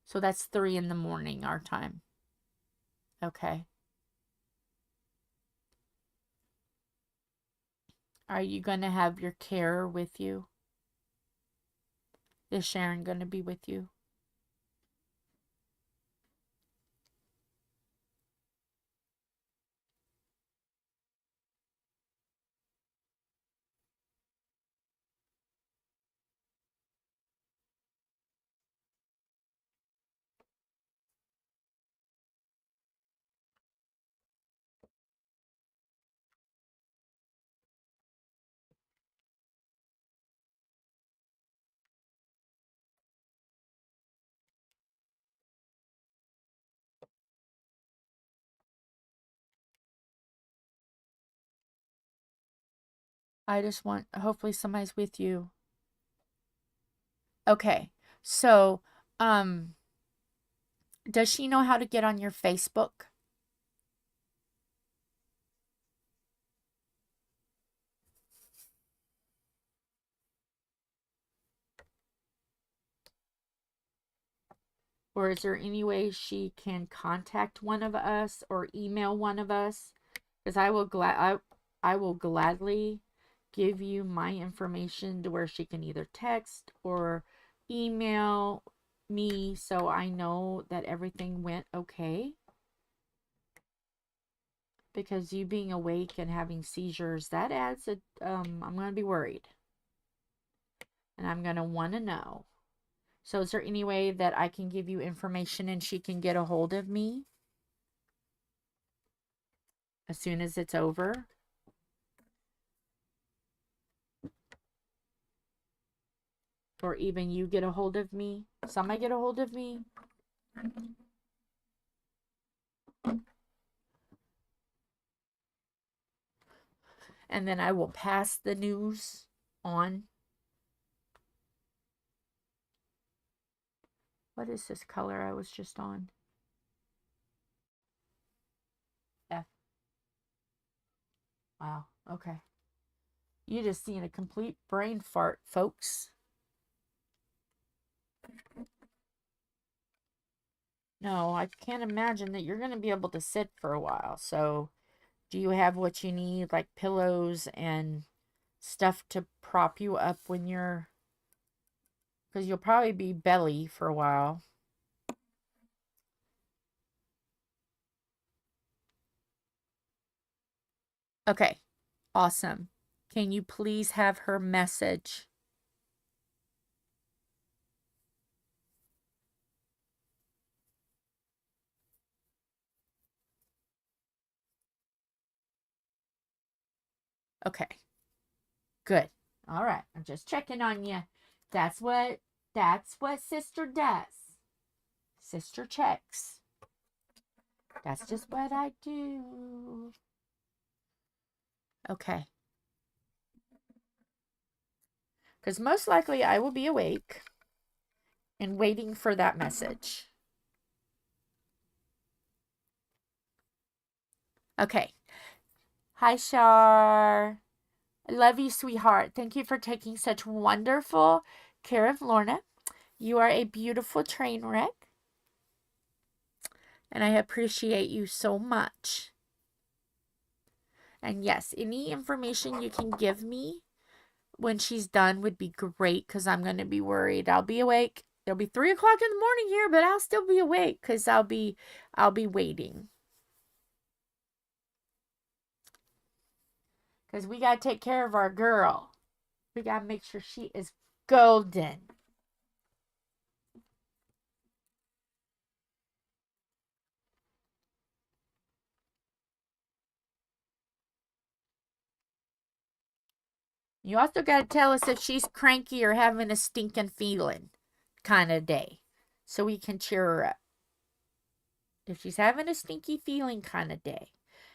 So that's 3 in the morning our time. Okay. Are you going to have your carer with you? Is Sharon going to be with you? I just want, hopefully somebody's with you. Okay. So, does she know how to get on your Facebook? Or is there any way she can contact one of us or email one of us? Because I will gladly give you my information to where she can either text or email me so I know that everything went okay. Because you being awake and having seizures, that adds a I'm going to be worried. And I'm going to want to know. So is there any way that I can give you information and she can get a hold of me as soon as it's over? Or even you get a hold of me? Somebody get a hold of me? And then I will pass the news on. What is this color I was just on? F. Wow. Okay. You just seen a complete brain fart, folks. No, I can't imagine that you're going to be able to sit for a while. So, do you have what you need, like pillows and stuff to prop you up when you're... Because you'll probably be belly for a while. Okay. Awesome. Can you please have her message? Okay. Good. All right. I'm just checking on you. That's what sister does. Sister checks. That's just what I do. Okay. Because most likely I will be awake and waiting for that message. Okay. Hi, Shar. I love you, sweetheart. Thank you for taking such wonderful care of Lorna. You are a beautiful train wreck. And I appreciate you so much. And yes, any information you can give me when she's done would be great because I'm going to be worried. I'll be awake. It'll be 3 o'clock in the morning here, but I'll still be awake because I'll be waiting. Because we got to take care of our girl. We got to make sure she is golden. You also got to tell us if she's cranky or having a stinking feeling kind of day so we can cheer her up. If she's having a stinky feeling kind of day,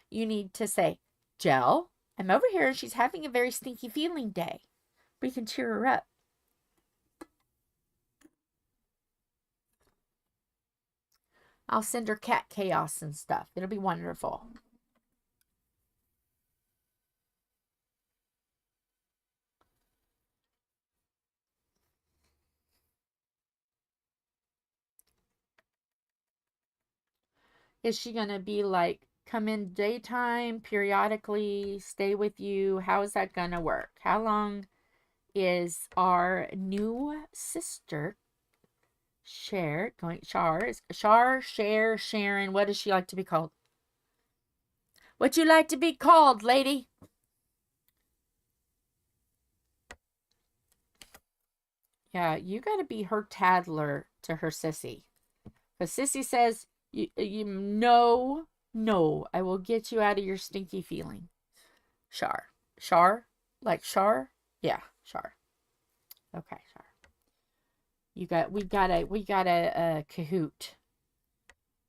you need to say, Jell, I'm over here and she's having a very stinky feeling day. We can cheer her up. I'll send her cat chaos and stuff. It'll be wonderful. Is she going to be like, come in daytime, periodically, stay with you? How is that going to work? How long is our new sister, Cher, going? Cher, Sharon, what does she like to be called? What you like to be called, lady? Yeah, you got to be her tattler to her sissy. Because sissy says, no, I will get you out of your stinky feeling. Char? Like Char? Yeah, Char. Okay, Char. We got a cahoot.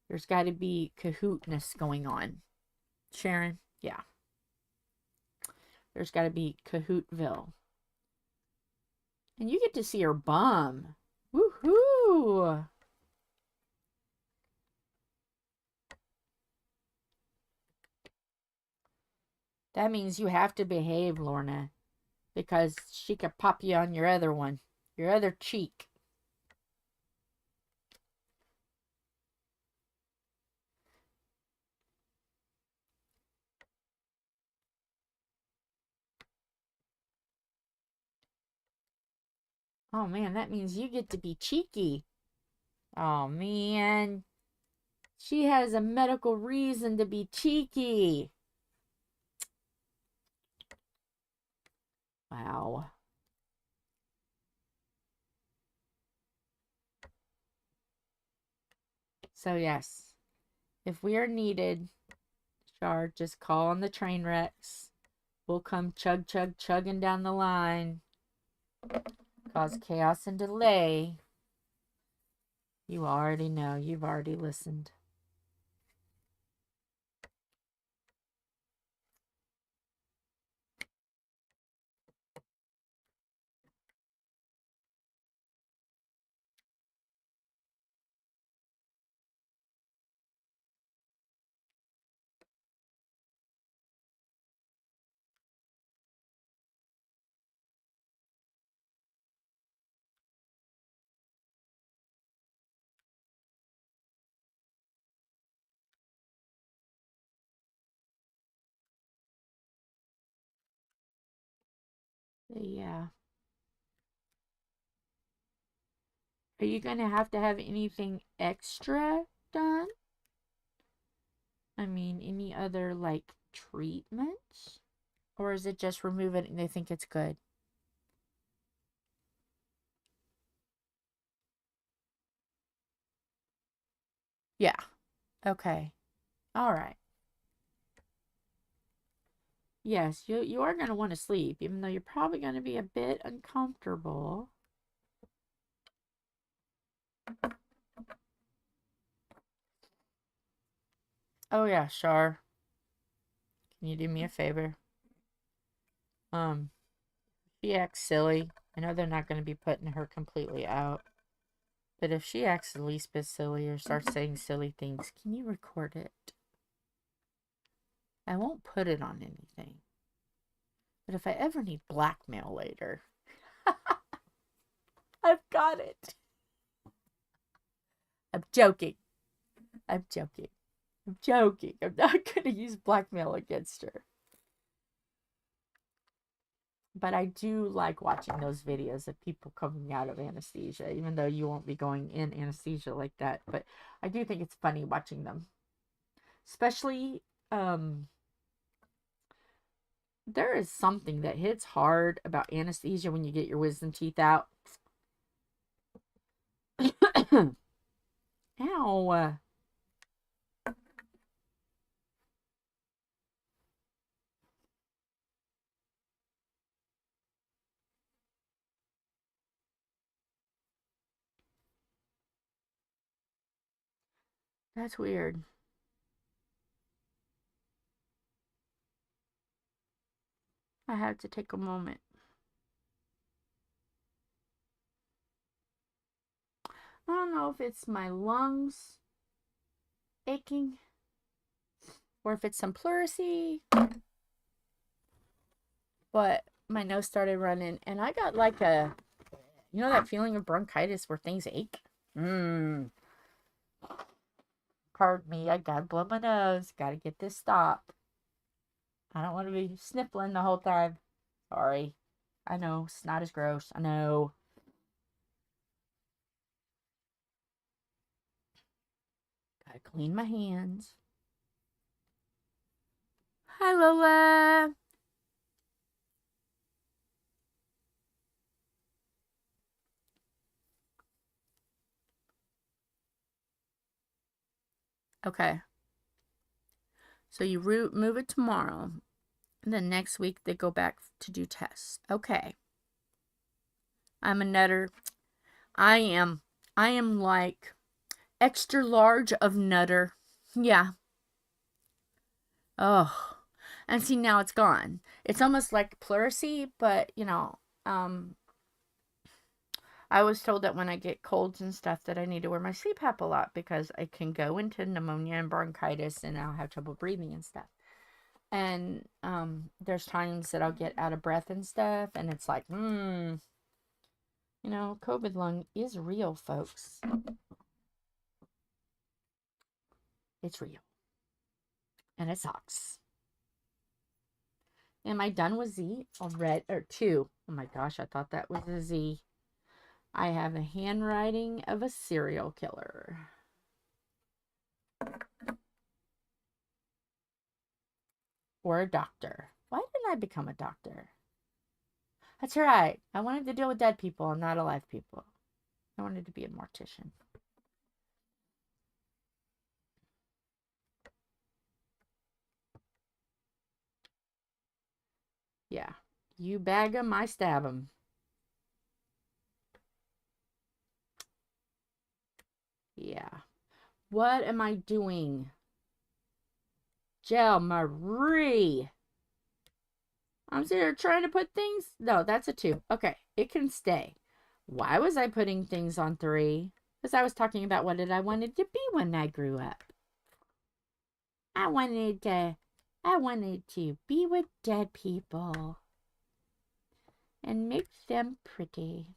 There's got to be cahootness going on. Sharon? Yeah. There's got to be Cahootville. And you get to see her bum. Woohoo! That means you have to behave, Lorna. Because she could pop you on your other one. Your other cheek. Oh man, that means you get to be cheeky. Oh man. She has a medical reason to be cheeky. Wow. So yes, if we are needed, Char, just call on the train wrecks. We'll come chugging down the line. Cause chaos and delay. You already know. You've already listened. Yeah. Are you going to have anything extra done? I mean, any other, like, treatments? Or is it just remove it and they think it's good? Yeah. Okay. All right. Yes, you are going to want to sleep, even though you're probably going to be a bit uncomfortable. Oh yeah, Char. Can you do me a favor? She acts silly. I know they're not going to be putting her completely out. But if she acts the least bit silly or starts saying silly things, can you record it? I won't put it on anything. But if I ever need blackmail later, I've got it. I'm joking. I'm joking. I'm joking. I'm not going to use blackmail against her. But I do like watching those videos of people coming out of anesthesia, even though you won't be going in anesthesia like that. But I do think it's funny watching them. Especially, there is something that hits hard about anesthesia when you get your wisdom teeth out. Ow. That's weird. I have to take a moment. I don't know if it's my lungs aching or if it's some pleurisy, but my nose started running and I got like a, you know, that feeling of bronchitis where things ache? Pardon me, I gotta blow my nose. Gotta get this stopped. I don't want to be sniffling the whole time. Sorry. I know, snot is gross. I know. Gotta clean my hands. Hi, Lola. Okay. So you move it tomorrow. And then next week they go back to do tests. Okay. I'm a nutter. I am. I am like extra large of nutter. Yeah. Oh. And see, now it's gone. It's almost like pleurisy, but you know, I was told that when I get colds and stuff that I need to wear my CPAP a lot because I can go into pneumonia and bronchitis and I'll have trouble breathing and stuff. And there's times that I'll get out of breath and stuff and it's like, you know, COVID lung is real, folks. It's real. And it sucks. Am I done with Z? Already, or 2. Oh my gosh, I thought that was a Z. I have a handwriting of a serial killer. Or a doctor. Why didn't I become a doctor? That's right. I wanted to deal with dead people and not alive people. I wanted to be a mortician. Yeah. You bag 'em, I stab 'em. Yeah. What am I doing? Gel Marie. I'm sitting here trying to put things. No, that's a 2. Okay. It can stay. Why was I putting things on 3? Because I was talking about what I wanted to be when I grew up. I wanted to be with dead people and make them pretty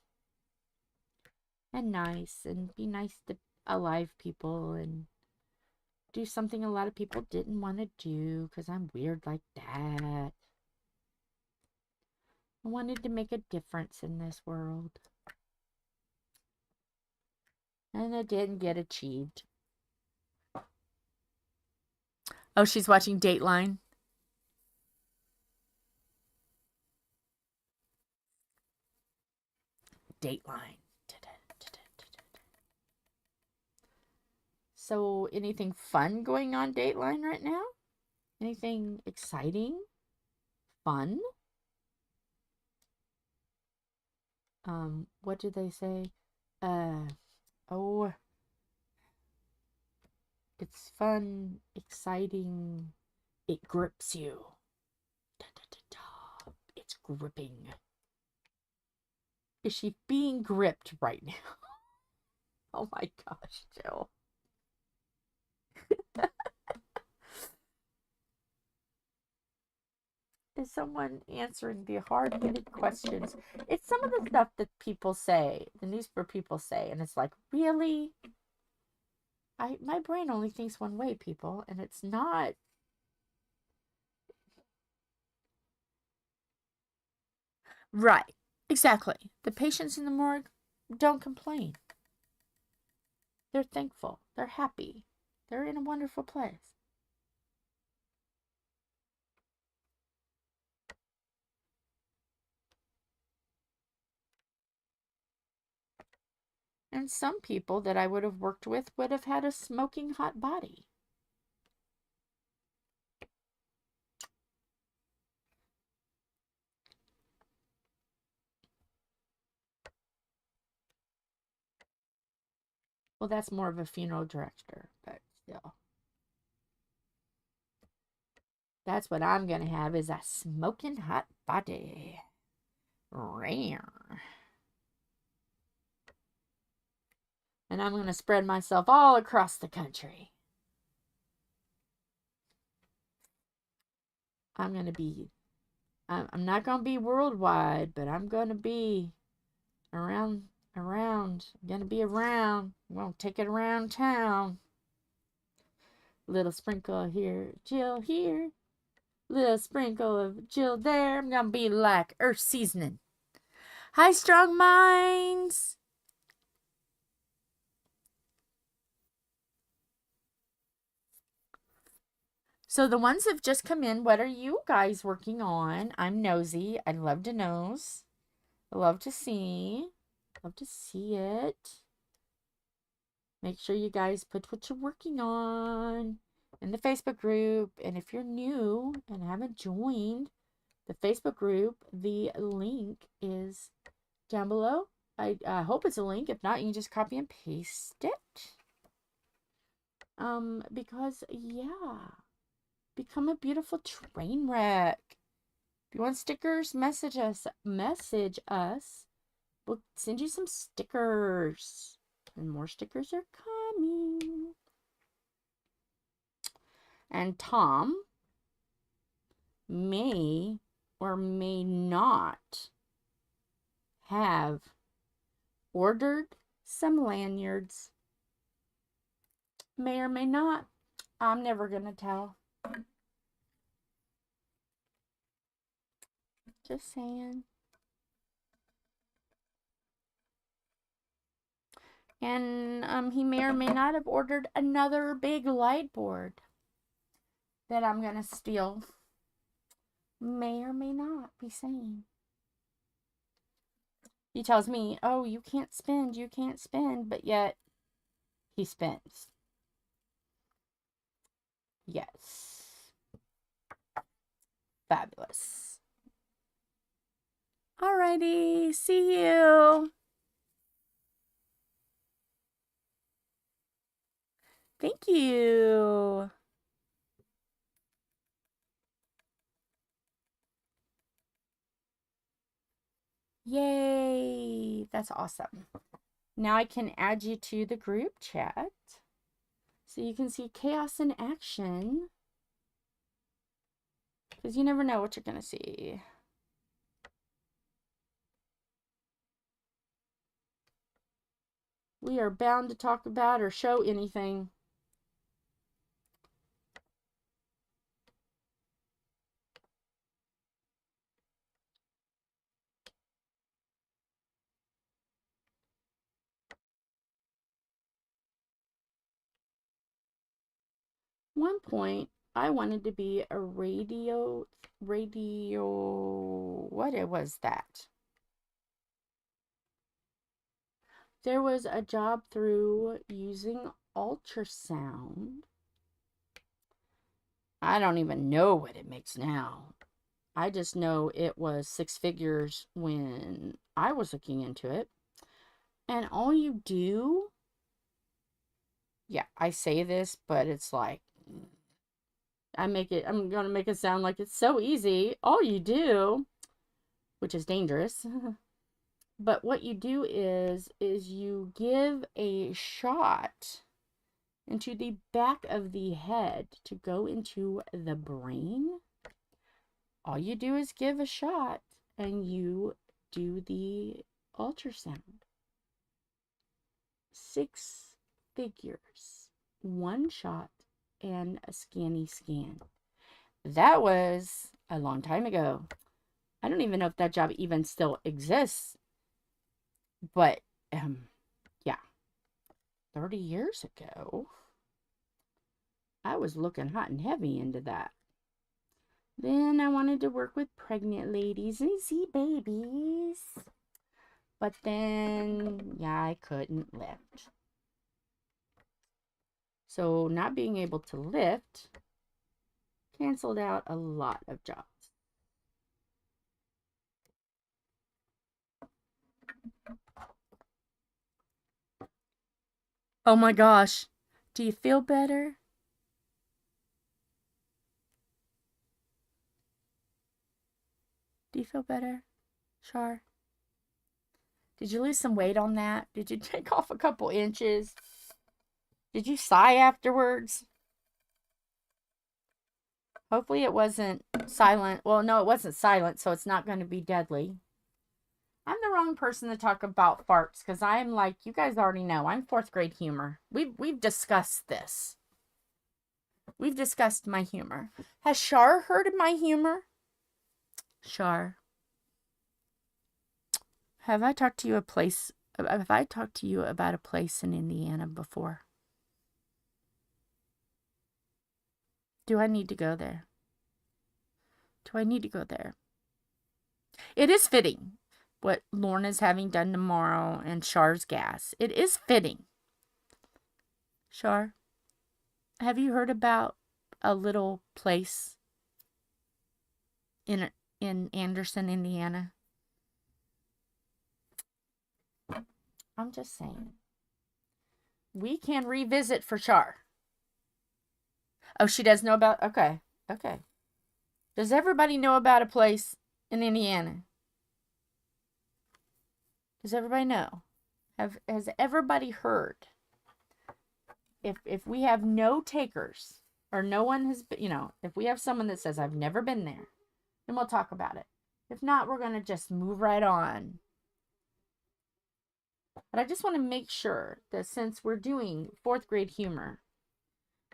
and nice and be nice to alive people and do something a lot of people didn't want to do because I'm weird like that. I wanted to make a difference in this world. And it didn't get achieved. Oh, she's watching Dateline. Dateline. So, anything fun going on Dateline right now? Anything exciting? Fun? What do they say? Oh, it's fun, exciting. It grips you. Da, da, da, da. It's gripping. Is she being gripped right now? Oh my gosh, Jill. Is someone answering the hard-hitted questions? It's some of the stuff that people say, the newspaper people say, and it's like, really? My brain only thinks one way, people, and it's not. Right. Exactly. The patients in the morgue don't complain. They're thankful. They're happy. They're in a wonderful place. And some people that I would have worked with would have had a smoking hot body. Well, that's more of a funeral director, but still. That's what I'm going to have, is a smoking hot body. Rare. And I'm going to spread myself all across the country. I'm going to be, I'm not going to be worldwide, but I'm going to be around. I'm going to be around. I'm going to take it around town. Little sprinkle here, Jill here. Little sprinkle of Jill there. I'm going to be like earth seasoning. Hi, strong minds. So the ones that have just come in, what are you guys working on? I'm nosy. I'd love to nose. I love to see. Love to see it. Make sure you guys put what you're working on in the Facebook group. And if you're new and haven't joined the Facebook group, the link is down below. I hope it's a link. If not, you can just copy and paste it. Because yeah, become a beautiful train wreck. If you want stickers, message us. We'll send you some stickers. And more stickers are coming. And Tom may or may not have ordered some lanyards. May or may not. I'm never going to tell. Just saying. And he may or may not have ordered another big light board that I'm going to steal. May or may not be saying. He tells me, oh, you can't spend, but yet he spends. Yes. Fabulous. Alrighty, see you. Thank you. Yay, that's awesome. Now I can add you to the group chat so you can see chaos in action, because you never know what you're going to see. We are bound to talk about or show anything. One point, I wanted to be a radio, what was that? There was a job through using ultrasound. I don't even know what it makes now. I just know it was 6 figures when I was looking into it. And all you do, yeah, I say this, but it's like, I'm going to make it sound like it's so easy. All you do, which is dangerous, but what you do is you give a shot into the back of the head to go into the brain. All you do is give a shot and you do the ultrasound. 6 figures, 1 shot, and a scanny scan. That was a long time ago. I don't even know if that job even still exists. But, yeah. 30 years ago, I was looking hot and heavy into that. Then I wanted to work with pregnant ladies and see babies. But then, yeah, I couldn't lift. So not being able to lift canceled out a lot of jobs. Oh my gosh. Do you feel better? Do you feel better, Char? Did you lose some weight on that? Did you take off a couple inches? Did you sigh afterwards? Hopefully it wasn't silent. Well, no, it wasn't silent, so it's not going to be deadly. I'm the wrong person to talk about farts because I'm like, you guys already know, I'm 4th grade humor. We've discussed this. We've discussed my humor. Has Char heard of my humor? Char, have I talked to you about a place in Indiana before? Do I need to go there? Do I need to go there? It is fitting what Lorna's having done tomorrow and Char's gas. It is fitting. Char, have you heard about a little place in Anderson, Indiana? I'm just saying. We can revisit for Char. Oh, she does know about... Okay. Okay. Does everybody know about a place in Indiana? Does everybody know? Has everybody heard? If we have no takers, or no one has been, you know, if we have someone that says, I've never been there, then we'll talk about it. If not, we're going to just move right on. But I just want to make sure that since we're doing 4th grade humor,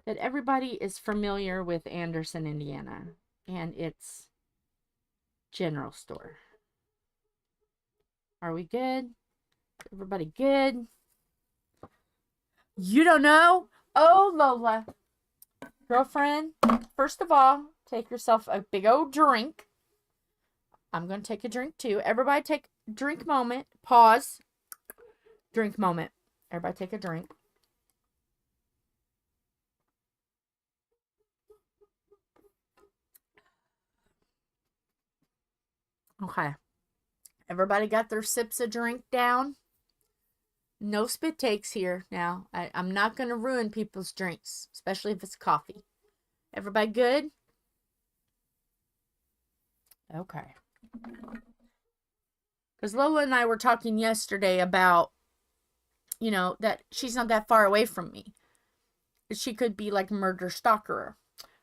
that everybody is familiar with Anderson, Indiana, and its general store. Are we good? Everybody good? You don't know? Oh, Lola. Girlfriend, first of all, take yourself a big old drink. I'm going to take a drink too. Everybody take a drink moment. Pause. Drink moment. Everybody take a drink. Okay. Everybody got their sips of drink down? No spit takes here now. I'm not going to ruin people's drinks, especially if it's coffee. Everybody good? Okay. Because Lola and I were talking yesterday about, you know, that she's not that far away from me. She could be like a murder stalker.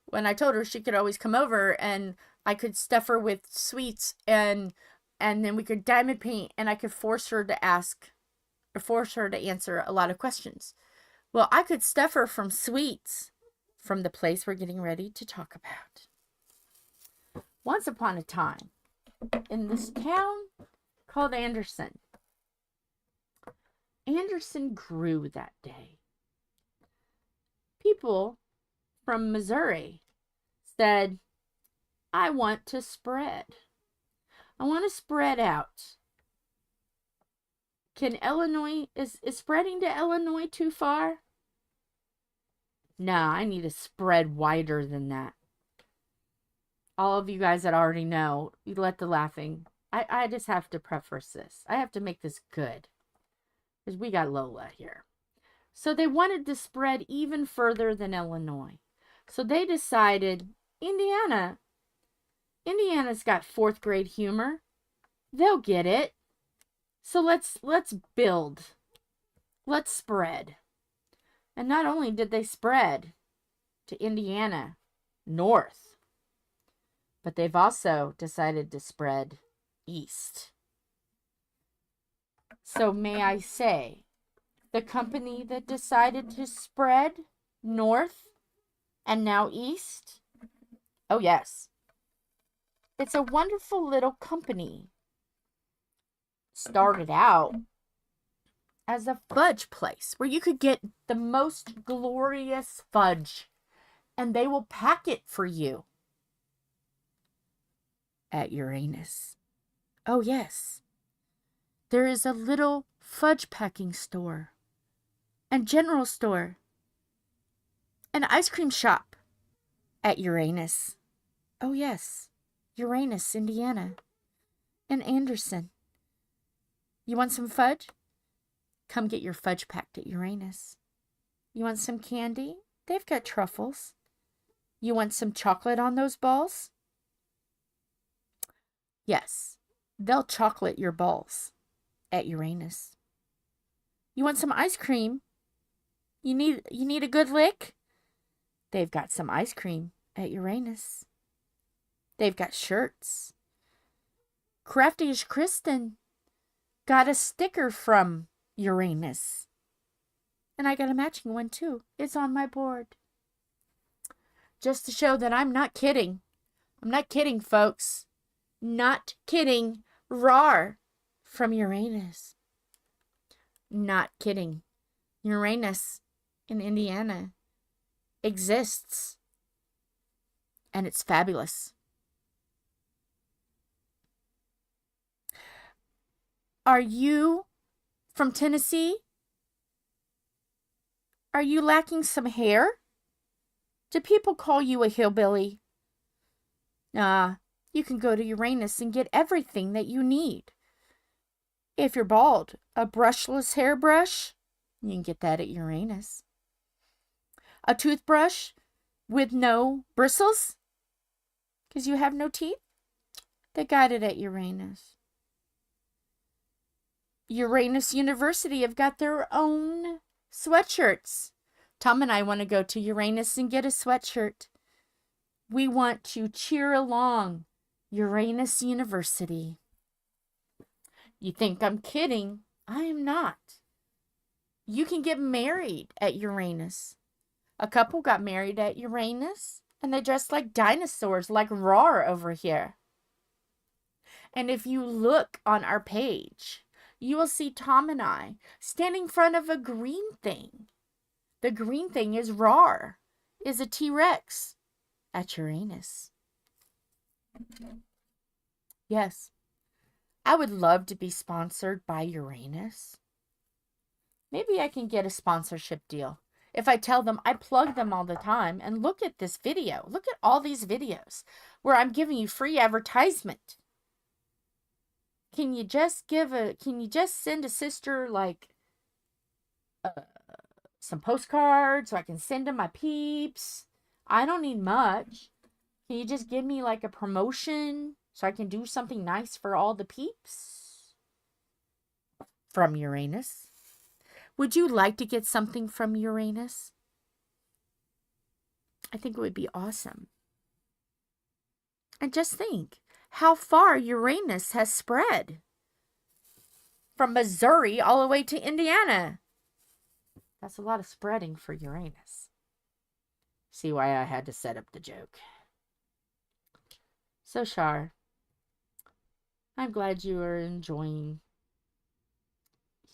When I told her she could always come over and I could stuff her with sweets and then we could diamond paint and I could force her to answer a lot of questions. Well, I could stuff her from sweets from the place we're getting ready to talk about. Once upon a time, in this town called Anderson, Anderson grew that day. People from Missouri said, I want to spread. I want to spread out. Can Illinois, is spreading to Illinois too far? No, I need to spread wider than that. All of you guys that already know, you let the laughing. I just have to preface this. I have to make this good. Because we got Lola here. So they wanted to spread even further than Illinois. So they decided, Indiana's got 4th grade humor. They'll get it. So let's build. Let's spread. And not only did they spread to Indiana north, but they've also decided to spread east. So may I say, the company that decided to spread north and now east? Oh yes. It's a wonderful little company. Started out as a fudge place where you could get the most glorious fudge and they will pack it for you at Uranus. Oh yes. There is a little fudge packing store and general store, an ice cream shop at Uranus. Oh yes, Uranus, Indiana, and Anderson. You want some fudge? Come get your fudge packed at Uranus. You want some candy? They've got truffles. You want some chocolate on those balls? Yes, they'll chocolate your balls at Uranus. You want some ice cream? You need a good lick? They've got some ice cream at Uranus. They've got shirts. Crafty-ishKristyn got a sticker from Uranus. And I got a matching one too. It's on my board. Just to show that I'm not kidding. I'm not kidding, folks. Not kidding. Rawr from Uranus. Not kidding. Uranus in Indiana exists. And it's fabulous. Are you from Tennessee? Are you lacking some hair? Do people call you a hillbilly? Nah, you can go to Uranus and get everything that you need. If you're bald, a brushless hairbrush, you can get that at Uranus. A toothbrush with no bristles, because you have no teeth, they got it at Uranus. Uranus University have got their own sweatshirts. Tom and I want to go to Uranus and get a sweatshirt. We want to cheer along Uranus University. You think I'm kidding? I am not. You can get married at Uranus. A couple got married at Uranus, and they dressed like dinosaurs, like Rawr over here. And if you look on our page, you will see Tom and I standing in front of a green thing. The green thing is Rawr, is a T-Rex at Uranus. Yes, I would love to be sponsored by Uranus. Maybe I can get a sponsorship deal if I tell them I plug them all the time. And look at this video. Look at all these videos where I'm giving you free advertisement. Can you just send a sister like some postcards so I can send them my peeps? I don't need much. Can you just give me like a promotion so I can do something nice for all the peeps? From Uranus. Would you like to get something from Uranus? I think it would be awesome. And just think how far Uranus has spread. From Missouri all the way to Indiana. That's a lot of spreading for Uranus. See why I had to set up the joke. So, Shar, I'm glad you are enjoying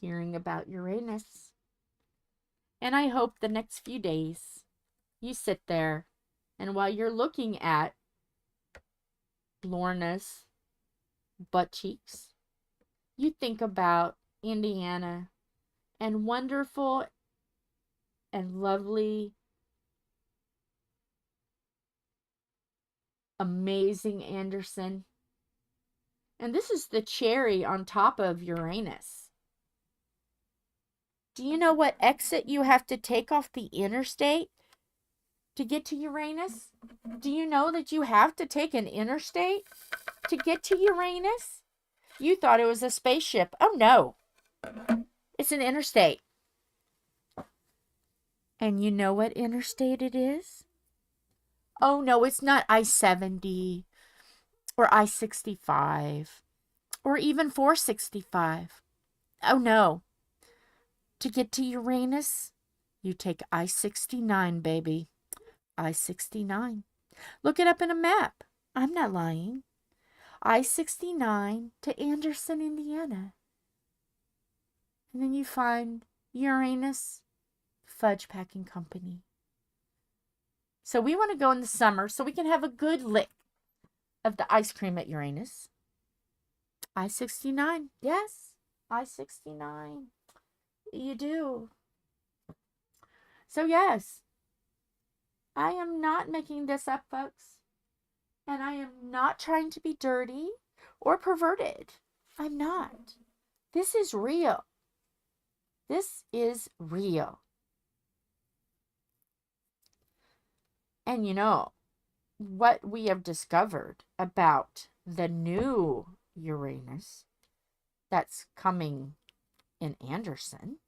hearing about Uranus. And I hope the next few days you sit there and while you're looking at Lorna's butt cheeks, you think about Indiana and wonderful and lovely, amazing Anderson. And this is the cherry on top of Uranus. Do you know what exit you have to take off the interstate to get to Uranus? Do you know that you have to take an interstate to get to Uranus? You thought it was a spaceship. Oh, no. It's an interstate. And you know what interstate it is? Oh, no, it's not I-70 or I-65 or even 465. Oh, no. To get to Uranus, you take I-69, baby. I-69. Look it up in a map. I'm not lying. I-69 to Anderson, Indiana. And then you find Uranus Fudge Packing Company. So we want to go in the summer so we can have a good lick of the ice cream at Uranus. I-69. Yes, I-69. You do. So yes, I am not making this up, folks. And I am not trying to be dirty or perverted. I'm not. This is real. This is real. And you know, what we have discovered about the new Uranus that's coming in Anderson,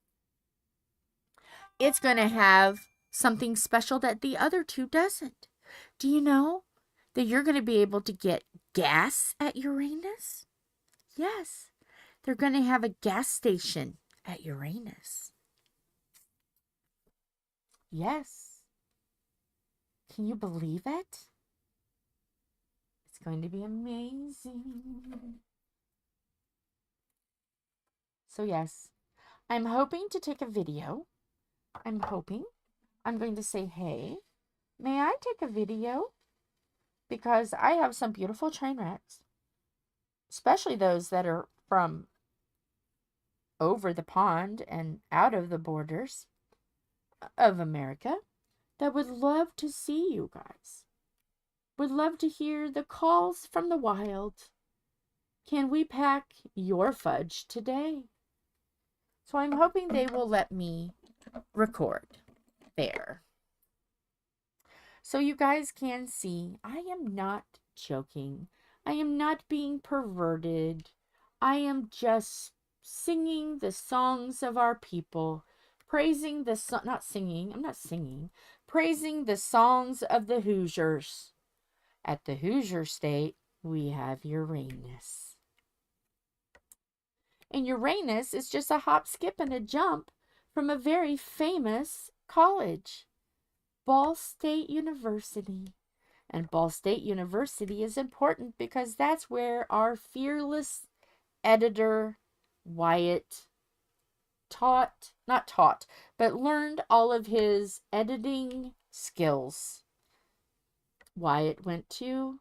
it's going to have something special that the other two doesn't. Do you know that you're going to be able to get gas at Uranus? Yes, they're going to have a gas station at Uranus. Yes. Can you believe it? It's going to be amazing. So yes, I'm hoping to take a video. I'm going to say, hey, may I take a video? Because I have some beautiful train wrecks, especially those that are from over the pond and out of the borders of America, that would love to see you guys. Would love to hear the calls from the wild. Can we pack your fudge today? So I'm hoping they will let me record there. So you guys can see, I am not joking. I am not being perverted. I am just singing the songs of our people, praising the praising the songs of the Hoosiers. At the Hoosier State, we have Uranus. And Uranus is just a hop, skip, and a jump from a very famous college, Ball State University. And Ball State University is important because that's where our fearless editor, Wyatt, learned all of his editing skills. Wyatt went to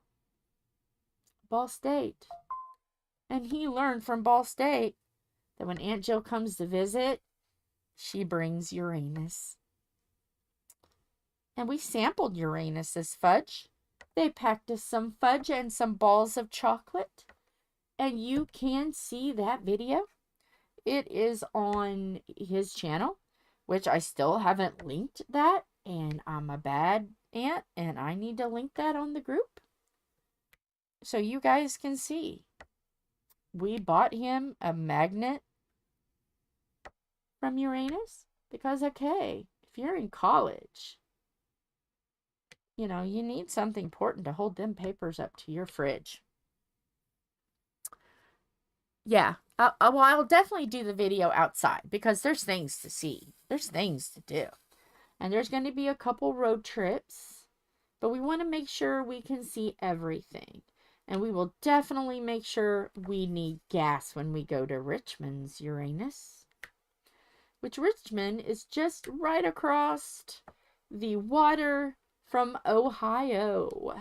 Ball State. And he learned from Ball State that when Aunt Jill comes to visit, she brings Uranus. And we sampled Uranus's fudge. They packed us some fudge and some balls of chocolate. And you can see that video. It is on his channel, which I still haven't linked that. And I'm a bad aunt, and I need to link that on the group so you guys can see. We bought him a magnet from Uranus because, okay, if you're in college, you know, you need something important to hold them papers up to your fridge. Yeah, I'll definitely do the video outside because there's things to see. There's things to do. And there's going to be a couple road trips, but we want to make sure we can see everything. And we will definitely make sure we need gas when we go to Richmond's Uranus, which Richmond is just right across the water from Ohio.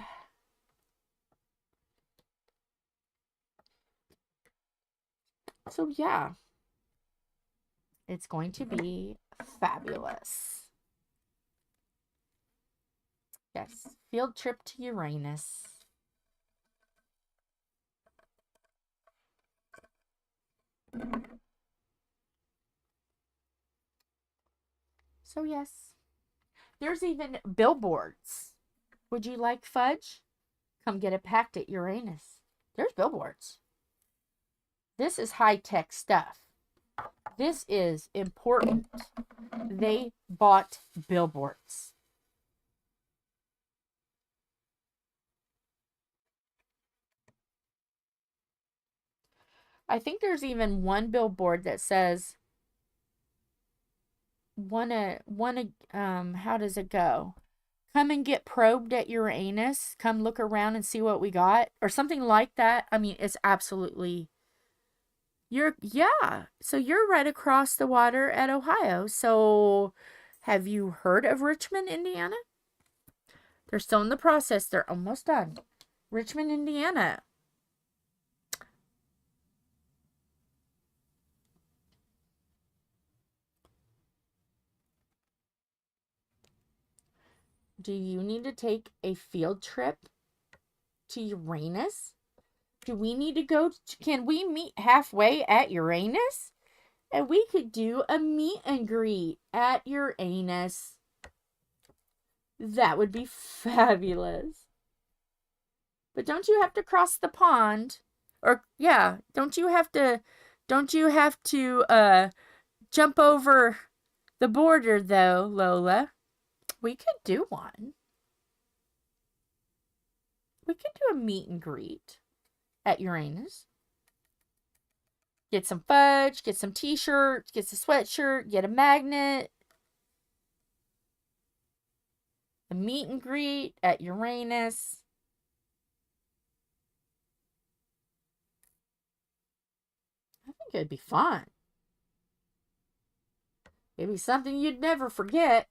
So yeah, it's going to be fabulous. Yes, field trip to Uranus. So yes, there's even billboards. Would you like fudge? Come get it packed at Uranus. There's billboards. This is high-tech stuff. This is important. They bought billboards. I think there's even one billboard that says, how does it go? Come and get probed at Uranus. Come look around and see what we got. Or something like that. I mean, it's absolutely... So you're right across the water at Ohio. So have you heard of Richmond, Indiana? They're still in the process. They're almost done. Richmond, Indiana. Do you need to take a field trip to Uranus? Do we need to go? Can we meet halfway at Uranus? And we could do a meet and greet at Uranus. That would be fabulous. But don't you have to cross the pond? Or yeah, don't you have to jump over the border though, Lola? We could do one. We could do a meet and greet at Uranus. Get some fudge, get some t-shirts, get a sweatshirt, get a magnet. A meet and greet at Uranus. I think it'd be fun. It'd be something you'd never forget.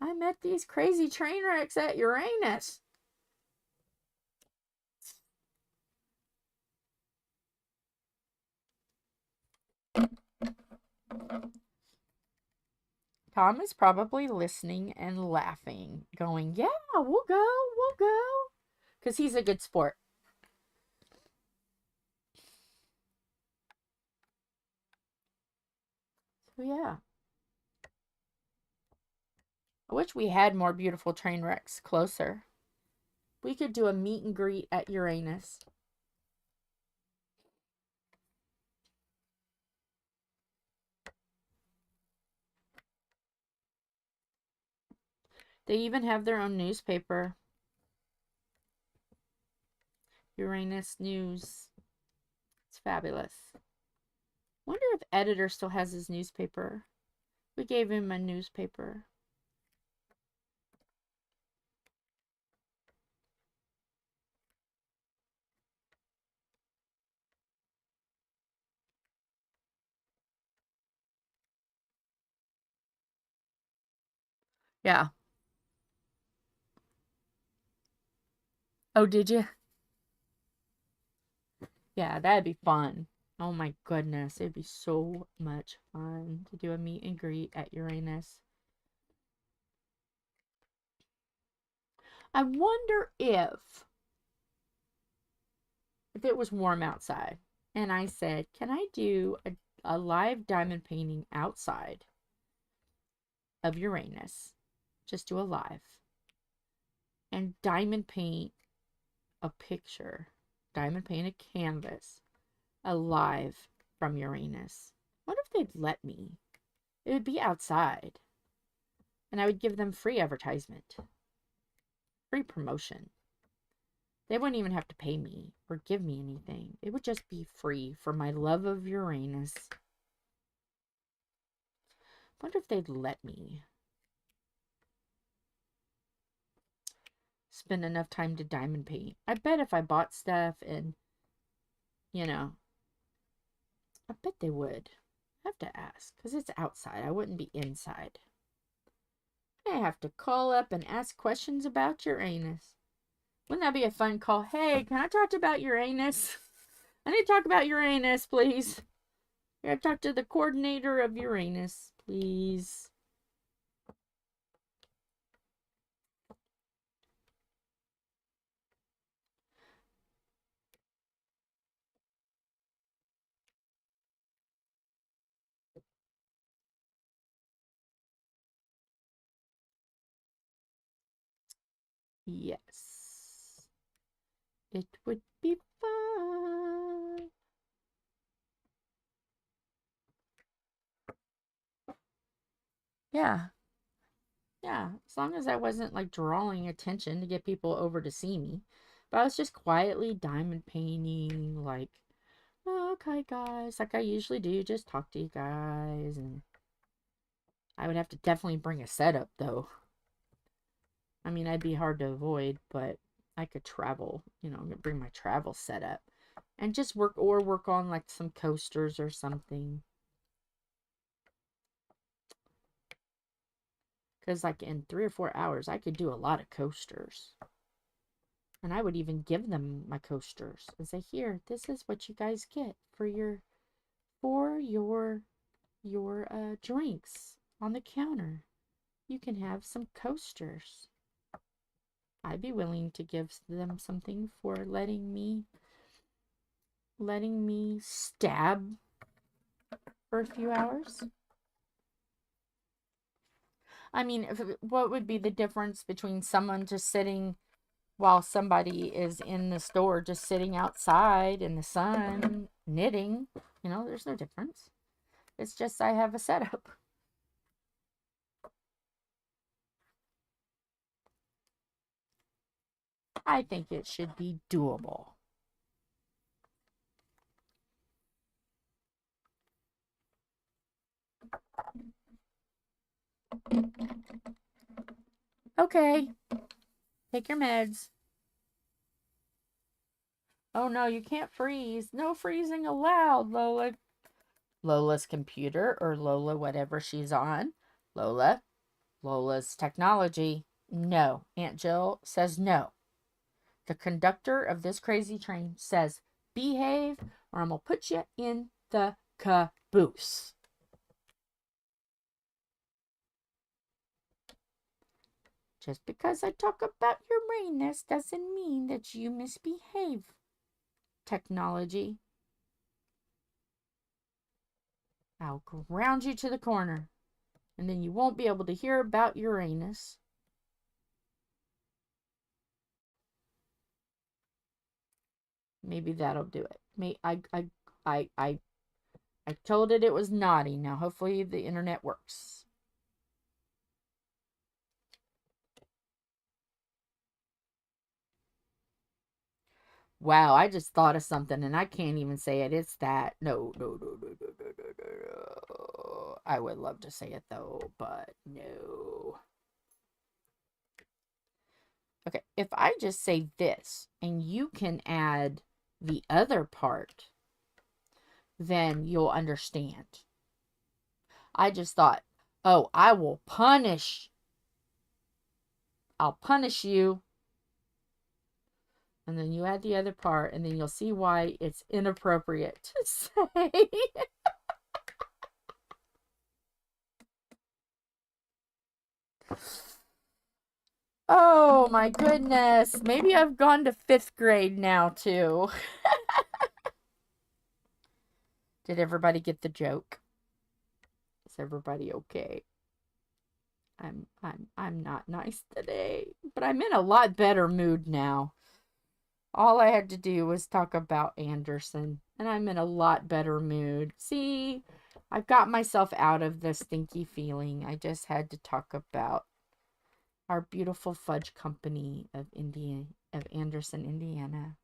I met these crazy train wrecks at Uranus. Tom is probably listening and laughing, going, yeah, we'll go. Because he's a good sport. So, yeah. I wish we had more beautiful train wrecks closer. We could do a meet and greet at Uranus. They even have their own newspaper. Uranus News. It's fabulous. Wonder if Editor still has his newspaper. We gave him a newspaper. Yeah. Oh, did you? Yeah, that'd be fun. Oh my goodness, it'd be so much fun to do a meet and greet at Uranus. I wonder if it was warm outside and I said, can I do a live diamond painting outside of Uranus? Just do a live. And diamond paint a picture. Diamond paint a canvas. Alive from Uranus. I wonder if they'd let me. It would be outside. And I would give them free advertisement. Free promotion. They wouldn't even have to pay me or give me anything. It would just be free for my love of Uranus. I wonder if they'd let me spend enough time to diamond paint. I bet if I bought stuff and, you know, I bet they would. I have to ask because it's outside. I wouldn't be inside. I have to call up and ask questions about Uranus. Wouldn't that be a fun call? Hey, can I talk about Uranus? I need to talk about Uranus, please. I gotta talk to the coordinator of Uranus, please. Yes. It would be fun. Yeah. Yeah. As long as I wasn't like drawing attention to get people over to see me. But I was just quietly diamond painting, like, oh, okay, guys, like I usually do, just talk to you guys. And I would have to definitely bring a setup, though. I mean, I'd be hard to avoid, but I could travel, you know, bring my travel setup and just work on like some coasters or something. Because like in 3 or 4 hours, I could do a lot of coasters. And I would even give them my coasters and say, here, this is what you guys get for your drinks on the counter. You can have some coasters. I'd be willing to give them something for letting me stab for a few hours. I mean, what would be the difference between someone just sitting while somebody is in the store just sitting outside in the sun knitting? You know, there's no difference. It's just I have a setup. I think it should be doable. Okay, take your meds. Oh no, you can't freeze. No freezing allowed, Lola. Lola's computer or Lola, whatever she's on. Lola's technology. No. Aunt Jill says no. The conductor of this crazy train says behave or I'm going to put you in the caboose. Just because I talk about your brainness doesn't mean that you misbehave. Technology. I'll ground you to the corner, and then you won't be able to hear about Uranus. Maybe that'll do it. I told it was naughty. Now, hopefully, the internet works. Wow, I just thought of something and I can't even say it. It's that. No. I would love to say it though, but no. Okay, if I just say this and you can add the other part, then you'll understand. I just thought, oh, I'll punish you. And then you add the other part, and then you'll see why it's inappropriate to say. Oh my goodness. Maybe I've gone to 5th grade now too. Did everybody get the joke? Is everybody okay? I'm not nice today, but I'm in a lot better mood now. All I had to do was talk about Anderson, and I'm in a lot better mood. See, I've got myself out of the stinky feeling. I just had to talk about our beautiful fudge company of Anderson, Indiana.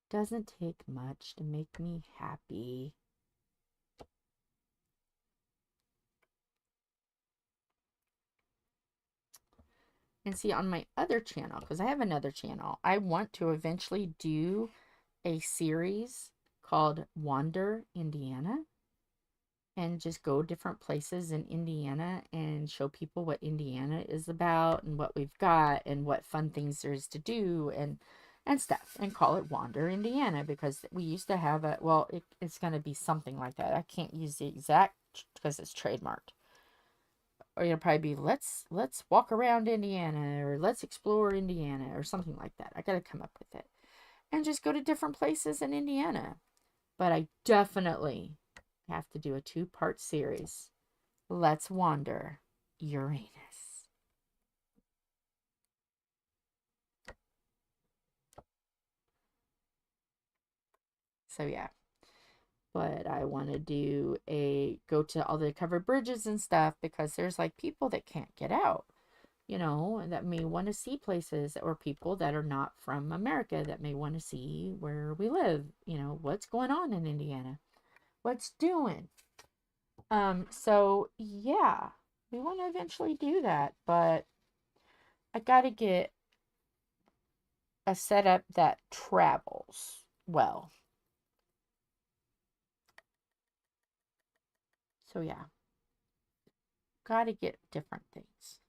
Doesn't take much to make me happy. And see, on my other channel, because I have another channel, I want to eventually do a series called Wander Indiana and just go different places in Indiana and show people what Indiana is about and what we've got and what fun things there is to do and stuff, and call it Wander Indiana, because we used to have a, well, it's going to be something like that. I can't use the exact because it's trademarked. Or it'll probably be let's walk around Indiana, or let's explore Indiana, or something like that. I got to come up with it and just go to different places in Indiana. But I definitely have to do a 2-part series. Let's wander Uranus. So yeah. But I want to do go to all the covered bridges and stuff, because there's like people that can't get out, you know, that may want to see places, or people that are not from America that may want to see where we live, you know, what's going on in Indiana, what's doing. So yeah, we want to eventually do that, but I got to get a setup that travels well. So yeah, got to get different things.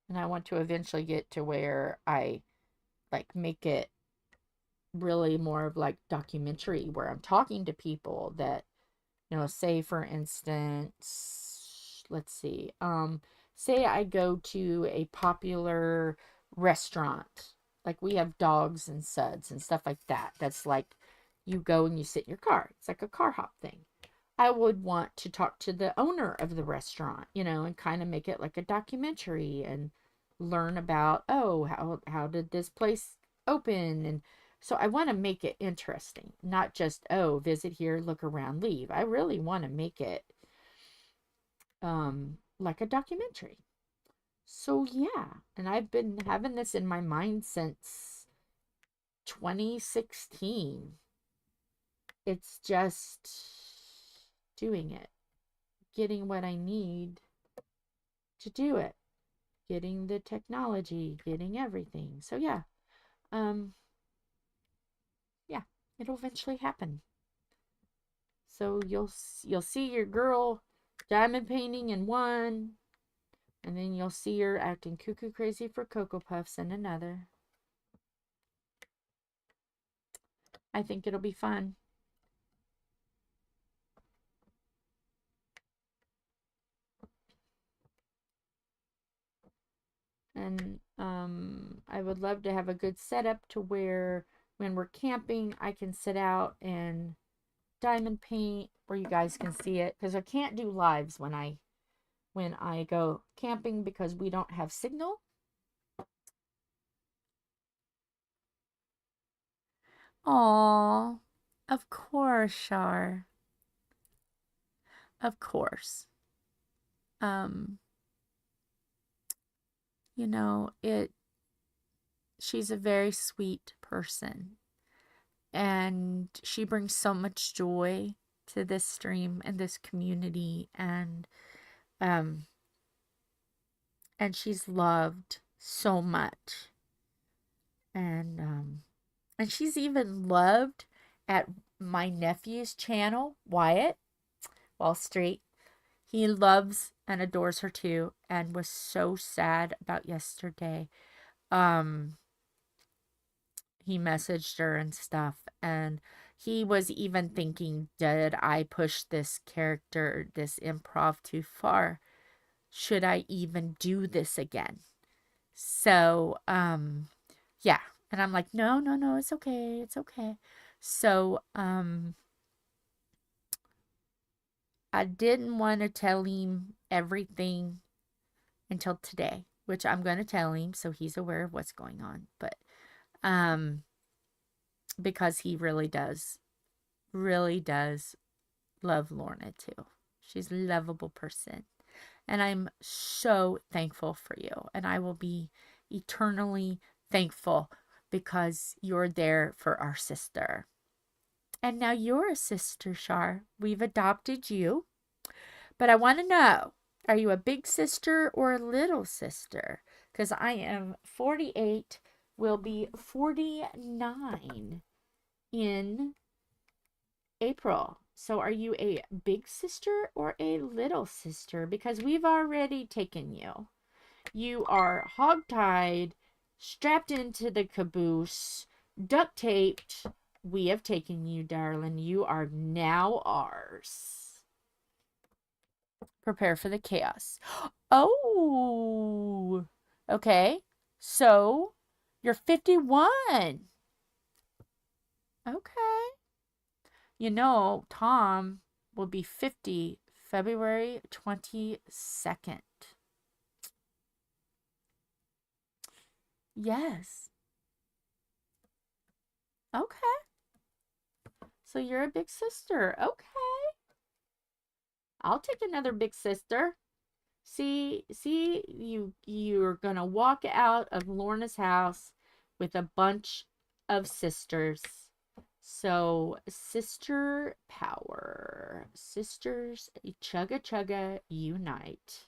And I want to eventually get to where I like make it really more of like documentary, where I'm talking to people that, you know, say for instance, let's see, say I go to a popular restaurant, like we have dogs and suds and stuff like that. That's like you go and you sit in your car. It's like a car hop thing. I would want to talk to the owner of the restaurant, you know, and kind of make it like a documentary and learn about, oh, how did this place open? And so I want to make it interesting, not just, oh, visit here, look around, leave. I really want to make it like a documentary. So yeah, and I've been having this in my mind since 2016. It's just doing it, getting what I need to do it, getting the technology, getting everything. So yeah, um, yeah, it'll eventually happen. So you'll see your girl diamond painting in one, and then you'll see her acting cuckoo crazy for Cocoa Puffs in another. I think it'll be fun. And I would love to have a good setup to where when we're camping, I can sit out and diamond paint where you guys can see it, because I can't do lives when I go camping because we don't have signal. Aw, of course, Shar. Of course. Um, you know, she's a very sweet person, and she brings so much joy to this stream and this community, um and she's loved so much. And she's even loved at my nephew's channel, Wyatt Wall Street. He loves and adores her too, and was so sad about yesterday. Um, he messaged her and stuff, and he was even thinking, did I push this character, this improv too far? Should I even do this again? So, yeah. And I'm like, no, no, no, it's okay. It's okay. So, I didn't want to tell him everything until today, which I'm going to tell him so he's aware of what's going on. But, because he really does love Lorna too. She's a lovable person. And I'm so thankful for you. And I will be eternally thankful because you're there for our sister. And now you're a sister, Shar. We've adopted you. But I want to know, are you a big sister or a little sister? Because I am 48, will be 49 in April. So are you a big sister or a little sister? Because we've already taken you. You are hogtied, strapped into the caboose, duct taped. We have taken you, darling. You are now ours. Prepare for the chaos. Oh, okay. So you're 51. Okay. You know, Tom will be 50 February 22nd. Yes. Okay. So you're a big sister. Okay. I'll take another big sister. See, you're gonna walk out of Lorna's house with a bunch of sisters. So sister power. Sisters chugga chugga unite.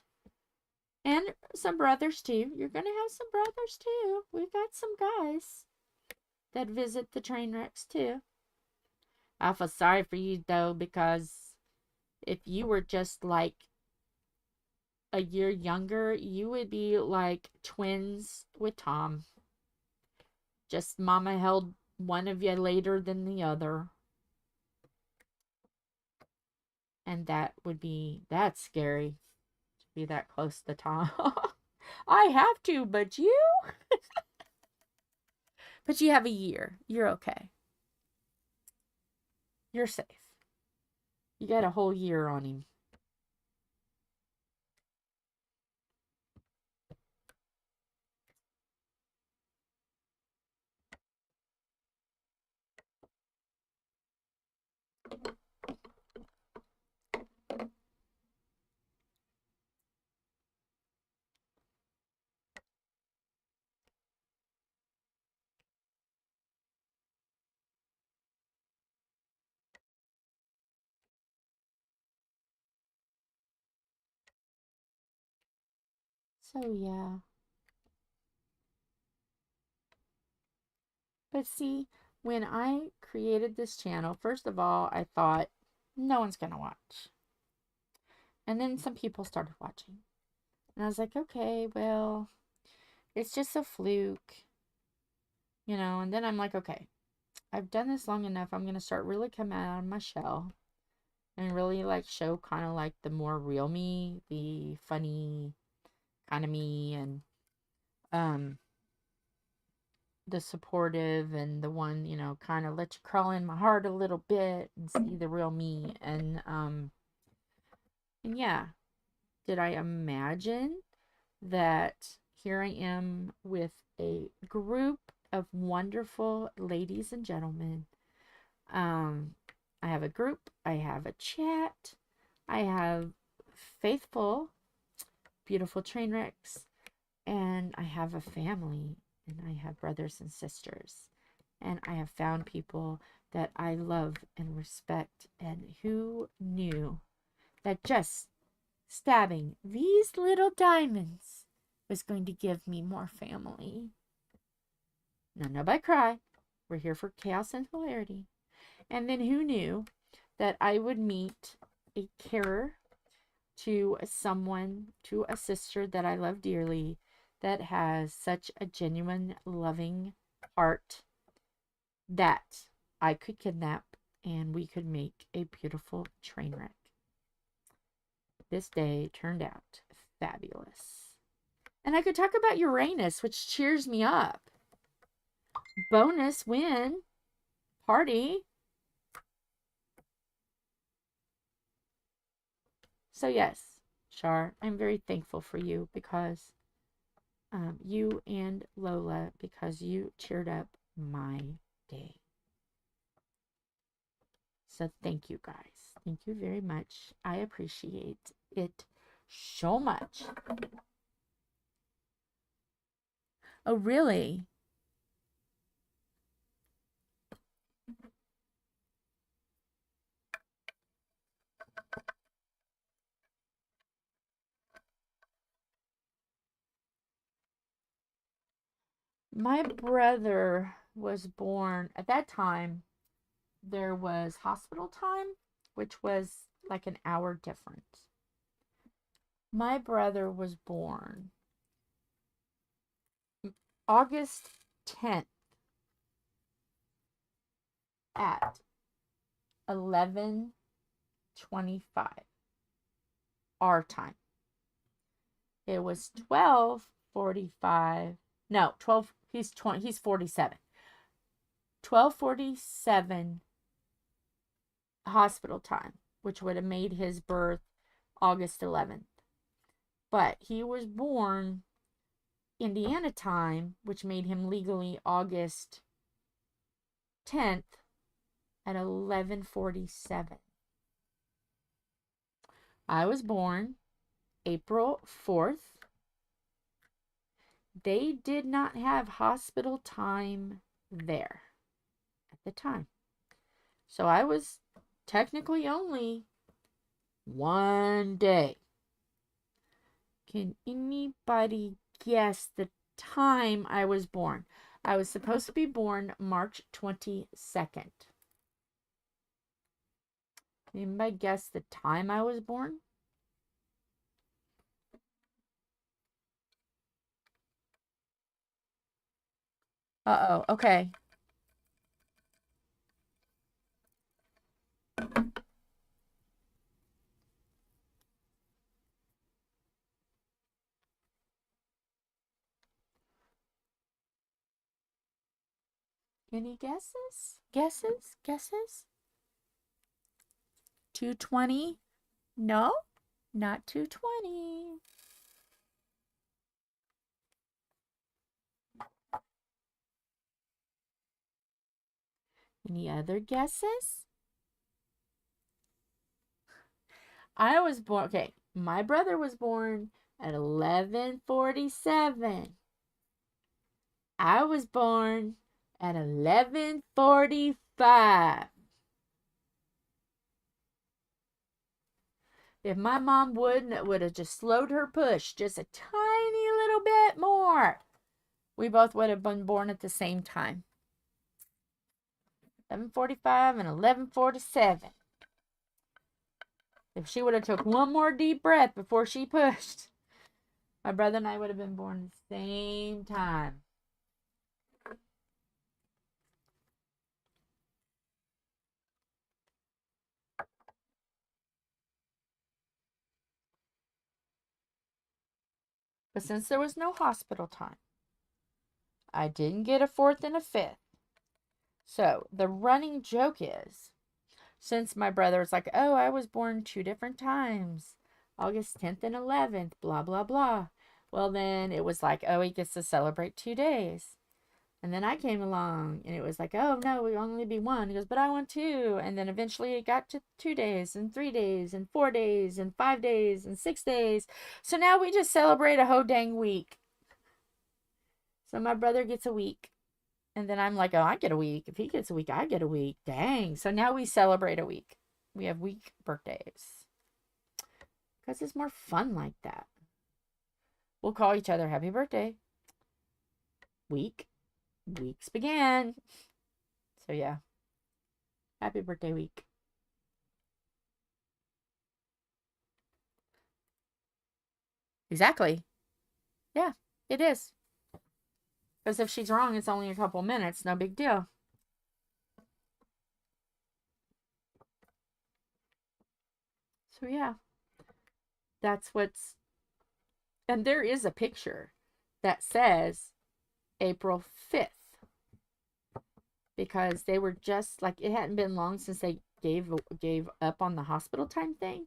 And some brothers too. You're gonna have some brothers too. We've got some guys that visit the train wrecks too. I feel sorry for you though, because if you were just like a year younger, you would be like twins with Tom. Just mama held one of you later than the other. And that's scary. be that close to the top. I have to, but you? But you have a year. You're okay. You're safe. You got a whole year on him. So, yeah. But see, when I created this channel, first of all, I thought no one's going to watch. And then some people started watching. And I was like, okay, well, it's just a fluke, you know. And then I'm like, okay, I've done this long enough. I'm going to start really coming out of my shell and really like show kind of like the more real me, the funny kind of me, and the supportive and the one, you know, kind of let you crawl in my heart a little bit and see the real me. And yeah, did I imagine that here I am with a group of wonderful ladies and gentlemen? I have a group, I have a chat, I have faithful, beautiful train wrecks, and I have a family, and I have brothers and sisters, and I have found people that I love and respect. And who knew that just stabbing these little diamonds was going to give me more family? Now, nobody cry. We're here for chaos and hilarity. And then who knew that I would meet a carer to someone, to a sister that I love dearly, that has such a genuine, loving heart that I could kidnap and we could make a beautiful train wreck. This day turned out fabulous. And I could talk about Uranus, which cheers me up. Bonus win. Party. So yes, Char, I'm very thankful for you because you and Lola, because you cheered up my day. So thank you guys. Thank you very much. I appreciate it so much. Oh, really? My brother was born at that time. There was hospital time, which was like an hour difference. My brother was born August 10th at 11:25 our time. It was 12:45. No, 12. He's 20. He's 47. 12:47 hospital time, which would have made his birth August 11th. But he was born Indiana time, which made him legally August 10th at 11:47. I was born April 4th. They did not have hospital time there at the time. So I was technically only 1 day. Can anybody guess the time I was born? I was supposed to be born March 22nd. Can anybody guess the time I was born? Uh-oh, okay. Any guesses? Guesses? Guesses? 220? No, not 220. Any other guesses? I was born, okay, my brother was born at 11:47. I was born at 11:45. If my mom would have just slowed her push just a tiny little bit more, we both would have been born at the same time. 11:45 and 11:47. If she would have took one more deep breath before she pushed, my brother and I would have been born at the same time. But since there was no hospital time, I didn't get a fourth and a fifth. So the running joke is, since my brother was like, oh, I was born 2 different times, August 10th and 11th, blah, blah, blah. Well, then it was like, oh, he gets to celebrate 2 days. And then I came along and it was like, oh, no, we only be 1. He goes, but I want 2. And then eventually it got to 2 days and 3 days and 4 days and 5 days and 6 days. So now we just celebrate a whole dang week. So my brother gets a week. And then I'm like, oh, I get a week. If he gets a week, I get a week. Dang. So now we celebrate a week. We have week birthdays. Because it's more fun like that. We'll call each other happy birthday. Week. Weeks began. So yeah. Happy birthday week. Exactly. Yeah, it is. Because if she's wrong, it's only a couple minutes. No big deal. So yeah. That's what's... And there is a picture that says April 5th. Because they were just like, it hadn't been long since they gave up on the hospital time thing.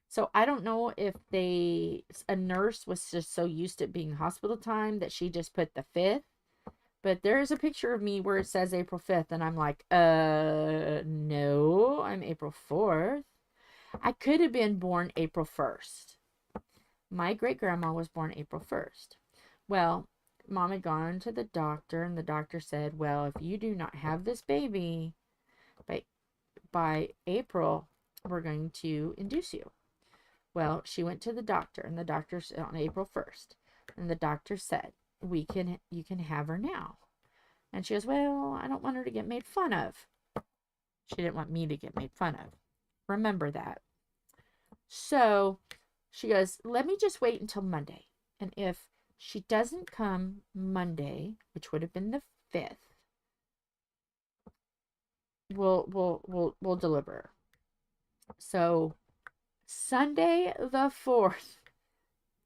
So I don't know if a nurse was just so used to it being hospital time that she just put the 5th. But there's a picture of me where it says April 5th, and I'm like, no, I'm April 4th. I could have been born April 1st. My great-grandma was born April 1st. Well, Mom had gone to the doctor, and the doctor said, well, if you do not have this baby by April, we're going to induce you. Well, she went to the doctor, and the doctor said on April 1st, and the doctor said, you can have her now. And she goes, well, I don't want her to get made fun of. She didn't want me to get made fun of. Remember that. So she goes, let me just wait until Monday. And if she doesn't come Monday, which would have been the 5th, we'll deliver. So Sunday the 4th,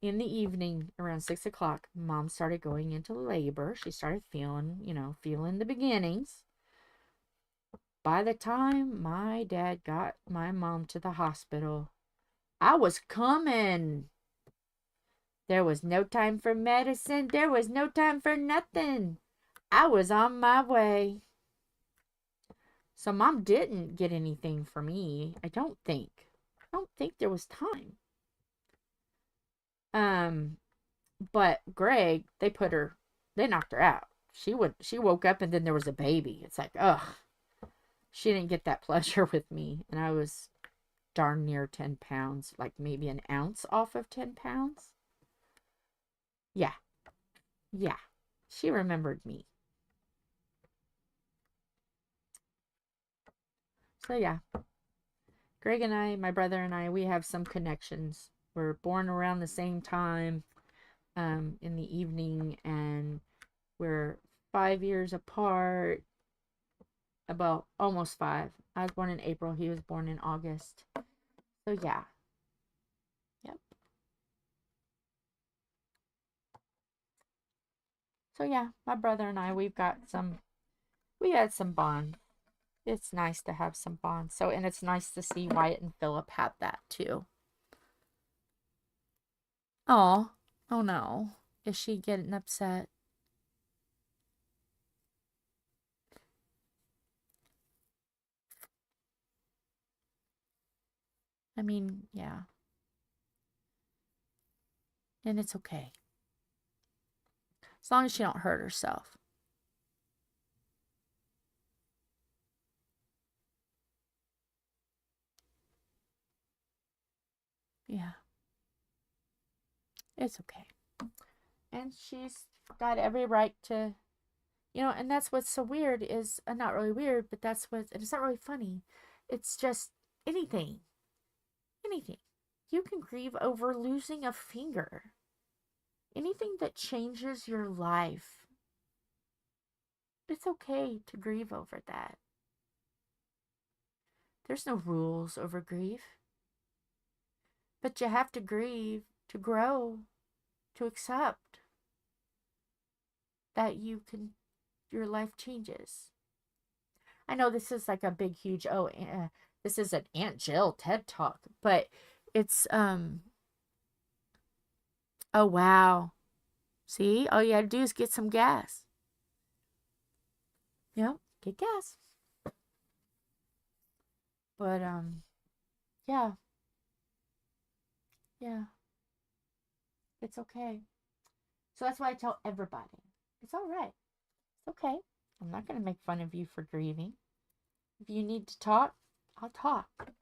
in the evening around 6 o'clock, Mom started going into labor. She started feeling the beginnings. By the time my dad got my mom to the hospital, I was coming. There was no time for medicine. There was no time for nothing. I was on my way. So Mom didn't get anything for me. I don't think there was time. But Greg, they knocked her out. She woke up and then there was a baby. It's like, ugh. She didn't get that pleasure with me. And I was darn near 10 pounds, like maybe an ounce off of 10 pounds. Yeah. Yeah. She remembered me. So yeah. Greg and I, my brother and I, we have some connections. We're born around the same time in the evening, and we're 5 years apart. About almost 5. I was born in April. He was born in August. So yeah. Yep. So yeah, my brother and I, we've got some We had some bond. It's nice to have some bond. So, and it's nice to see Wyatt and Philip have that too. Oh, oh no. Is she getting upset? I mean, yeah. And it's okay. As long as she don't hurt herself. Yeah. It's okay. And she's got every right to, and that's what's so weird is, not really weird, but that's what, and it's not really funny. It's just anything. Anything. You can grieve over losing a finger. Anything that changes your life. It's okay to grieve over that. There's no rules over grief. But you have to grieve to grow, to accept that your life changes. I know this is like a big, huge, this is an Aunt Jill TED Talk, but it's, oh, wow. See, all you gotta do is get some gas. Get gas. But, yeah. Yeah. It's okay. So that's why I tell everybody, it's all right. It's okay. I'm not going to make fun of you for grieving. If you need to talk, I'll talk.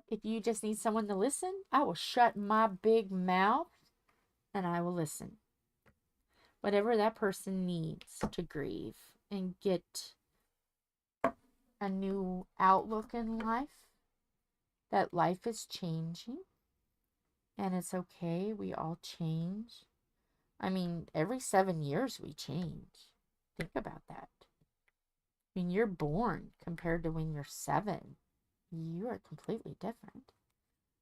If you just need someone to listen, I will shut my big mouth and I will listen. Whatever that person needs to grieve and get a new outlook in life, that life is changing and it's okay. We all change. I mean, every 7 years we change. Think about that. When you're born compared to when you're 7, you are completely different.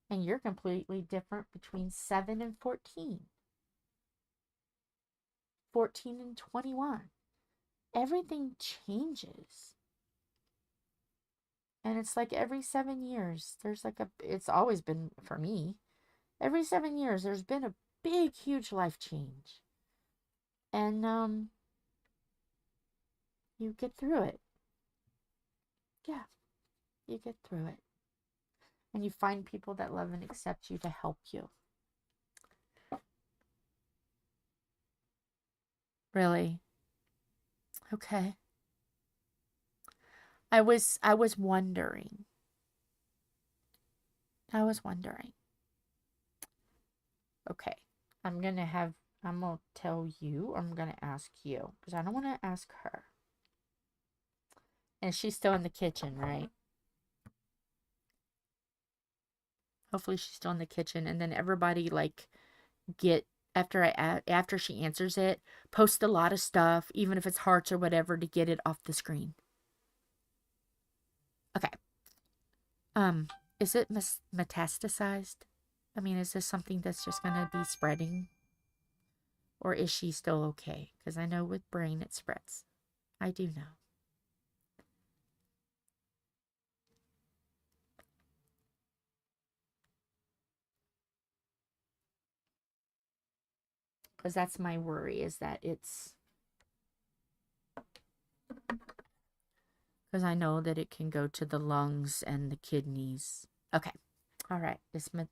And you're completely different between 7 and 14. 14 and 21. Everything changes. And it's like every 7 years, it's always been for me, every 7 years, there's been a big, huge life change. And, you get through it. Yeah, you get through it. And you find people that love and accept you to help you. Really? Okay. I was wondering. Okay. I'm going to tell you, I'm going to ask you, because I don't want to ask her. And she's still in the kitchen, right? Hopefully she's still in the kitchen. And then everybody, like, after she answers it, post a lot of stuff, even if it's hearts or whatever, to get it off the screen. Okay. Is it metastasized? I mean, is this something that's just going to be spreading? Or is she still okay? Because I know with brain it spreads. I do know. Because that's my worry, is that it's... Because I know that it can go to the lungs and the kidneys. Okay. All right.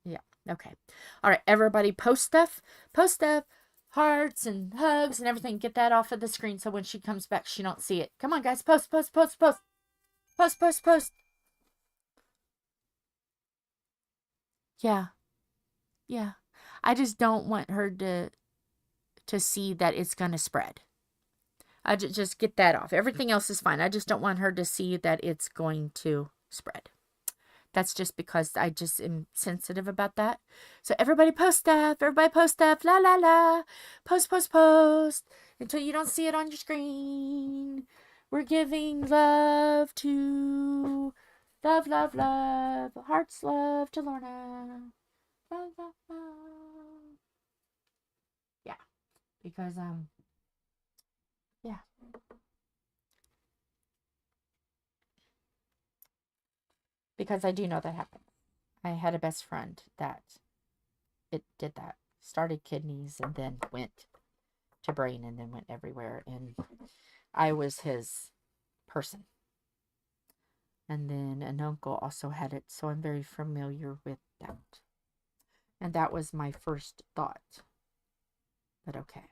Yeah. Okay. All right. Everybody post stuff. Post stuff. Hearts and hugs and everything. Get that off of the screen so when she comes back, she don't see it. Come on, guys. Post, post, post, post. Post, post, post. Yeah. Yeah. I just don't want her to see that it's going to spread. I just get that off. Everything else is fine. I just don't want her to see that it's going to spread. That's just because I just am sensitive about that. So everybody post stuff. Everybody post stuff. La, la, la. Post, post, post. Until you don't see it on your screen. We're giving love to... Love, love, love. Hearts love to Lorna. Love, love, love. Yeah. Because, yeah. because I do know that happened. I had a best friend that it did that. Started kidneys and then went to brain and then went everywhere. And I was his person. And then an uncle also had it, so I'm very familiar with that. And that was my first thought. But okay.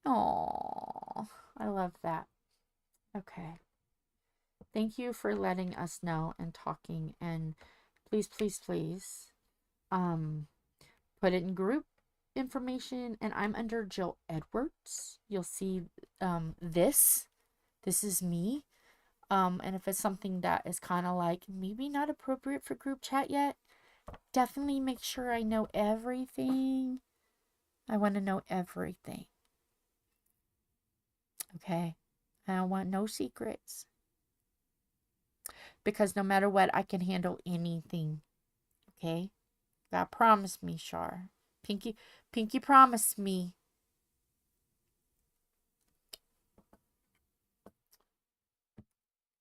Oh, I love that. Okay. Thank you for letting us know and talking. And please, please, please, put it in group information. And I'm under Jill Edwards. You'll see this. This is me. And if it's something that is kind of like maybe not appropriate for group chat yet, definitely make sure I know everything. I want to know everything. Okay? I don't want no secrets. Because no matter what, I can handle anything. Okay? God promised me, Char. Pinky promised me.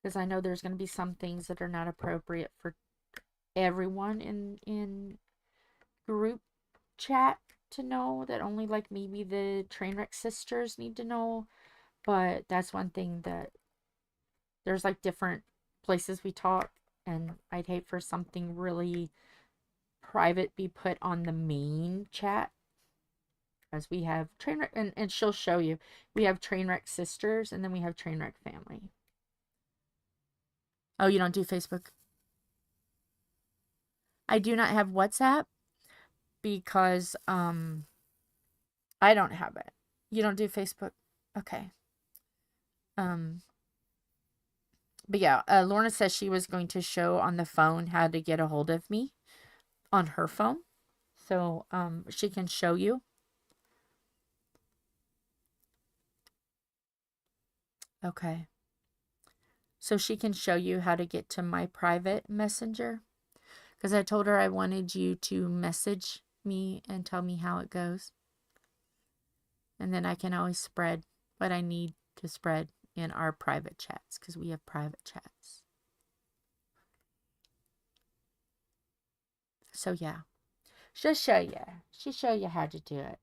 Because I know there's going to be some things that are not appropriate for everyone in group chat to know, that only like maybe the Trainwreck sisters need to know. But that's one thing that there's like different places we talk, and I'd hate for something really private be put on the main chat, as we have Trainwreck, and she'll show you, we have Trainwreck sisters and then we have Trainwreck family. Oh, you don't do Facebook? I do not have WhatsApp because I don't have it. You don't do Facebook? Okay. But yeah, Lorna says she was going to show on the phone how to get a hold of me on her phone. So she can show you. Okay. So she can show you how to get to my private messenger. Because I told her I wanted you to message me and tell me how it goes. And then I can always spread what I need to spread in our private chats, because we have private chats. So yeah, she'll show you. She'll show you how to do it.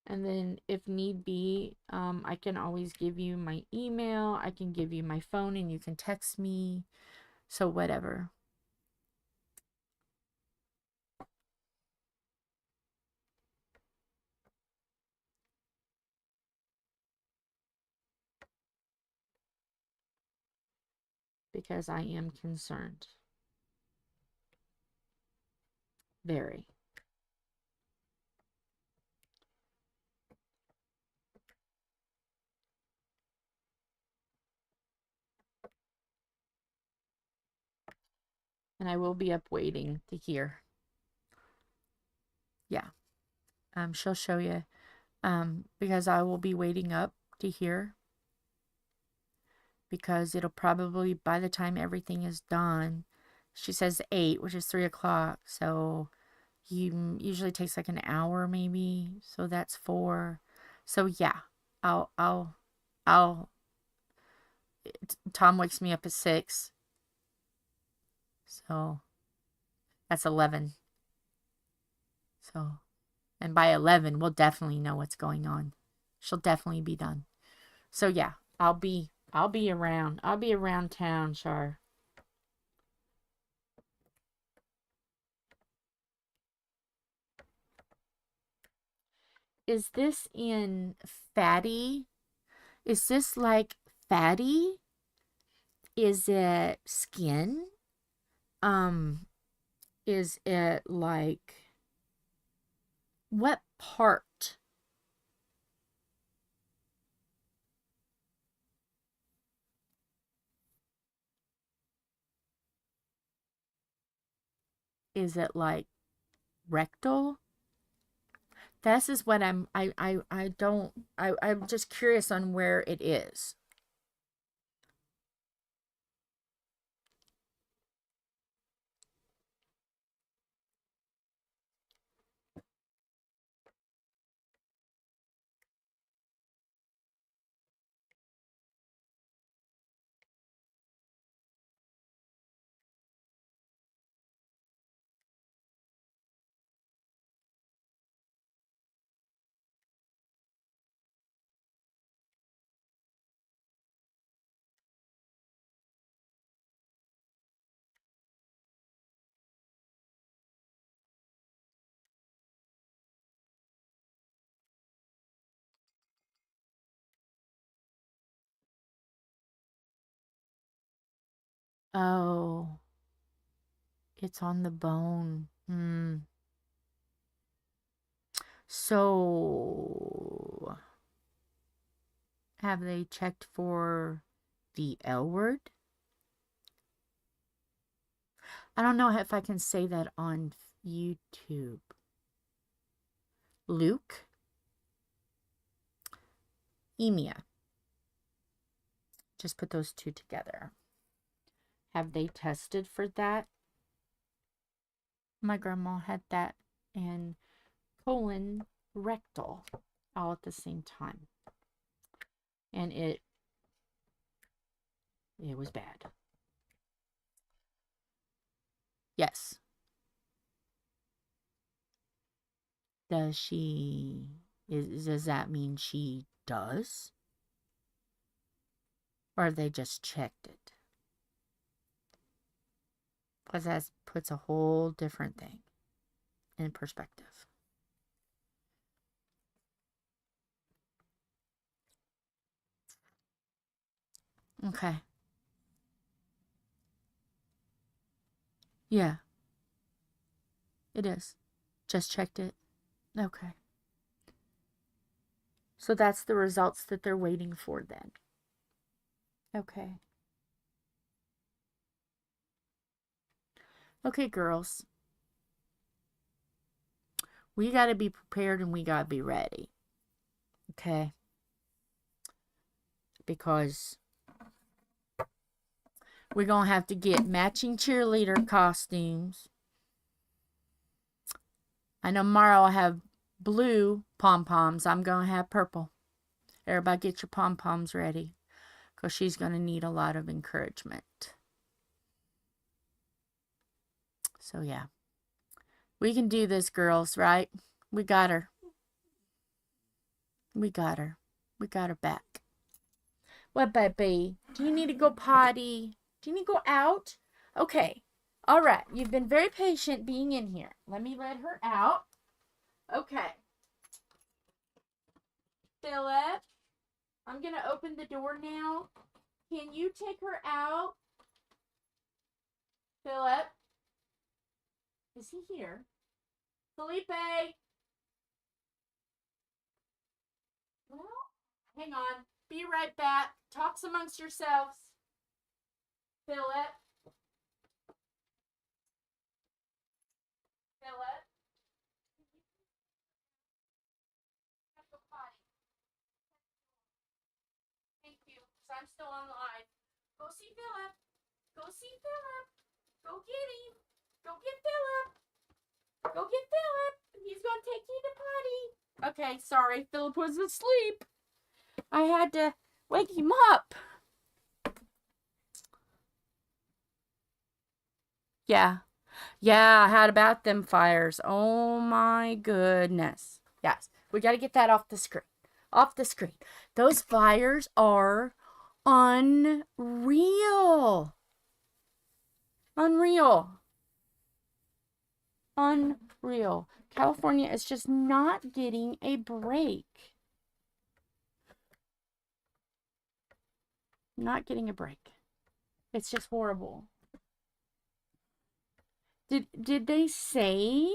And then if need be, I can always give you my email. I can give you my phone and you can text me. So whatever. Because I am concerned. Very. And I will be up waiting to hear. Yeah. She'll show you. Because I will be waiting up to hear. Because it'll probably, by the time everything is done, she says 8, which is 3 o'clock. So usually takes like an hour maybe. So that's 4. So yeah, I'll Tom wakes me up at 6. So that's 11. So, and by 11, we'll definitely know what's going on. She'll definitely be done. So yeah, I'll be around. I'll be around town, Char. Is this in fatty? Is this like fatty? Is it skin? Is it like, what part? Is it like rectal? This is what I'm just curious on where it is. Oh, it's on the bone. So, have they checked for the L word? I don't know if I can say that on YouTube. Luke? Emia. Just put those two together. Have they tested for that? My grandma had that and colon rectal all at the same time. And it was bad. Yes. Does that mean she does? Or they just checked it? Because that puts a whole different thing in perspective. Okay. Yeah. It is. Just checked it. Okay. So that's the results that they're waiting for then. Okay. Okay, girls. We got to be prepared and we got to be ready. Okay? Because we're going to have to get matching cheerleader costumes. I know Mara will have blue pom-poms. I'm going to have purple. Everybody get your pom-poms ready. Because she's going to need a lot of encouragement. So, yeah. We can do this, girls, right? We got her. We got her. We got her back. What, baby? Do you need to go potty? Do you need to go out? Okay. All right. You've been very patient being in here. Let me let her out. Okay. Philip, I'm going to open the door now. Can you take her out? Philip? Is he here? Felipe? Well, hang on. Be right back. Talks amongst yourselves. Philip? Philip? Thank you. Because I'm still on live. Go see Philip. Go see Philip. Go get him. Go get Philip. Go get Philip. He's going to take you to potty. Okay, sorry. Philip was asleep. I had to wake him up. Yeah. Yeah, how about them fires? Oh my goodness. Yes, we got to get that off the screen. Off the screen. Those fires are unreal. Unreal. Unreal. California is just not getting a break. Not getting a break. It's just horrible. Did they say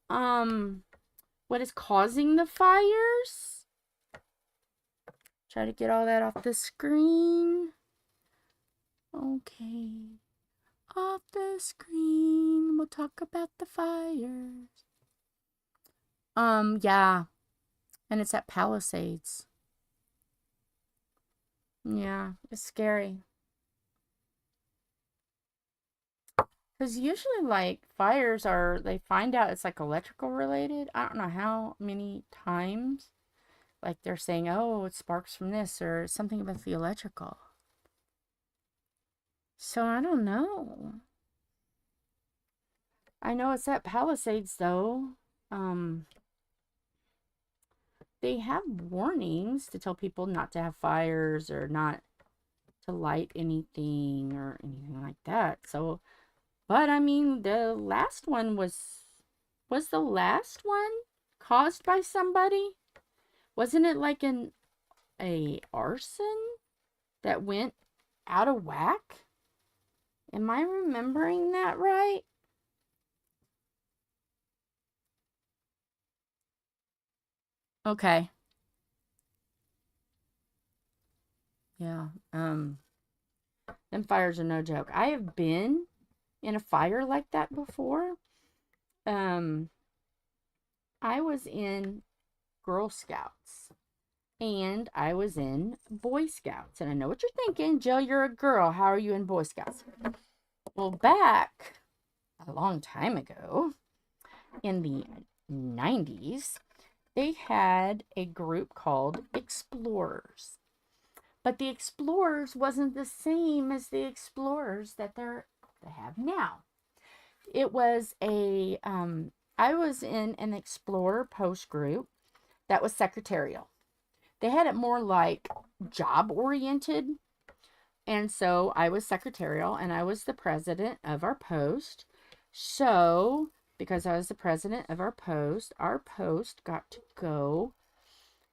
what is causing the fires? Try to get all that off the screen. Okay. Off the screen. We'll talk about the fires. Yeah. And it's at Palisades. Yeah, it's scary. Because usually, like, fires are, they find out it's, like, electrical related. I don't know how many times, like, they're saying, oh, it sparks from this or something about the electrical. So, I don't know. I know it's at Palisades, though. They have warnings to tell people not to have fires or not to light anything or anything like that. So, but I mean, the last one was the last one caused by somebody? Wasn't it like a arson that went out of whack? Am I remembering that right? Okay. Yeah. Them fires are no joke. I have been in a fire like that before. Um, I was in Girl Scouts and I was in Boy Scouts. And I know what you're thinking, Jill, you're a girl. How are you in Boy Scouts? Well, back a long time ago in the 90s, they had a group called Explorers. But the Explorers wasn't the same as the Explorers that they have now. It was I was in an Explorer post group that was secretarial. They had it more like job oriented. And so I was secretarial and I was the president of our post. So, because I was the president of our post got to go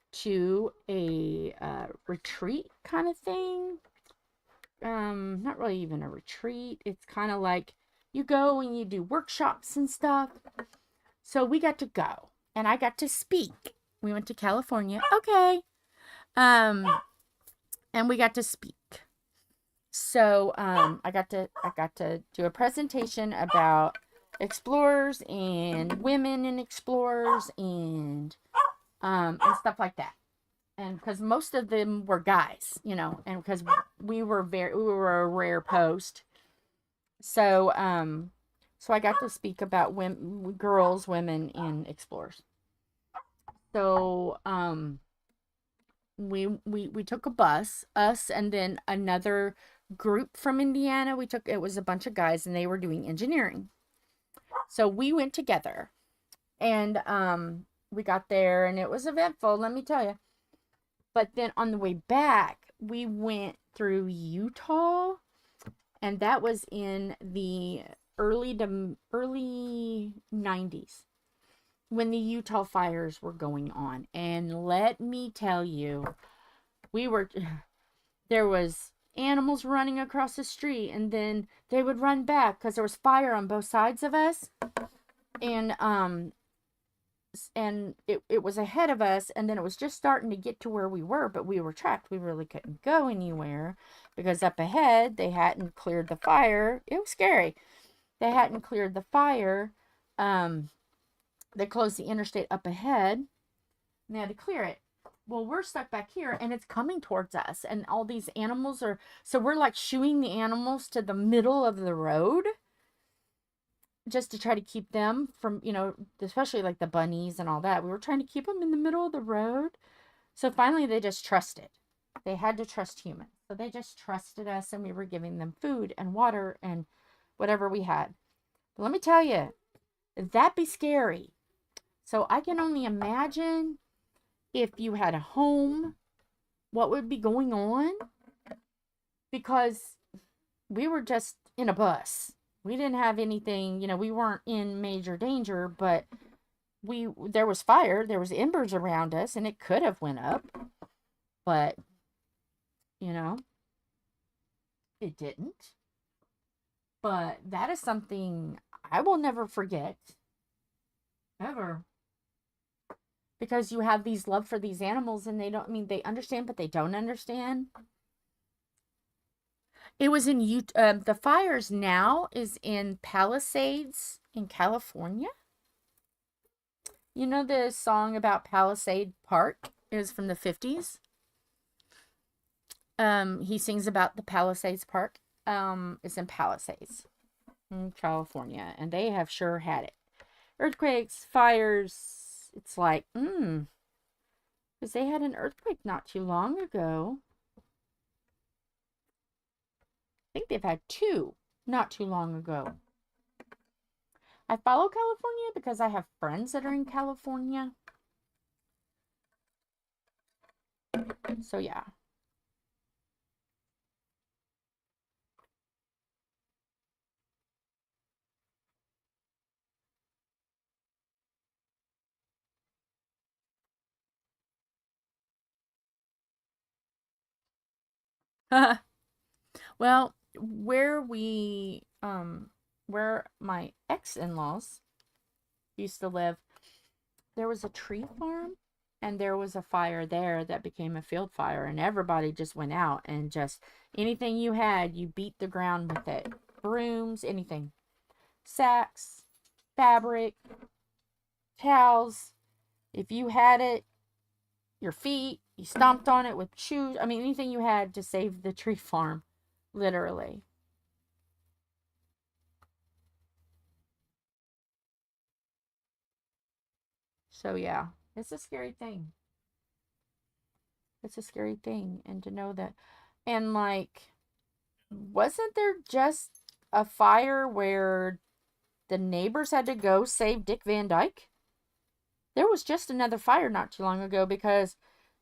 to a retreat kind of thing. Not really even a retreat. It's kind of like you go and you do workshops and stuff. So we got to go and I got to speak. We went to California. Okay. And we got to speak. So I got to do a presentation about explorers and women in explorers and stuff like that. And because most of them were guys, you know, and because we were a rare post. So so I got to speak about girls, women, and explorers. So we took a bus, us and then another group from Indiana. It was a bunch of guys and they were doing engineering. So we went together and we got there and it was eventful, let me tell you. But then on the way back, we went through Utah and that was in the early 90s when the Utah fires were going on. And let me tell you, there was animals running across the street and then they would run back because there was fire on both sides of us. And it was ahead of us and then it was just starting to get to where we were, but we were trapped. We really couldn't go anywhere because up ahead they hadn't cleared the fire. It was scary. They hadn't cleared the fire. They closed the interstate up ahead and they had to clear it. Well, we're stuck back here and it's coming towards us and all these animals are, so we're like shooing the animals to the middle of the road just to try to keep them from, you know, especially like the bunnies and all that. We were trying to keep them in the middle of the road. So finally they just trusted. They had to trust humans. So they just trusted us and we were giving them food and water and whatever we had. But let me tell you, that'd be scary. So I can only imagine if you had a home, what would be going on? Because we were just in a bus. We didn't have anything, you know, we weren't in major danger, but there was fire, there was embers around us and it could have went up. But, you know, it didn't. But that is something I will never forget. Ever. Because you have these love for these animals and they don't, I mean, they understand, but they don't understand. It was in the fires now is in Palisades in California. You know the song about Palisade Park is from the 50s. He sings about the Palisades Park. It's in Palisades in California, and they have sure had it. Earthquakes, fires. It's like, because they had an earthquake not too long ago. I think they've had two not too long ago. I follow California because I have friends that are in California. So yeah. Well, where we, where my ex-in-laws used to live, there was a tree farm, and there was a fire there that became a field fire, and everybody just went out and just anything you had, you beat the ground with it. Brooms, anything. Sacks, fabric, towels. If you had it, your feet, you stomped on it with shoes. I mean, anything you had to save the tree farm, literally. So yeah, it's a scary thing. It's a scary thing. And to know that, and like, wasn't there just a fire where the neighbors had to go save Dick Van Dyke? There was just another fire not too long ago because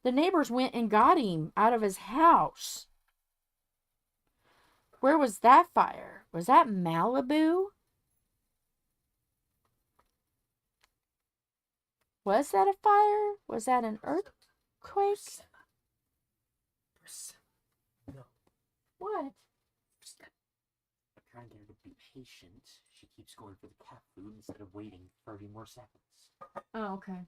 the neighbors went and got him out of his house. Where was that fire? Was that Malibu? Was that a fire? Was that an earthquake? No. What? I'm trying to get her to be patient. She keeps going for the cat food instead of waiting 30 more seconds. Oh, okay.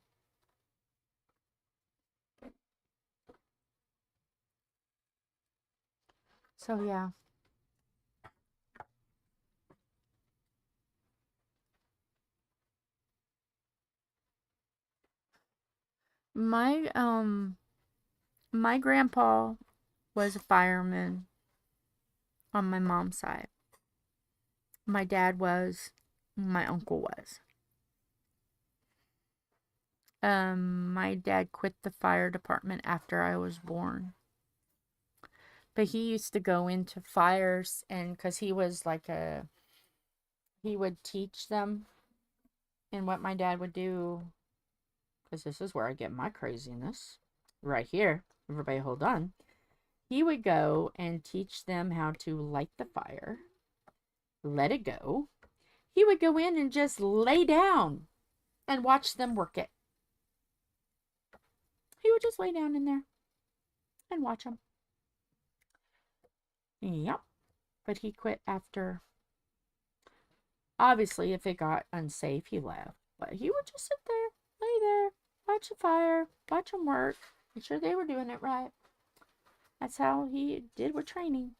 So yeah. My my grandpa was a fireman on my mom's side. My dad was, my uncle was. My dad quit the fire department after I was born. But he used to go into fires, and because he was like he would teach them. And what my dad would do, because this is where I get my craziness, right here. Everybody hold on. He would go and teach them how to light the fire, let it go. He would go in and just lay down and watch them work it. He would just lay down in there and watch them. Yep. But he quit after. Obviously, if it got unsafe, he left. But he would just sit there, lay there, watch the fire, watch them work, make sure they were doing it right. That's how he did with training.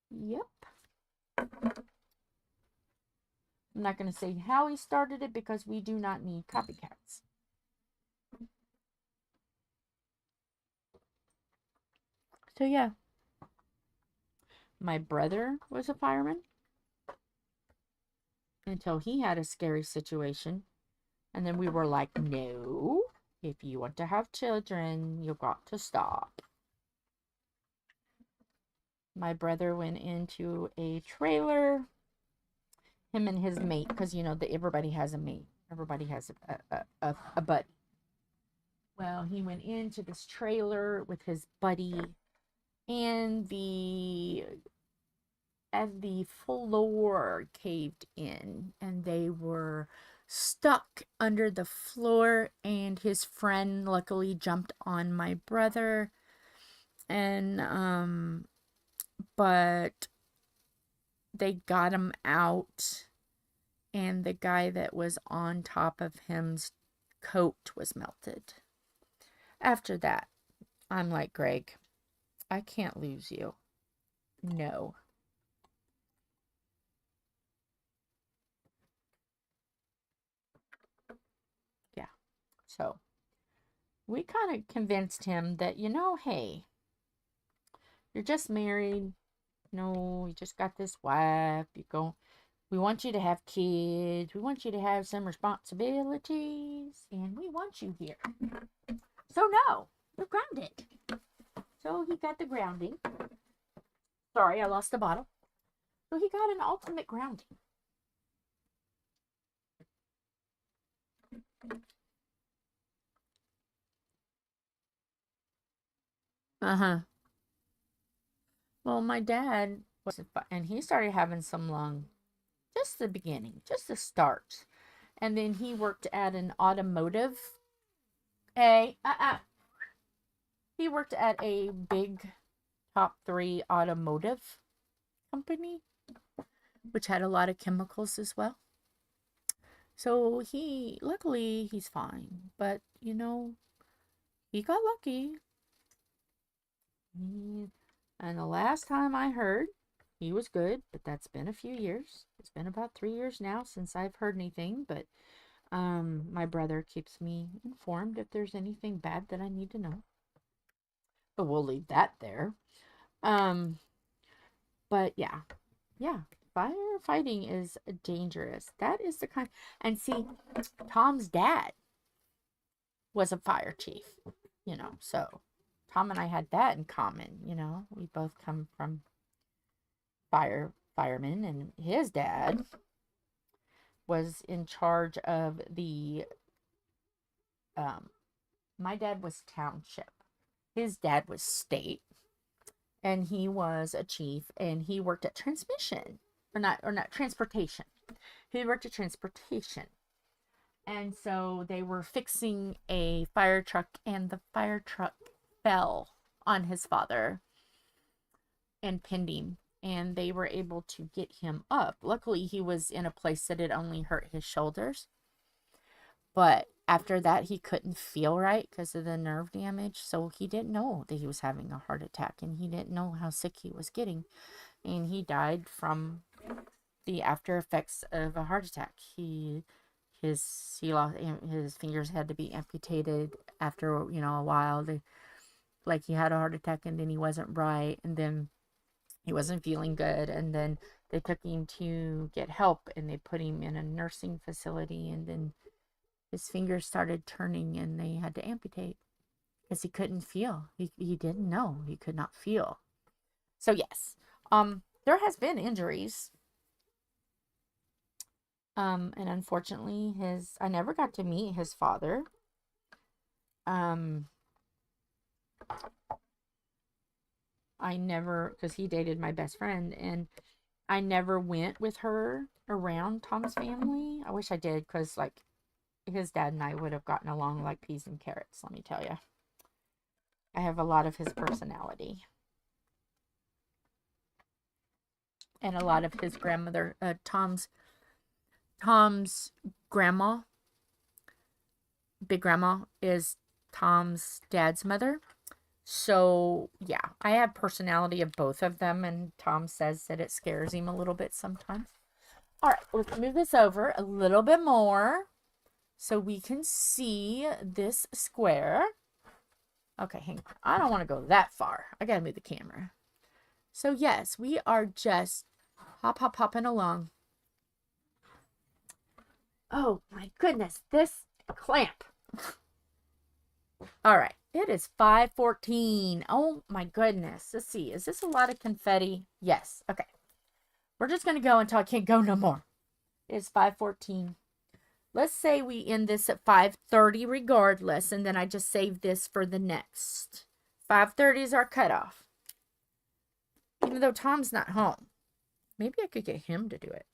Yep. I'm not going to say how he started it because we do not need copycats. So yeah. My brother was a fireman until he had a scary situation. And then we were like, no, if you want to have children, you've got to stop. My brother went into a trailer, him and his mate, because you know everybody has a mate. Everybody has a buddy. Well, he went into this trailer with his buddy, and the floor caved in, and they were stuck under the floor, and his friend luckily jumped on my brother, and but they got him out, and the guy that was on top of him's coat was melted. After that, I'm like, Greg, I can't lose you. No. Yeah. So we kind of convinced him that, you know, hey, you're just married. No, you just got this wife. We want you to have kids. We want you to have some responsibilities. And we want you here. So no, you're grounded. So he got the grounding. Sorry, I lost the bottle. So he got an ultimate grounding. Uh-huh. Well, my dad was, and he started having some lung, just the beginning, just the start. And then he worked at an automotive, he worked at a big top 3 automotive company, which had a lot of chemicals as well. So luckily he's fine, but you know, he got lucky. And the last time I heard, he was good, but that's been a few years. It's been about 3 years now since I've heard anything, but my brother keeps me informed if there's anything bad that I need to know. But we'll leave that there. But yeah, firefighting is dangerous. That is the kind. And see, Tom's dad was a fire chief, you know, so Tom and I had that in common, you know. We both come from firemen, and his dad was in charge of the my dad was township. His dad was state, and he was a chief, and he worked at transmission, or not transportation. He worked at transportation. And so they were fixing a fire truck, and the fire truck fell on his father and pinned him, and they were able to get him up. Luckily, he was in a place that it only hurt his shoulders. But after that, he couldn't feel right because of the nerve damage. So he didn't know that he was having a heart attack, and he didn't know how sick he was getting. And he died from the after effects of a heart attack. His fingers had to be amputated after, you know, a while. Like he had a heart attack, and then he wasn't right, and then he wasn't feeling good, and then they took him to get help, and they put him in a nursing facility, and then his fingers started turning, and they had to amputate because he couldn't feel. He didn't know. He could not feel. So yes, there has been injuries. And unfortunately, I never got to meet his father. I never, because he dated my best friend, and I never went with her around Tom's family. I wish I did, because like his dad and I would have gotten along like peas and carrots, let me tell you. I have a lot of his personality. And a lot of his grandmother, Tom's grandma, big grandma, is Tom's dad's mother. So yeah, I have personality of both of them, and Tom says that it scares him a little bit sometimes. All right, let's move this over a little bit more so we can see this square. Okay, hang on. I don't want to go that far. I gotta move the camera. So yes, we are just hopping along. Oh my goodness, this clamp. All right, it is 5:14. Oh my goodness. Let's see. Is this a lot of confetti? Yes. Okay. We're just going to go until I can't go no more. It is 5:14. Let's say we end this at 5:30 regardless, and then I just save this for the next. 5:30 is our cutoff. Even though Tom's not home. Maybe I could get him to do it.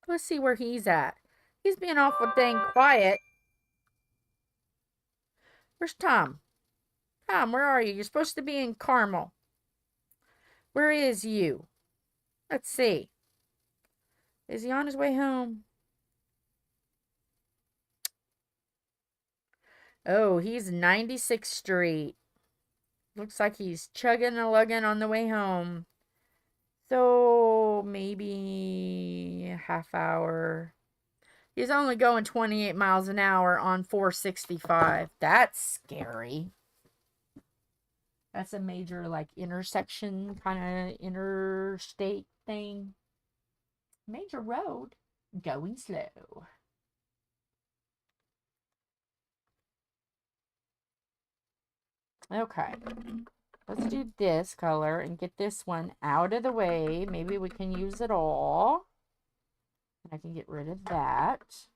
Let's see where he's at. He's being awful dang quiet. Where's Tom? Tom, where are you? You're supposed to be in Carmel. Where is you? Let's see. Is he on his way home? Oh, he's 96th Street. Looks like he's chugging and lugging on the way home. So, maybe a half hour. He's only going 28 miles an hour on 465. That's scary. That's a major, like, intersection, kind of interstate thing. Major road. Going slow. Okay. Let's do this color and get this one out of the way. Maybe we can use it all. I can get rid of that.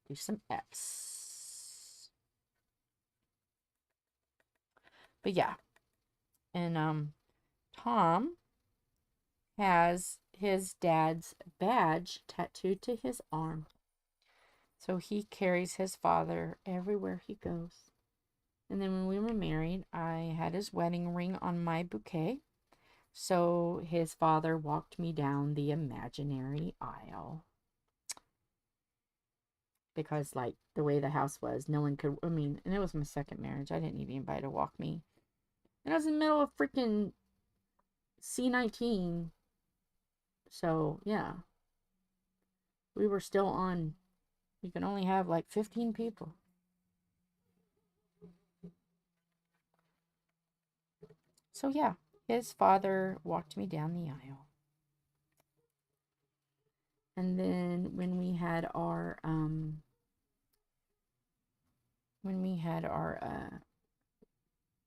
Do some X. But yeah. And Tom has his dad's badge tattooed to his arm. So he carries his father everywhere he goes. And then when we were married, I had his wedding ring on my bouquet. So his father walked me down the imaginary aisle. Because, like, the way the house was, no one could, and it was my second marriage. I didn't need anybody to walk me. And I was in the middle of freaking C19. So, yeah. We were still on, you can only have like 15 people. So, yeah, his father walked me down the aisle. And then when we had our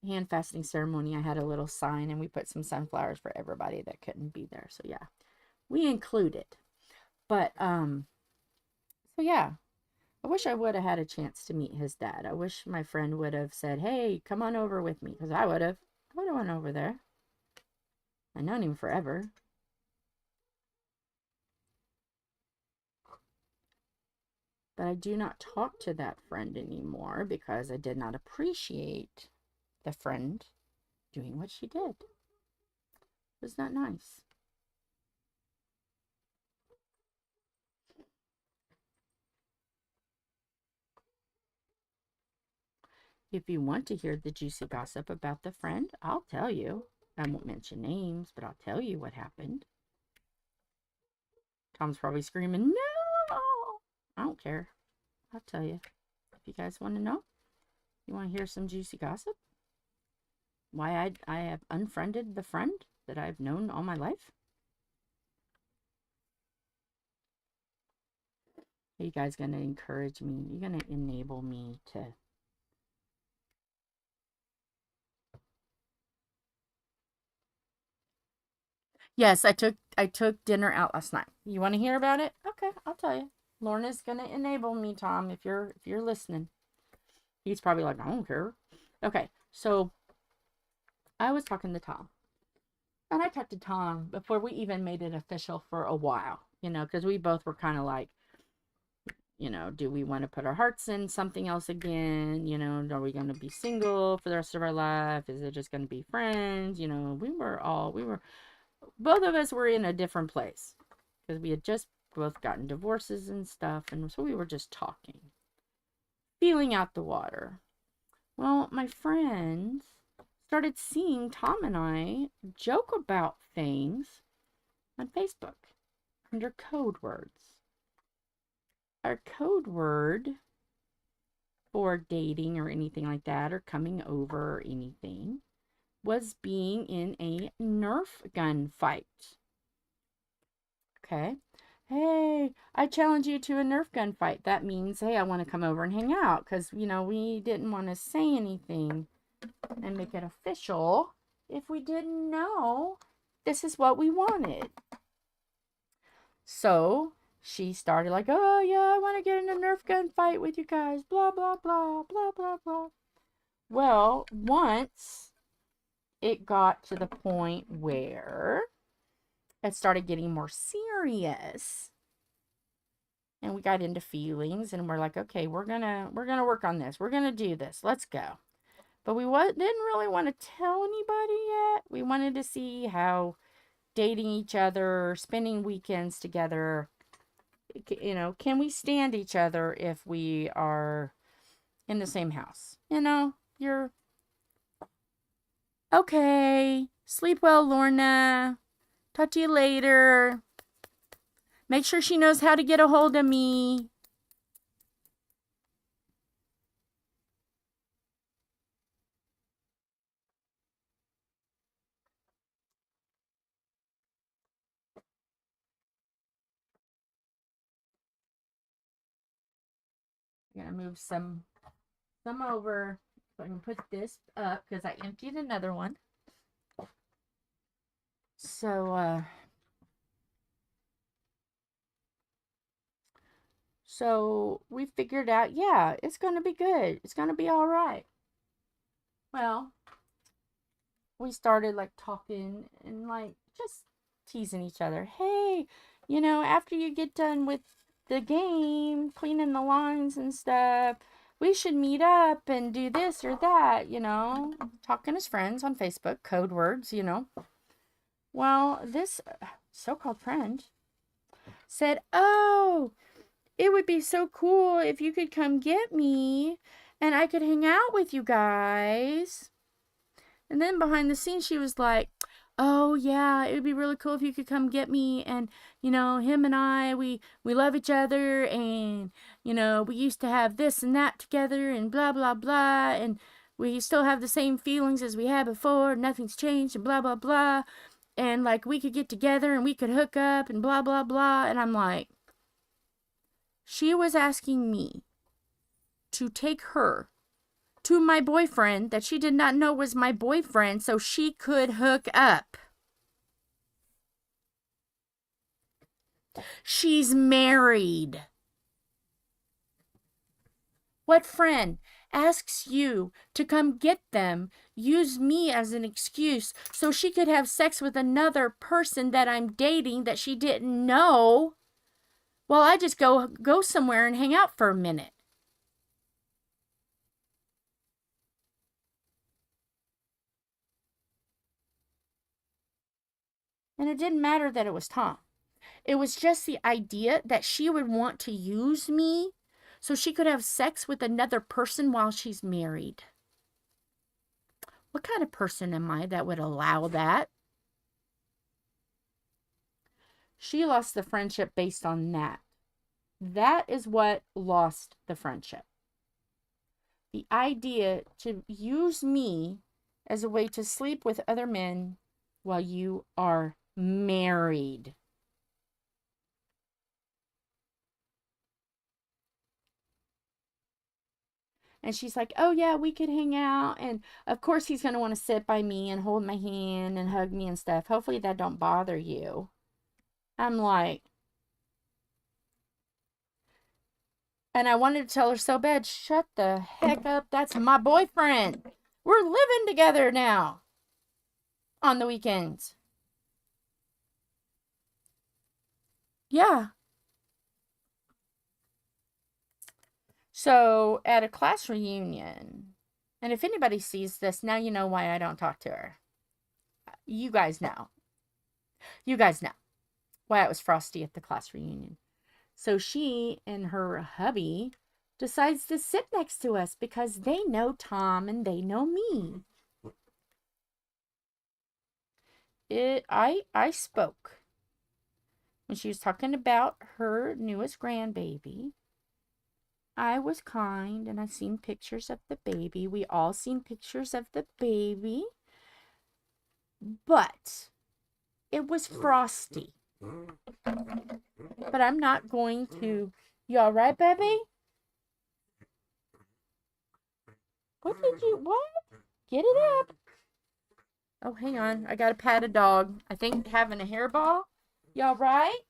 hand fasting ceremony, I had a little sign and we put some sunflowers for everybody that couldn't be there. So yeah, we included. But so yeah, I wish I would have had a chance to meet his dad. I wish my friend would have said, "Hey, come on over with me," because I would have went over there. I've known him forever. But I do not talk to that friend anymore because I did not appreciate the friend doing what she did. Was not nice. If you want to hear the juicy gossip about the friend, I'll tell you. I won't mention names, but I'll tell you what happened. Tom's probably screaming, "No!" I don't care. I'll tell you. If you guys want to know, you want to hear some juicy gossip? Why I have unfriended the friend that I've known all my life? Are you guys going to encourage me? You're going to enable me to... Yes, I took dinner out last night. You want to hear about it? Okay, I'll tell you. Lorna's going to enable me, Tom, if you're listening. He's probably like, "I don't care." Okay, so I was talking to Tom. And I talked to Tom before we even made it official for a while, because we both were kind of like, do we want to put our hearts in something else again? Are we going to be single for the rest of our life? Is it just going to be friends? Both of us were in a different place because we had just both gotten divorces and stuff. And so we were just talking, feeling out the water. Well, my friends started seeing Tom and I joke about things on Facebook under code words. Our code word for dating or anything like that, or coming over or anything, was being in a Nerf gun fight. Okay. Hey, I challenge you to a Nerf gun fight. That means, hey, I want to come over and hang out because, we didn't want to say anything and make it official if we didn't know this is what we wanted. So she started like, "Oh yeah, I want to get in a Nerf gun fight with you guys, blah blah blah blah blah blah." Well, once it got to the point where it started getting more serious and we got into feelings and we're like, "Okay, we're gonna work on this, we're gonna do this, let's go." But we didn't really want to tell anybody yet. We wanted to see how dating each other, spending weekends together, can we stand each other if we are in the same house? You're okay. Sleep well, Lorna. Talk to you later. Make sure she knows how to get a hold of me. I'm gonna move some over so I can put this up because I emptied another one. So we figured out, yeah, it's gonna be good. It's gonna be all right. Well, we started like talking and like just teasing each other. Hey, after you get done with the game, cleaning the lines and stuff. We should meet up and do this or that, you know, talking as friends on Facebook, code words, you know. Well, this so-called friend said, oh, it would be so cool if you could come get me and I could hang out with you guys. And then behind the scenes, she was like, oh, yeah, it would be really cool if you could come get me. And, you know, him and I, we love each other. And, you know, we used to have this and that together and blah, blah, blah. And we still have the same feelings as we had before. Nothing's changed and blah, blah, blah. And, like, we could get together and we could hook up and blah, blah, blah. And I'm like, she was asking me to take her to my boyfriend that she did not know was my boyfriend so she could hook up. She's married. What friend asks you to come get them, use me as an excuse so she could have sex with another person that I'm dating that she didn't know? Well, I just go somewhere and hang out for a minute. And it didn't matter that it was Tom. It was just the idea that she would want to use me so she could have sex with another person while she's married. What kind of person am I that would allow that? She lost the friendship based on that. That is what lost the friendship. The idea to use me as a way to sleep with other men while you are married. And she's like, oh, yeah, we could hang out. And, of course, he's going to want to sit by me and hold my hand and hug me and stuff. Hopefully that don't bother you. I'm like, and I wanted to tell her so bad, shut the heck up. That's my boyfriend. We're living together now on the weekends. Yeah. So at a class reunion, and if anybody sees this, now you know why I don't talk to her. You guys know. You guys know why it was frosty at the class reunion. So she and her hubby decides to sit next to us because they know Tom and they know me. I spoke when she was talking about her newest grandbaby. I was kind and I seen pictures of the baby. We all seen pictures of the baby. But it was frosty. But I'm not going to... You all right, baby? What? Get it up. Oh, hang on. I gotta pat a dog. I think having a hairball. Y'all right?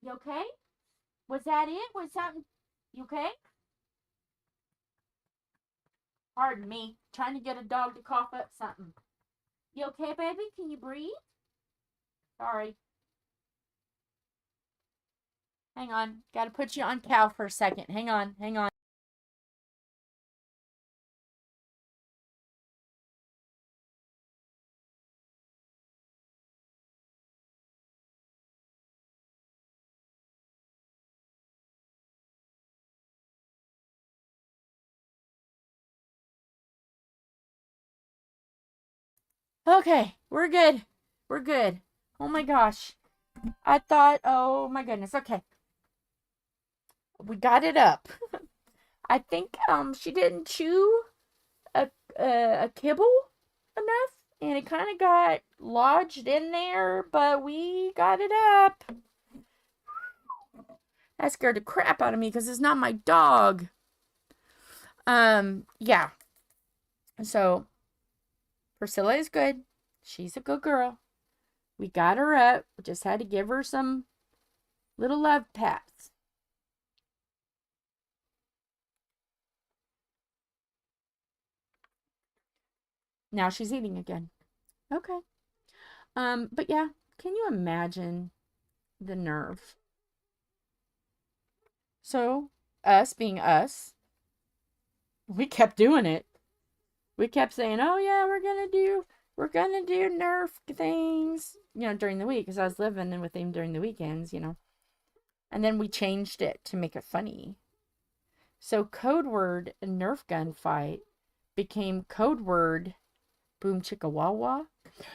You okay? Was that it? Was something... You okay? Pardon me. Trying to get a dog to cough up something. You okay, baby? Can you breathe? Sorry. Hang on. Gotta put you on cow for a second. Hang on. Hang on. Okay, we're good. We're good. Oh my gosh. I thought, oh my goodness. Okay. We got it up. I think she didn't chew a kibble enough and it kind of got lodged in there, but we got it up. That scared the crap out of me because it's not my dog. Yeah. So Priscilla is good. She's a good girl. We got her up. We just had to give her some little love pats. Now she's eating again. Okay. But yeah, can you imagine the nerve? So, us being us, we kept doing it. We kept saying, "Oh yeah, we're gonna do Nerf things," during the week, because I was living with him during the weekends, And then we changed it to make it funny. So code word Nerf gun fight became code word boom chicka wawa.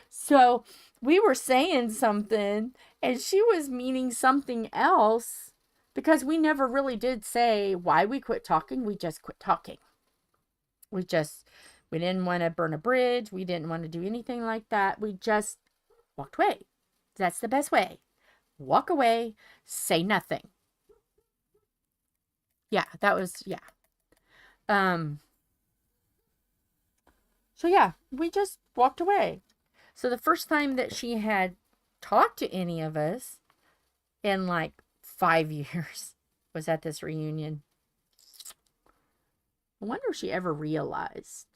So we were saying something, and she was meaning something else, because we never really did say why we quit talking. We just quit talking. We didn't want to burn a bridge. We didn't want to do anything like that. We just walked away. That's the best way. Walk away, say nothing. Yeah, that was, yeah. So yeah, we just walked away. So the first time that she had talked to any of us in like 5 years was at this reunion. I wonder if she ever realized,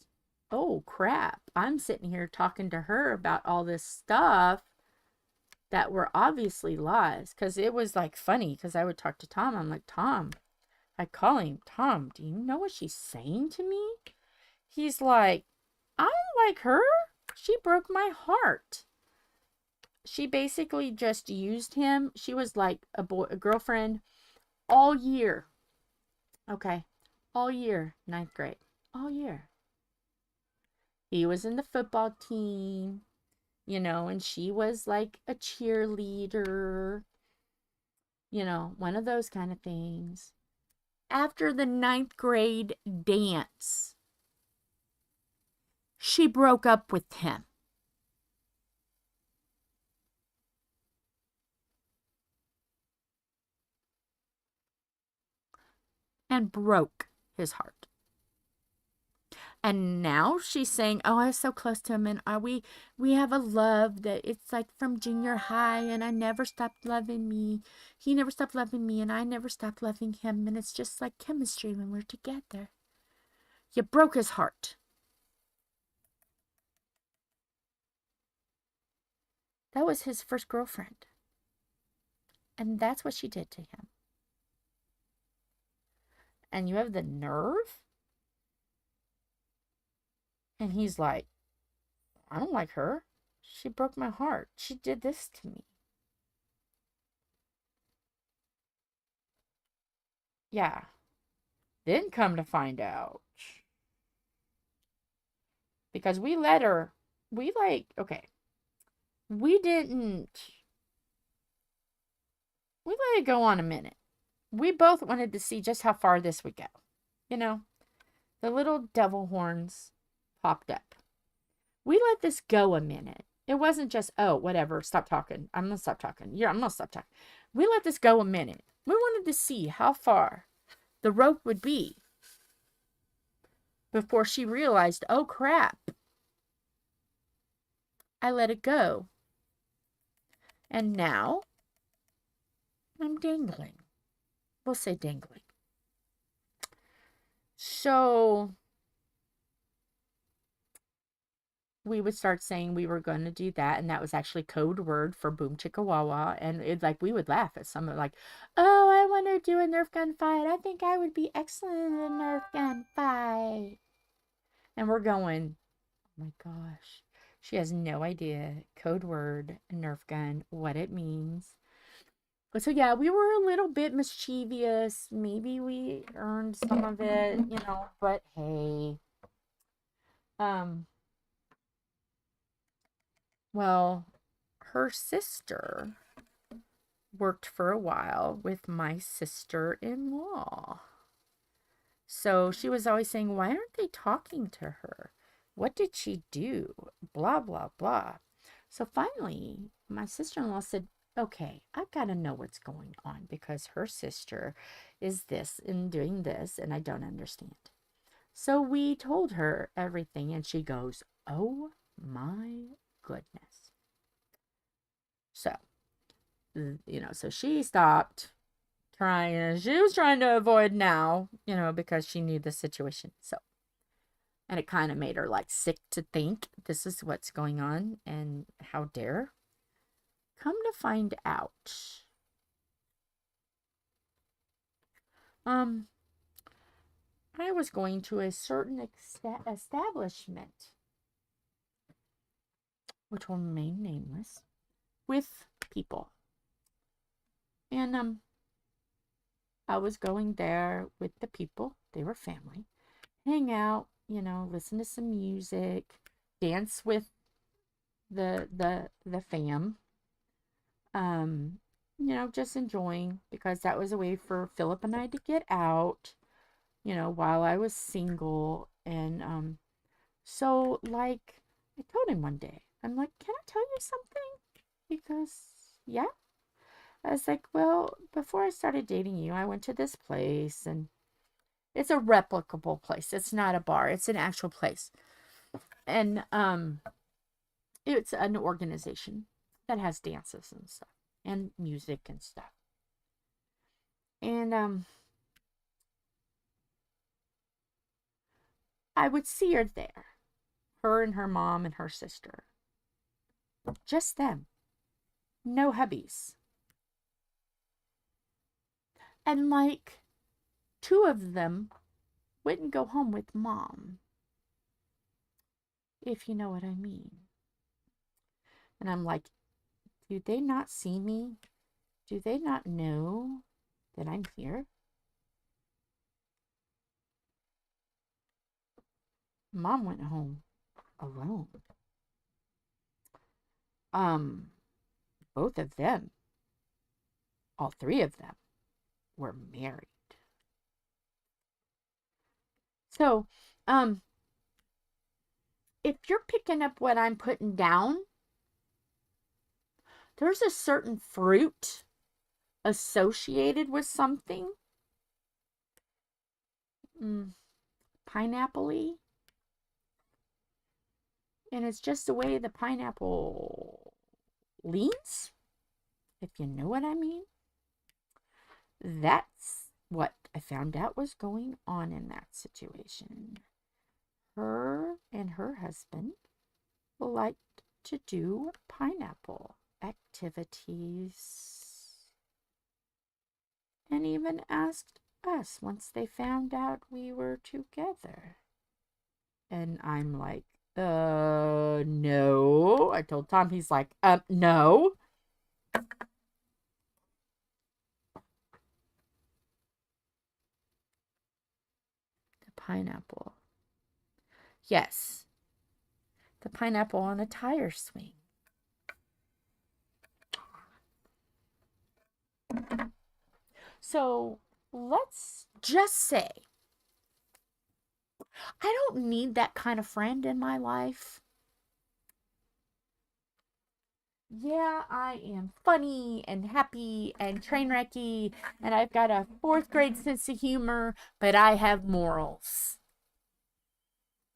oh crap, I'm sitting here talking to her about all this stuff that were obviously lies. Because it was like funny, because I would talk to Tom. I'm like, Tom, I call him, Tom, do you know what she's saying to me? He's like, I don't like her. She broke my heart. She basically just used him. She was like a girlfriend all year. Okay. All year, 9th grade. All year. He was in the football team, and she was like a cheerleader, one of those kind of things. After the 9th grade dance, she broke up with him. And broke his heart. And now she's saying, oh, I was so close to him, and we have a love that it's like from junior high, and I never stopped loving me. He never stopped loving me, and I never stopped loving him, and it's just like chemistry when we're together. You broke his heart. That was his first girlfriend. And that's what she did to him. And you have the nerve? And he's like, I don't like her. She broke my heart. She did this to me. Yeah. Then come to find out. Because we let her, okay. We let it go on a minute. We both wanted to see just how far this would go. The little devil horns popped up. We let this go a minute. It wasn't just, oh, whatever, stop talking. I'm going to stop talking. Yeah, I'm going to stop talking. We let this go a minute. We wanted to see how far the rope would be before she realized, oh, crap. I let it go. And now I'm dangling. We'll say dangling. So we would start saying we were going to do that, and that was actually code word for boom chicka wawa. And it's like we would laugh at some of like, oh, I want to do a Nerf gun fight. I think I would be excellent in a Nerf gun fight. And we're going, oh my gosh, she has no idea code word Nerf gun, what it means. But so yeah, we were a little bit mischievous. Maybe we earned some of it, but hey. Well, her sister worked for a while with my sister-in-law. So she was always saying, why aren't they talking to her? What did she do? Blah, blah, blah. So finally, my sister-in-law said, okay, I've got to know what's going on, because her sister is this and doing this, and I don't understand. So we told her everything, and she goes, oh my goodness. So, so she stopped trying. She was trying to avoid now, because she knew the situation. So And it kind of made her like sick to think this is what's going on, and how dare. Come to find out, I was going to a certain establishment, which will remain nameless, with people. And I was going there with the people. They were family. Hang out, listen to some music, dance with the fam. Just enjoying, because that was a way for Philip and I to get out, while I was single. And so, like, I told him one day, I'm like, can I tell you something? Because, yeah. I was like, well, before I started dating you, I went to this place, and it's a replicable place. It's not a bar. It's an actual place. And it's an organization that has dances and stuff, and music and stuff. And I would see her there. Her and her mom and her sister. Just them. No hubbies. And like, 2 of them wouldn't go home with mom, if you know what I mean. And I'm like, do they not see me? Do they not know that I'm here? Mom went home alone. Both of them, all 3 of them, were married. So, if you're picking up what I'm putting down, there's a certain fruit associated with something. Pineapple-y. And it's just the way the pineapple leans, if you know what I mean. That's what I found out was going on in that situation. Her and her husband liked to do pineapple activities, and even asked us once they found out we were together. And I'm like, no. I told Tom, he's like, no. The pineapple. Yes. The pineapple on a tire swing. So let's just say I don't need that kind of friend in my life. Yeah, I am funny and happy and trainwrecky, and I've got a 4th grade sense of humor, but I have morals.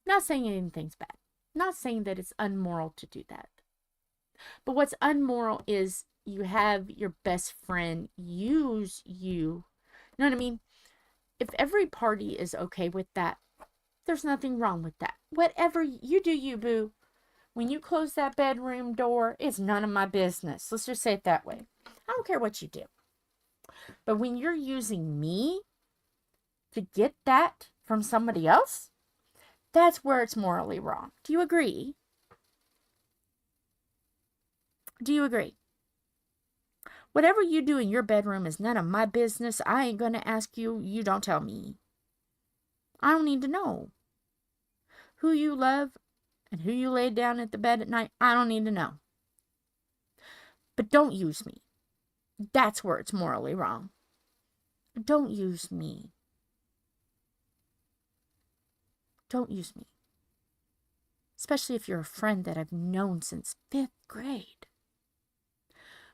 Not saying anything's bad. Not saying that it's unmoral to do that. But what's unmoral is you have your best friend use you. You know what I mean? If every party is okay with that, there's nothing wrong with that. Whatever you do, you boo. When you close that bedroom door, it's none of my business. Let's just say it that way. I don't care what you do. But when you're using me to get that from somebody else, that's where it's morally wrong. Do you agree? Do you agree? Whatever you do in your bedroom is none of my business. I ain't going to ask you. You don't tell me. I don't need to know. Who you love and who you lay down at the bed at night, I don't need to know. But don't use me. That's where it's morally wrong. Don't use me. Don't use me. Especially if you're a friend that I've known since 5th grade.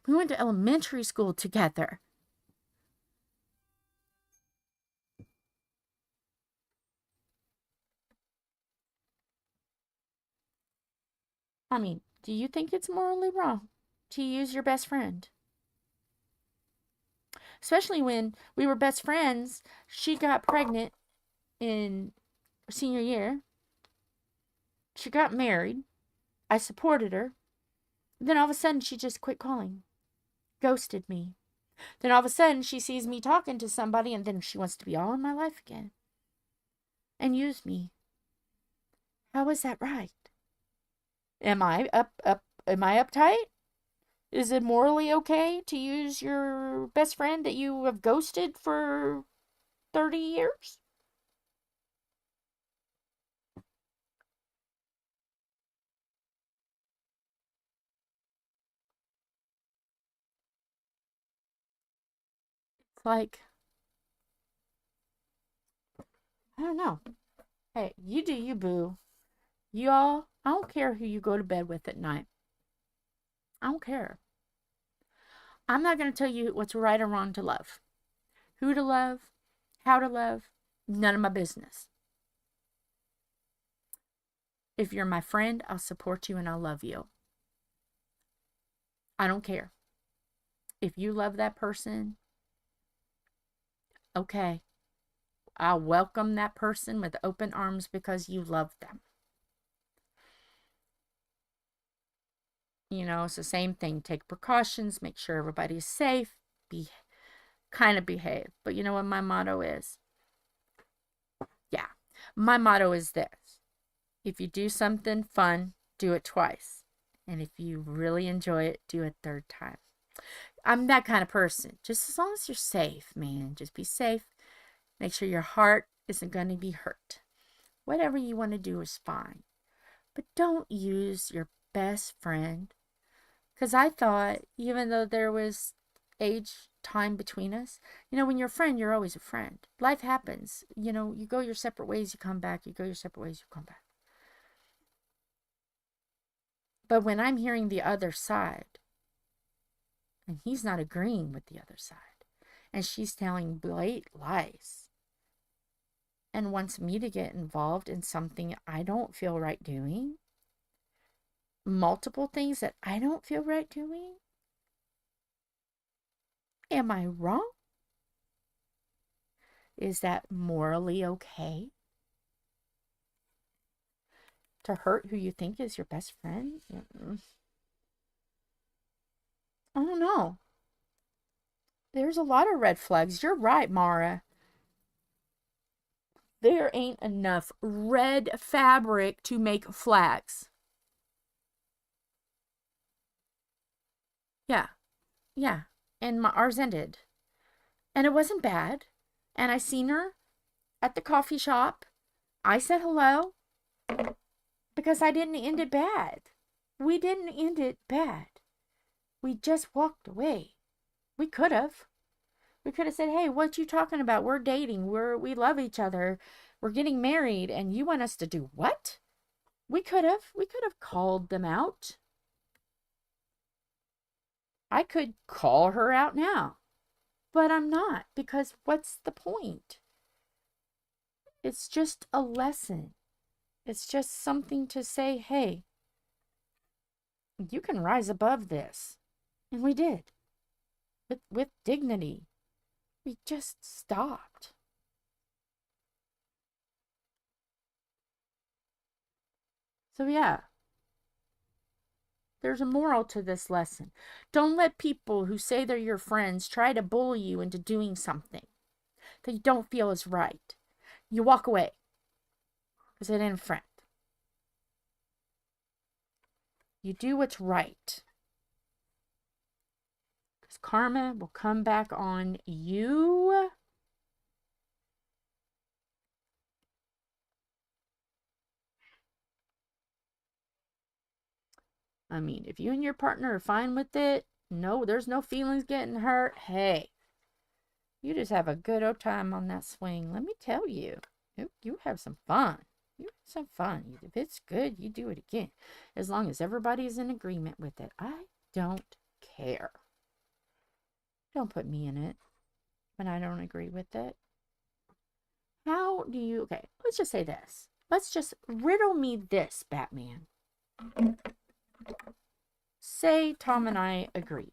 We went to elementary school together. I mean, do you think it's morally wrong to use your best friend? Especially when we were best friends, she got pregnant in senior year, She got married. I supported her. Then all of a sudden, she just quit calling. Ghosted me. Then all of a sudden, she sees me talking to somebody, and then she wants to be all in my life again. And use me. How is that right? Am I uptight? Is it morally okay to use your best friend that you have ghosted for 30 years? It's like, I don't know. Hey, you do you, boo. Y'all, I don't care who you go to bed with at night. I don't care. I'm not going to tell you what's right or wrong to love. Who to love, how to love, none of my business. If you're my friend, I'll support you and I'll love you. I don't care. If you love that person, okay. I'll welcome that person with open arms because you love them. You know, it's the same thing. Take precautions, make sure everybody's safe, behave. But you know what my motto is? Yeah. My motto is this. If you do something fun, do it twice. And if you really enjoy it, do it third time. I'm that kind of person. Just as long as you're safe, man. Just be safe. Make sure your heart isn't going to be hurt. Whatever you want to do is fine. But don't use your best friend. Because I thought, even though there was time between us, you know, when you're a friend, you're always a friend. Life happens. You know, you go your separate ways, you come back. You go your separate ways, you come back. But when I'm hearing the other side, and he's not agreeing with the other side, and she's telling blatant lies, and wants me to get involved in something I don't feel right doing, multiple things that I don't feel right doing, am I wrong? Is that morally okay? To hurt who you think is your best friend? I don't know. There's a lot of red flags. You're right, Mara. There ain't enough red fabric to make flags. Yeah. And ours ended. And it wasn't bad. And I seen her at the coffee shop. I said hello because I didn't end it bad. We didn't end it bad. We just walked away. We could have. We could have said, hey, what you talking about? We're dating. We love each other. We're getting married. And you want us to do what? We could have called them out. I could call her out now. But I'm not, because what's the point? It's just a lesson. It's just something to say, hey, you can rise above this. And we did. With dignity. We just stopped. So yeah. There's a moral to this lesson. Don't let people who say they're your friends try to bully you into doing something that you don't feel is right. You walk away because it ain't a friend. You do what's right. Because karma will come back on you. I mean, if you and your partner are fine with it, no, there's no feelings getting hurt. Hey, you just have a good old time on that swing. Let me tell you, you have some fun. You have some fun. If it's good, you do it again. As long as everybody's in agreement with it. I don't care. Don't put me in it when I don't agree with it. How do you... Okay, let's just say this. Let's just riddle me this, Batman. Say Tom and I agreed.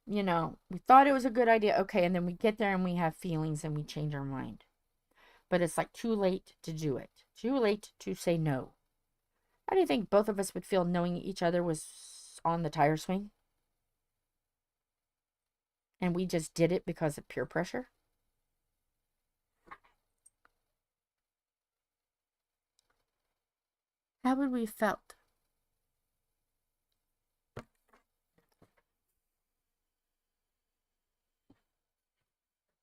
You know, we thought it was a good idea. Okay, and then we get there and we have feelings and we change our mind. but it's like too late to do it. Too late to say no. How do you think both of us would feel knowing each other was on the tire swing? And we just did it because of peer pressure? How would we have felt?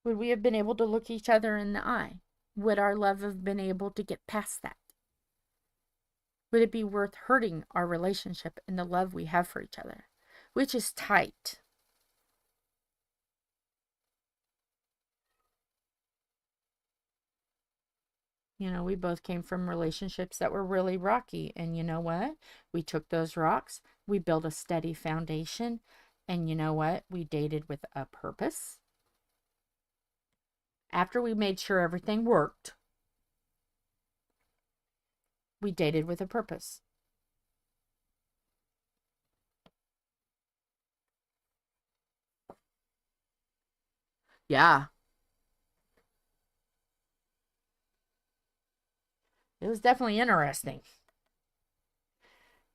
Would we have been able to look each other in the eye? Would our love have been able to get past that? Would it be worth hurting our relationship and the love we have for each other, which is tight? You know, we both came from relationships that were really rocky. And you know what? We took those rocks, we built a steady foundation. And you know what? We dated with a purpose. After we made sure everything worked, we dated with a purpose. Yeah. It was definitely interesting.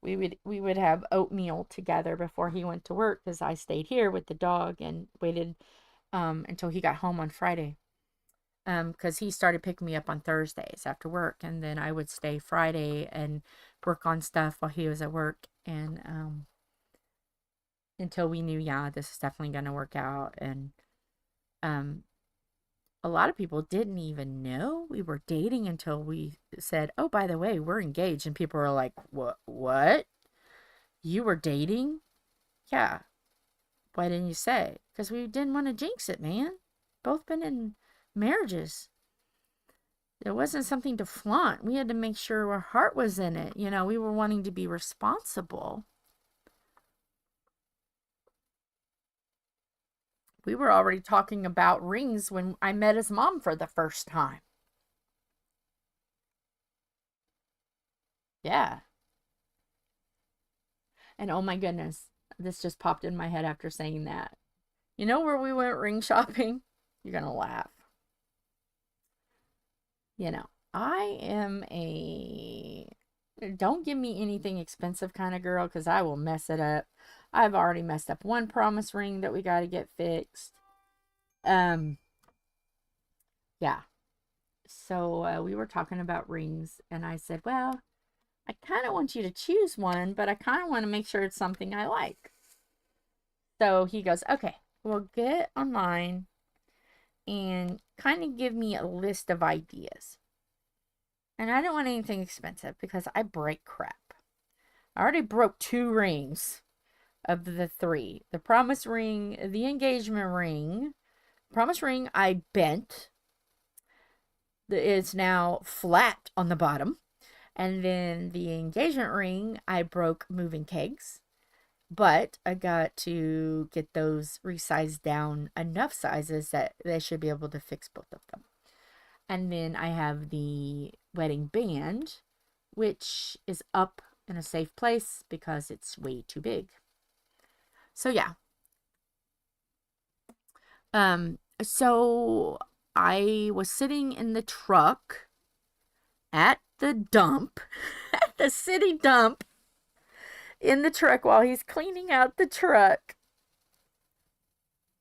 We would have oatmeal together before he went to work, because I stayed here with the dog and waited until he got home on Friday. Because he started picking me up on Thursdays after work, and then I would stay Friday and work on stuff while he was at work, and until we knew, yeah, this is definitely going to work out. And a lot of people didn't even know we were dating until we said, oh, by the way, we're engaged. And people were like, what? You were dating? Yeah. Why didn't you say? Because we didn't want to jinx it, man. Both been in marriages. It wasn't something to flaunt. We had to make sure our heart was in it. You know, we were wanting to be responsible. We were already talking about rings when I met his mom for the first time. Yeah. And oh my goodness, this just popped in my head after saying that. You know where we went ring shopping? You're going to laugh. You know, I am a don't give me anything expensive kind of girl, because I will mess it up. I've already messed up one promise ring that we got to get fixed. Yeah. So we were talking about rings, and I said, well, I kind of want you to choose one, but I kind of want to make sure it's something I like. So he goes, okay, well, get online and kind of give me a list of ideas. And I don't want anything expensive because I break crap. I already broke 2 rings of the 3. The promise ring, the engagement ring. Promise ring I bent. It's now flat on the bottom. And then the engagement ring I broke moving kegs. But I got to get those resized down enough sizes that they should be able to fix both of them. And then I have the wedding band, which is up in a safe place because it's way too big. So yeah. So I was sitting in the truck at the dump, at the city dump, in the truck while he's cleaning out the truck.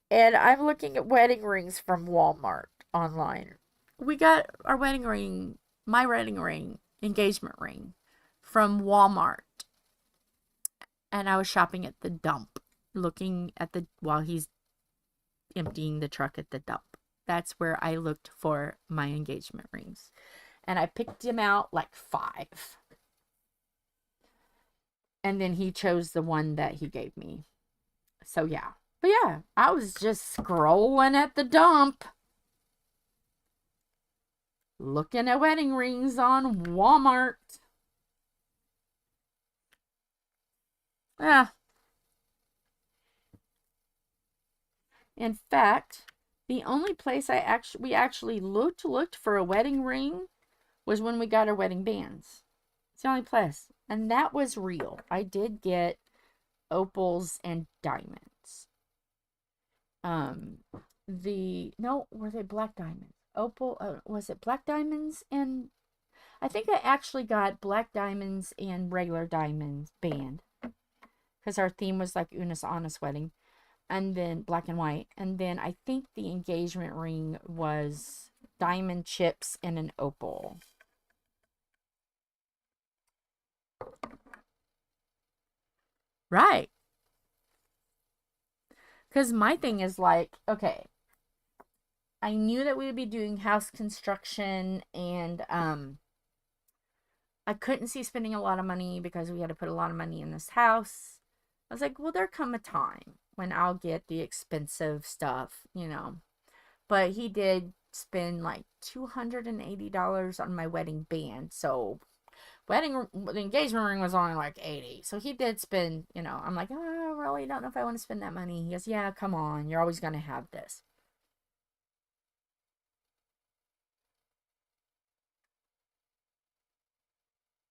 And I'm looking at wedding rings from Walmart online. We got our wedding ring, my wedding ring, engagement ring from Walmart. And I was shopping at the dump, looking at while he's emptying the truck at the dump. That's where I looked for my engagement rings. And I picked him out like 5. And then he chose the one that he gave me. So yeah. But yeah, I was just scrolling at the dump, looking at wedding rings on Walmart. Yeah. In fact, the only place we actually looked for a wedding ring was when we got our wedding bands. It's the only place. And that was real. I did get opals and diamonds. Were they black diamonds? opal, was it black diamonds? And I think I actually got black diamonds and regular diamonds band. Because our theme was like Una's honest wedding. And then black and white. And then I think the engagement ring was diamond chips and an opal. Right. Because my thing is like, okay, I knew that we would be doing house construction, and I couldn't see spending a lot of money because we had to put a lot of money in this house. I was like, well, there come a time when I'll get the expensive stuff, you know. But he did spend like $280 on my wedding band. So the engagement ring was only like $80. So he did spend, you know, I'm like, oh, I really don't know if I want to spend that money. He goes, yeah, come on. You're always going to have this.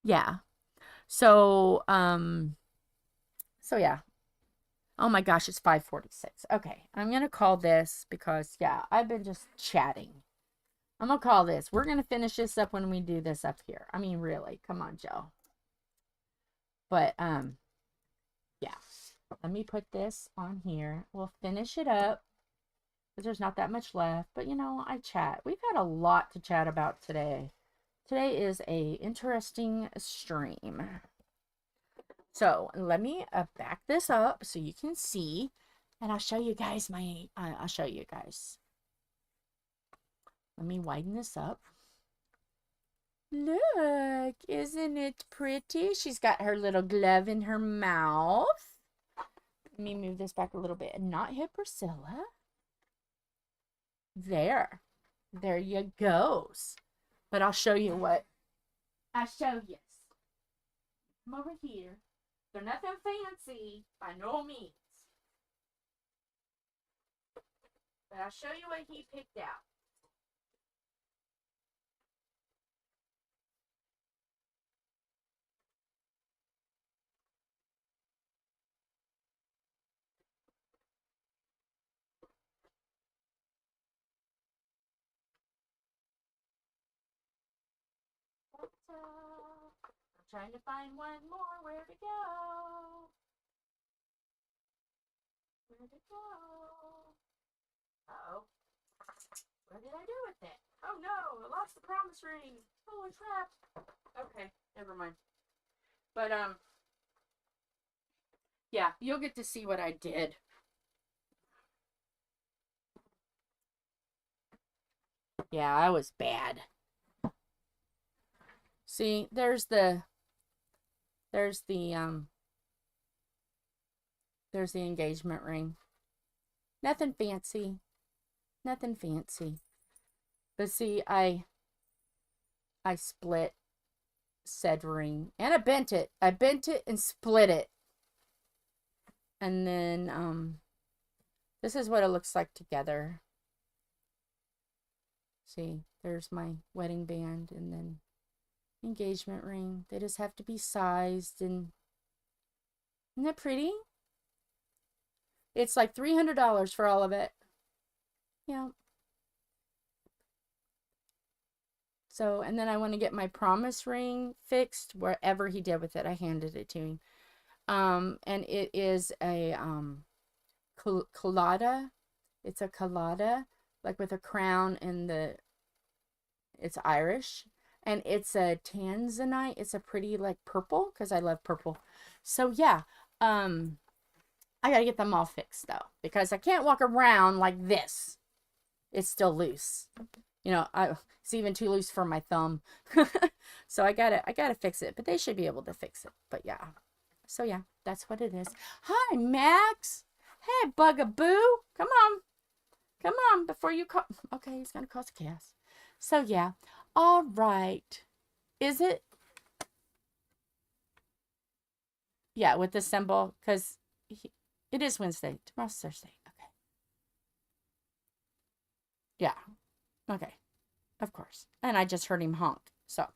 Yeah. So yeah. Oh my gosh, it's 5:46. Okay, I'm going to call this because, yeah, I've been just chatting. I'm going to call this. We're going to finish this up when we do this up here. I mean, really. Come on, Joe. But, yeah. Let me put this on here. We'll finish it up because there's not that much left. But, you know, I chat. We've had a lot to chat about today. Today is a interesting stream. So let me back this up so you can see, and I'll show you guys I'll show you guys. Let me widen this up. Look, isn't it pretty? She's got her little glove in her mouth. Let me move this back a little bit and not hit Priscilla. There you goes. But I'll show you what I show you. Come over here. They're nothing fancy by no means. But I'll show you what he picked out. I'm trying to find one more. Where'd it go? Where'd it go? Uh-oh. What did I do with it? Oh no, I lost the promise ring. Holy crap. Okay, never mind. But, yeah, you'll get to see what I did. Yeah, I was bad. See, there's the engagement ring. Nothing fancy. Nothing fancy. But see, I split said ring. And I bent it. I bent it and split it. And then, this is what it looks like together. See, there's my wedding band and then engagement ring. They just have to be sized, and isn't that pretty? It's like $300 for all of it. Yeah. So, and then I want to get my promise ring fixed wherever he did with it. I handed it to him. And it is a colada. It's a colada, like with a crown, and it's Irish. And it's a tanzanite. It's a pretty, like, purple, because I love purple. So, yeah. I gotta get them all fixed, though, because I can't walk around like this. It's still loose. You know, it's even too loose for my thumb. So I gotta fix it. But they should be able to fix it. But, yeah. So, yeah, that's what it is. Hi, Max. Hey, Bugaboo. Come on. Come on, before you call. Okay, he's gonna cause chaos. So, yeah. All right. Is it? Yeah, with the symbol, because it is Wednesday. Tomorrow's Thursday. Okay. Yeah. Okay. Of course. And I just heard him honk. So,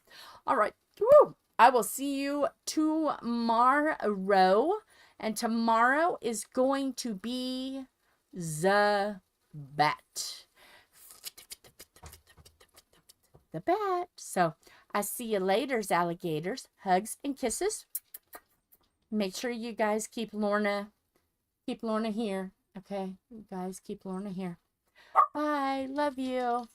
all right. Woo! I will see you tomorrow. And tomorrow is going to be the bat. the bat. So I see you later, alligators. Hugs and kisses. Make sure you guys keep Lorna here. Okay, you guys keep Lorna here. Bye. Love you.